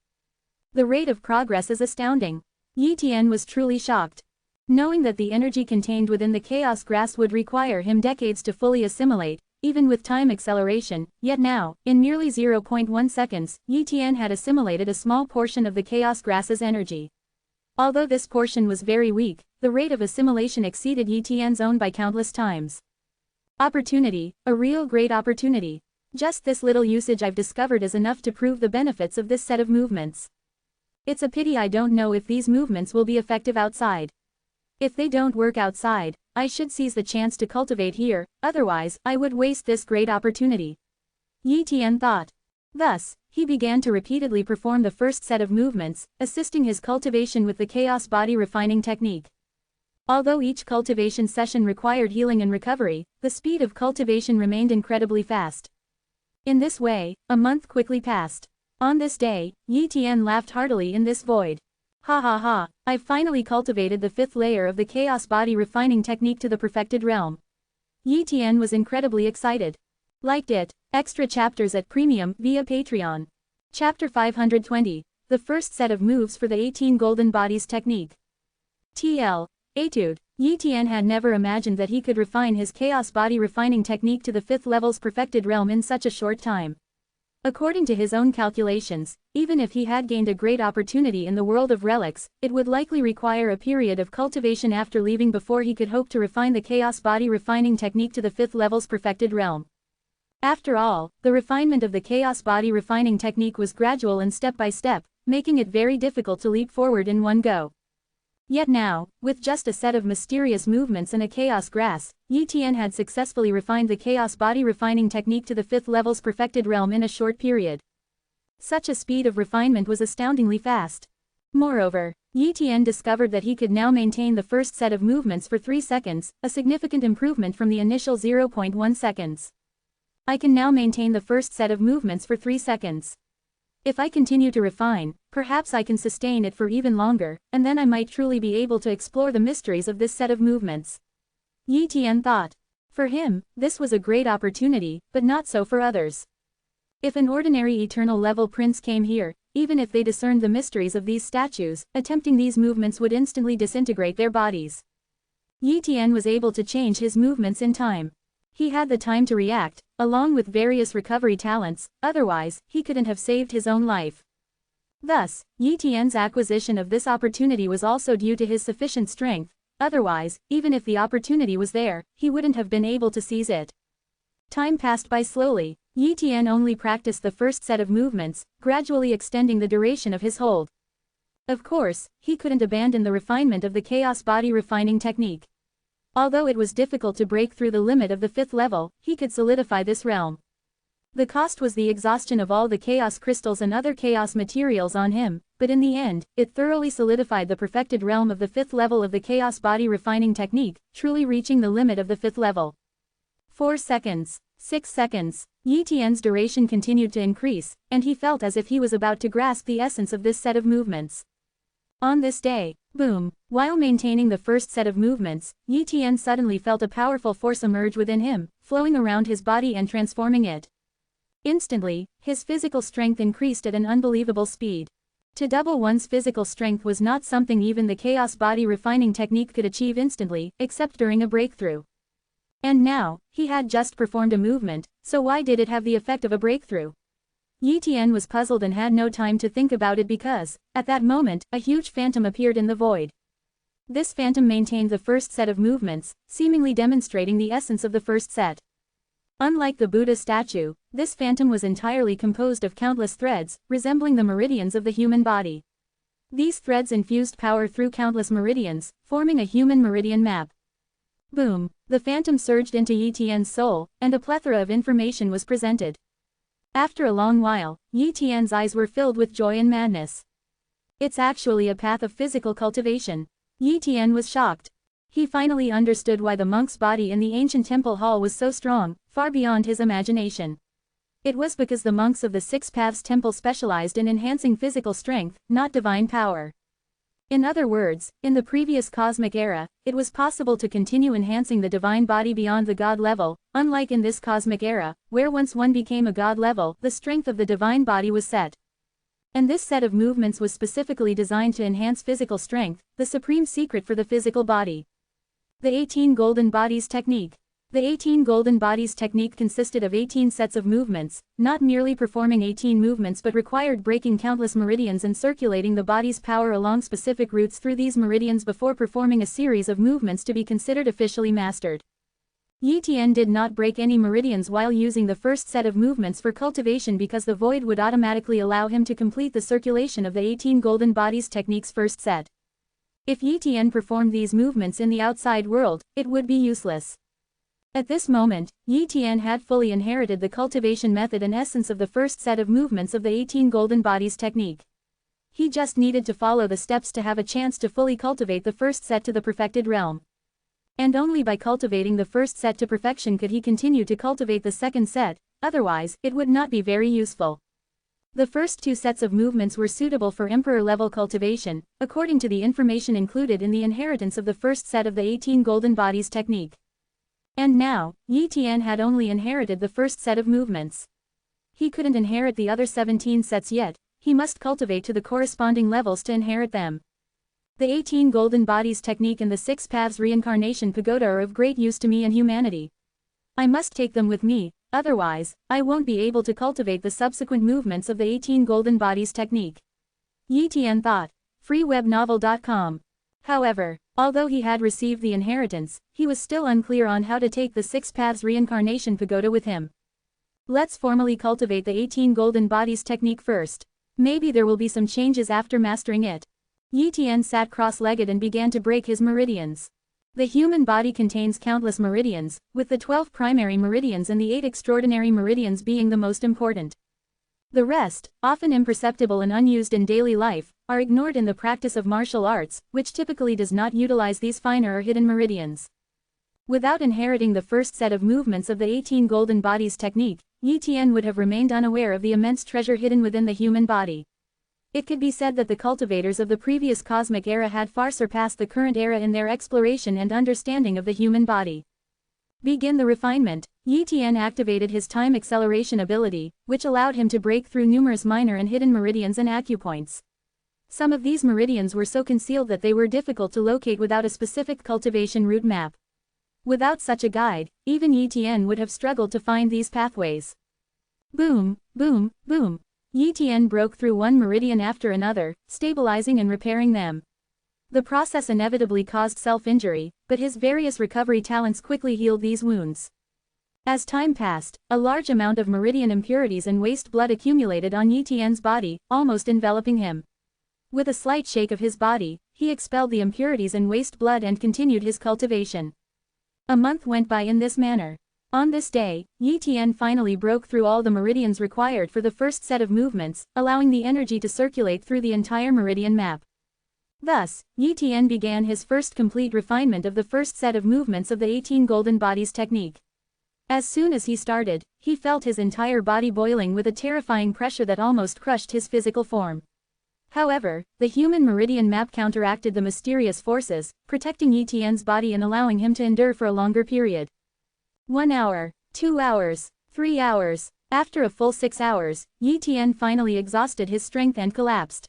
The rate of progress is astounding. Yi Tian was truly shocked. Knowing that the energy contained within the chaos grass would require him decades to fully assimilate, even with time acceleration, yet now, in merely 0.1 seconds, Yi Tian had assimilated a small portion of the chaos grass's energy. Although this portion was very weak, the rate of assimilation exceeded Yi Tian's own by countless times. Opportunity, a real great opportunity. Just this little usage I've discovered is enough to prove the benefits of this set of movements. It's a pity I don't know if these movements will be effective outside. If they don't work outside, I should seize the chance to cultivate here, otherwise, I would waste this great opportunity. Yi Tian thought. Thus, he began to repeatedly perform the first set of movements, assisting his cultivation with the chaos body refining technique. Although each cultivation session required healing and recovery, the speed of cultivation remained incredibly fast. In this way, a month quickly passed. On this day, Yi Tian laughed heartily in this void. Ha ha ha, I've finally cultivated the 5th layer of the chaos body refining technique to the perfected realm. Yi Tian was incredibly excited. Liked it. Extra chapters at Premium via Patreon. Chapter 520, the first set of moves for the 18 golden bodies technique. TL. Etude. Yi Tian had never imagined that he could refine his chaos body refining technique to the 5th level's perfected realm in such a short time. According to his own calculations, even if he had gained a great opportunity in the world of relics, it would likely require a period of cultivation after leaving before he could hope to refine the chaos body refining technique to the 5th level's perfected realm. After all, the refinement of the chaos body refining technique was gradual and step by step, making it very difficult to leap forward in one go. Yet now, with just a set of mysterious movements and a chaos grass, Yi Tian had successfully refined the chaos body refining technique to the 5th level's perfected realm in a short period. Such a speed of refinement was astoundingly fast. Moreover, Yi Tian discovered that he could now maintain the first set of movements for 3 seconds, a significant improvement from the initial 0.1 seconds. I can now maintain the first set of movements for 3 seconds. If I continue to refine, perhaps I can sustain it for even longer, and then I might truly be able to explore the mysteries of this set of movements. Yi Tian thought. For him, this was a great opportunity, but not so for others. If an ordinary eternal level prince came here, even if they discerned the mysteries of these statues, attempting these movements would instantly disintegrate their bodies. Yi Tian was able to change his movements in time. He had the time to react, along with various recovery talents, otherwise, he couldn't have saved his own life. Thus, Yi Tian's acquisition of this opportunity was also due to his sufficient strength, otherwise, even if the opportunity was there, he wouldn't have been able to seize it. Time passed by slowly. Yi Tian only practiced the first set of movements, gradually extending the duration of his hold. Of course, he couldn't abandon the refinement of the chaos body refining technique. Although it was difficult to break through the limit of the 5th level, he could solidify this realm. The cost was the exhaustion of all the chaos crystals and other chaos materials on him, but in the end, it thoroughly solidified the perfected realm of the 5th level of the chaos body refining technique, truly reaching the limit of the 5th level. 4 seconds. 6 seconds. Yi Tian's duration continued to increase, and he felt as if he was about to grasp the essence of this set of movements. On this day, boom, while maintaining the first set of movements, Yi Tian suddenly felt a powerful force emerge within him, flowing around his body and transforming it. Instantly, his physical strength increased at an unbelievable speed. To double one's physical strength was not something even the chaos body refining technique could achieve instantly, except during a breakthrough. And now, he had just performed a movement, so why did it have the effect of a breakthrough? Yi Tian was puzzled and had no time to think about it because, at that moment, a huge phantom appeared in the void. This phantom maintained the first set of movements, seemingly demonstrating the essence of the first set. Unlike the Buddha statue, this phantom was entirely composed of countless threads, resembling the meridians of the human body. These threads infused power through countless meridians, forming a human meridian map. Boom! The phantom surged into Yi Tian's soul, and a plethora of information was presented. After a long while, Yi Tian's eyes were filled with joy and madness. It's actually a path of physical cultivation. Yi Tian was shocked. He finally understood why the monk's body in the ancient temple hall was so strong, far beyond his imagination. It was because the monks of the Six Paths Temple specialized in enhancing physical strength, not divine power. In other words, in the previous cosmic era, it was possible to continue enhancing the divine body beyond the god level, unlike in this cosmic era, where once one became a god level, the strength of the divine body was set. And this set of movements was specifically designed to enhance physical strength, the supreme secret for the physical body. The 18 Golden Bodies Technique. The 18 Golden Bodies Technique consisted of 18 sets of movements, not merely performing 18 movements but required breaking countless meridians and circulating the body's power along specific routes through these meridians before performing a series of movements to be considered officially mastered. Yi Tian did not break any meridians while using the first set of movements for cultivation because the void would automatically allow him to complete the circulation of the 18 Golden Bodies Technique's first set. If Yi Tian performed these movements in the outside world, it would be useless. At this moment, Yi Tian had fully inherited the cultivation method and essence of the first set of movements of the 18 Golden Bodies Technique. He just needed to follow the steps to have a chance to fully cultivate the first set to the perfected realm. And only by cultivating the first set to perfection could he continue to cultivate the second set, otherwise, it would not be very useful. The first two sets of movements were suitable for emperor-level cultivation, according to the information included in the inheritance of the first set of the 18 Golden Bodies Technique. And now, Yi Tian had only inherited the first set of movements. He couldn't inherit the other 17 sets yet, he must cultivate to the corresponding levels to inherit them. The 18 Golden Bodies Technique and the 6 Paths Reincarnation Pagoda are of great use to me and humanity. I must take them with me, otherwise, I won't be able to cultivate the subsequent movements of the 18 Golden Bodies Technique. Yi Tian thought. freewebnovel.com. However, although he had received the inheritance, he was still unclear on how to take the 6 Paths Reincarnation Pagoda with him. Let's formally cultivate the 18 Golden Bodies Technique first. Maybe there will be some changes after mastering it. Yi Tian sat cross-legged and began to break his meridians. The human body contains countless meridians, with the 12 primary meridians and the 8 extraordinary meridians being the most important. The rest, often imperceptible and unused in daily life, are ignored in the practice of martial arts, which typically does not utilize these finer or hidden meridians. Without inheriting the first set of movements of the 18 Golden Bodies Technique, Yi Tian would have remained unaware of the immense treasure hidden within the human body. It could be said that the cultivators of the previous cosmic era had far surpassed the current era in their exploration and understanding of the human body. Begin the refinement. Yi Tian activated his time acceleration ability, which allowed him to break through numerous minor and hidden meridians and acupoints. Some of these meridians were so concealed that they were difficult to locate without a specific cultivation route map. Without such a guide, even Yi Tian would have struggled to find these pathways. Boom, boom, boom. Yi Tian broke through one meridian after another, stabilizing and repairing them. The process inevitably caused self-injury, but his various recovery talents quickly healed these wounds. As time passed, a large amount of meridian impurities and waste blood accumulated on Yi Tian's body, almost enveloping him. With a slight shake of his body, he expelled the impurities and waste blood and continued his cultivation. A month went by in this manner. On this day, Yi Tian finally broke through all the meridians required for the first set of movements, allowing the energy to circulate through the entire meridian map. Thus, Yi Tian began his first complete refinement of the first set of movements of the 18 Golden Bodies Technique. As soon as he started, he felt his entire body boiling with a terrifying pressure that almost crushed his physical form. However, the human meridian map counteracted the mysterious forces, protecting Yi Tian's body and allowing him to endure for a longer period. 1 hour, 2 hours, 3 hours. After a full 6 hours, Yi Tian finally exhausted his strength and collapsed.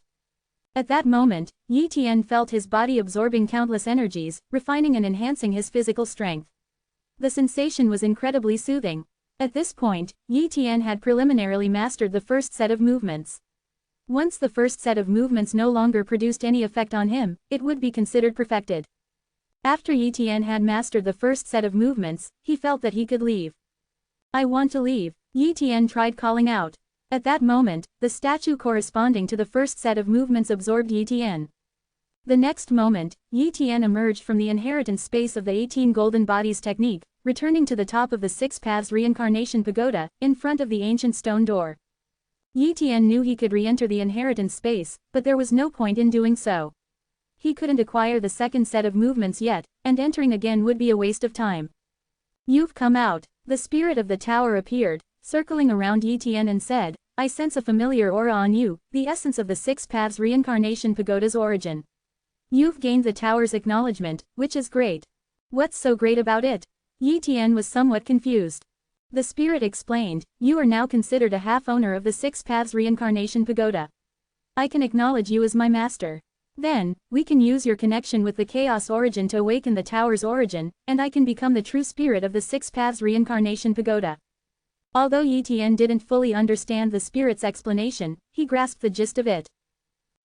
At that moment, Yi Tian felt his body absorbing countless energies, refining and enhancing his physical strength. The sensation was incredibly soothing. At this point, Yi Tian had preliminarily mastered the first set of movements. Once the first set of movements no longer produced any effect on him, it would be considered perfected. After Yi Tian had mastered the first set of movements, he felt that he could leave. I want to leave, Yi Tian tried calling out. At that moment, the statue corresponding to the first set of movements absorbed Yi Tian. The next moment, Yi Tian emerged from the inheritance space of the 18 golden bodies technique, returning to the top of the 6 paths reincarnation pagoda, in front of the ancient stone door. Yi Tian knew he could re-enter the inheritance space, but there was no point in doing so. He couldn't acquire the second set of movements yet, and entering again would be a waste of time. You've come out. The spirit of the tower appeared, circling around Yi Tian and said, I sense a familiar aura on you, the essence of the 6 paths reincarnation pagoda's origin. You've gained the tower's acknowledgement, which is great. What's so great about it? Yi Tian was somewhat confused. The spirit explained, you are now considered a half-owner of the 6 paths reincarnation pagoda. I can acknowledge you as my master. Then, we can use your connection with the chaos origin to awaken the tower's origin, and I can become the true spirit of the 6 paths reincarnation pagoda. Although Yi Tian didn't fully understand the spirit's explanation, he grasped the gist of it.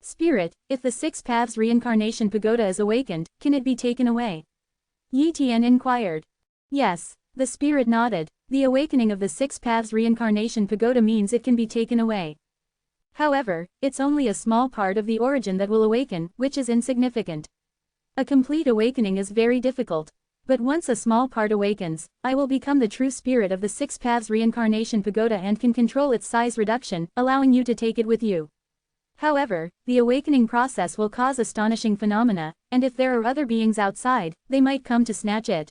Spirit, if the 6 paths reincarnation pagoda is awakened, can it be taken away? Yi Tian inquired. Yes, the spirit nodded. The awakening of the 6 paths reincarnation pagoda means it can be taken away. However, it's only a small part of the origin that will awaken, which is insignificant. A complete awakening is very difficult. But once a small part awakens, I will become the true spirit of the 6 paths reincarnation pagoda and can control its size reduction, allowing you to take it with you. However, the awakening process will cause astonishing phenomena, and if there are other beings outside, they might come to snatch it.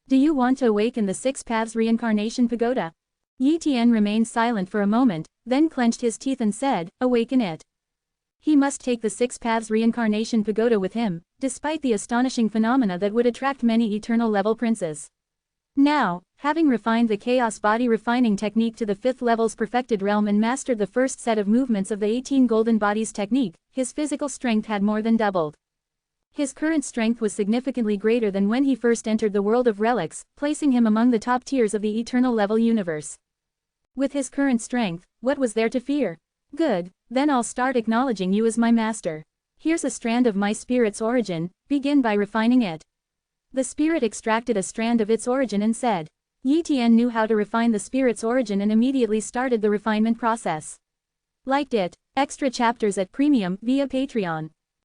Do you want to awaken the 6 paths reincarnation pagoda? Yi Tian remained silent for a moment, then clenched his teeth and said, awaken it. He must take the 6 paths reincarnation pagoda with him, despite the astonishing phenomena that would attract many eternal level princes. Now, having refined the chaos body refining technique to the 5th level's perfected realm and mastered the first set of movements of the 18 golden bodies technique, his physical strength had more than doubled. His current strength was significantly greater than when he first entered the world of relics, placing him among the top tiers of the eternal level universe. With his current strength, what was there to fear? Good, then I'll start acknowledging you as my master. Here's a strand of my spirit's origin, begin by refining it. The spirit extracted a strand of its origin and said. Yi Tian knew how to refine the spirit's origin and immediately started the refinement process. Liked it? Extra chapters at Premium via Patreon.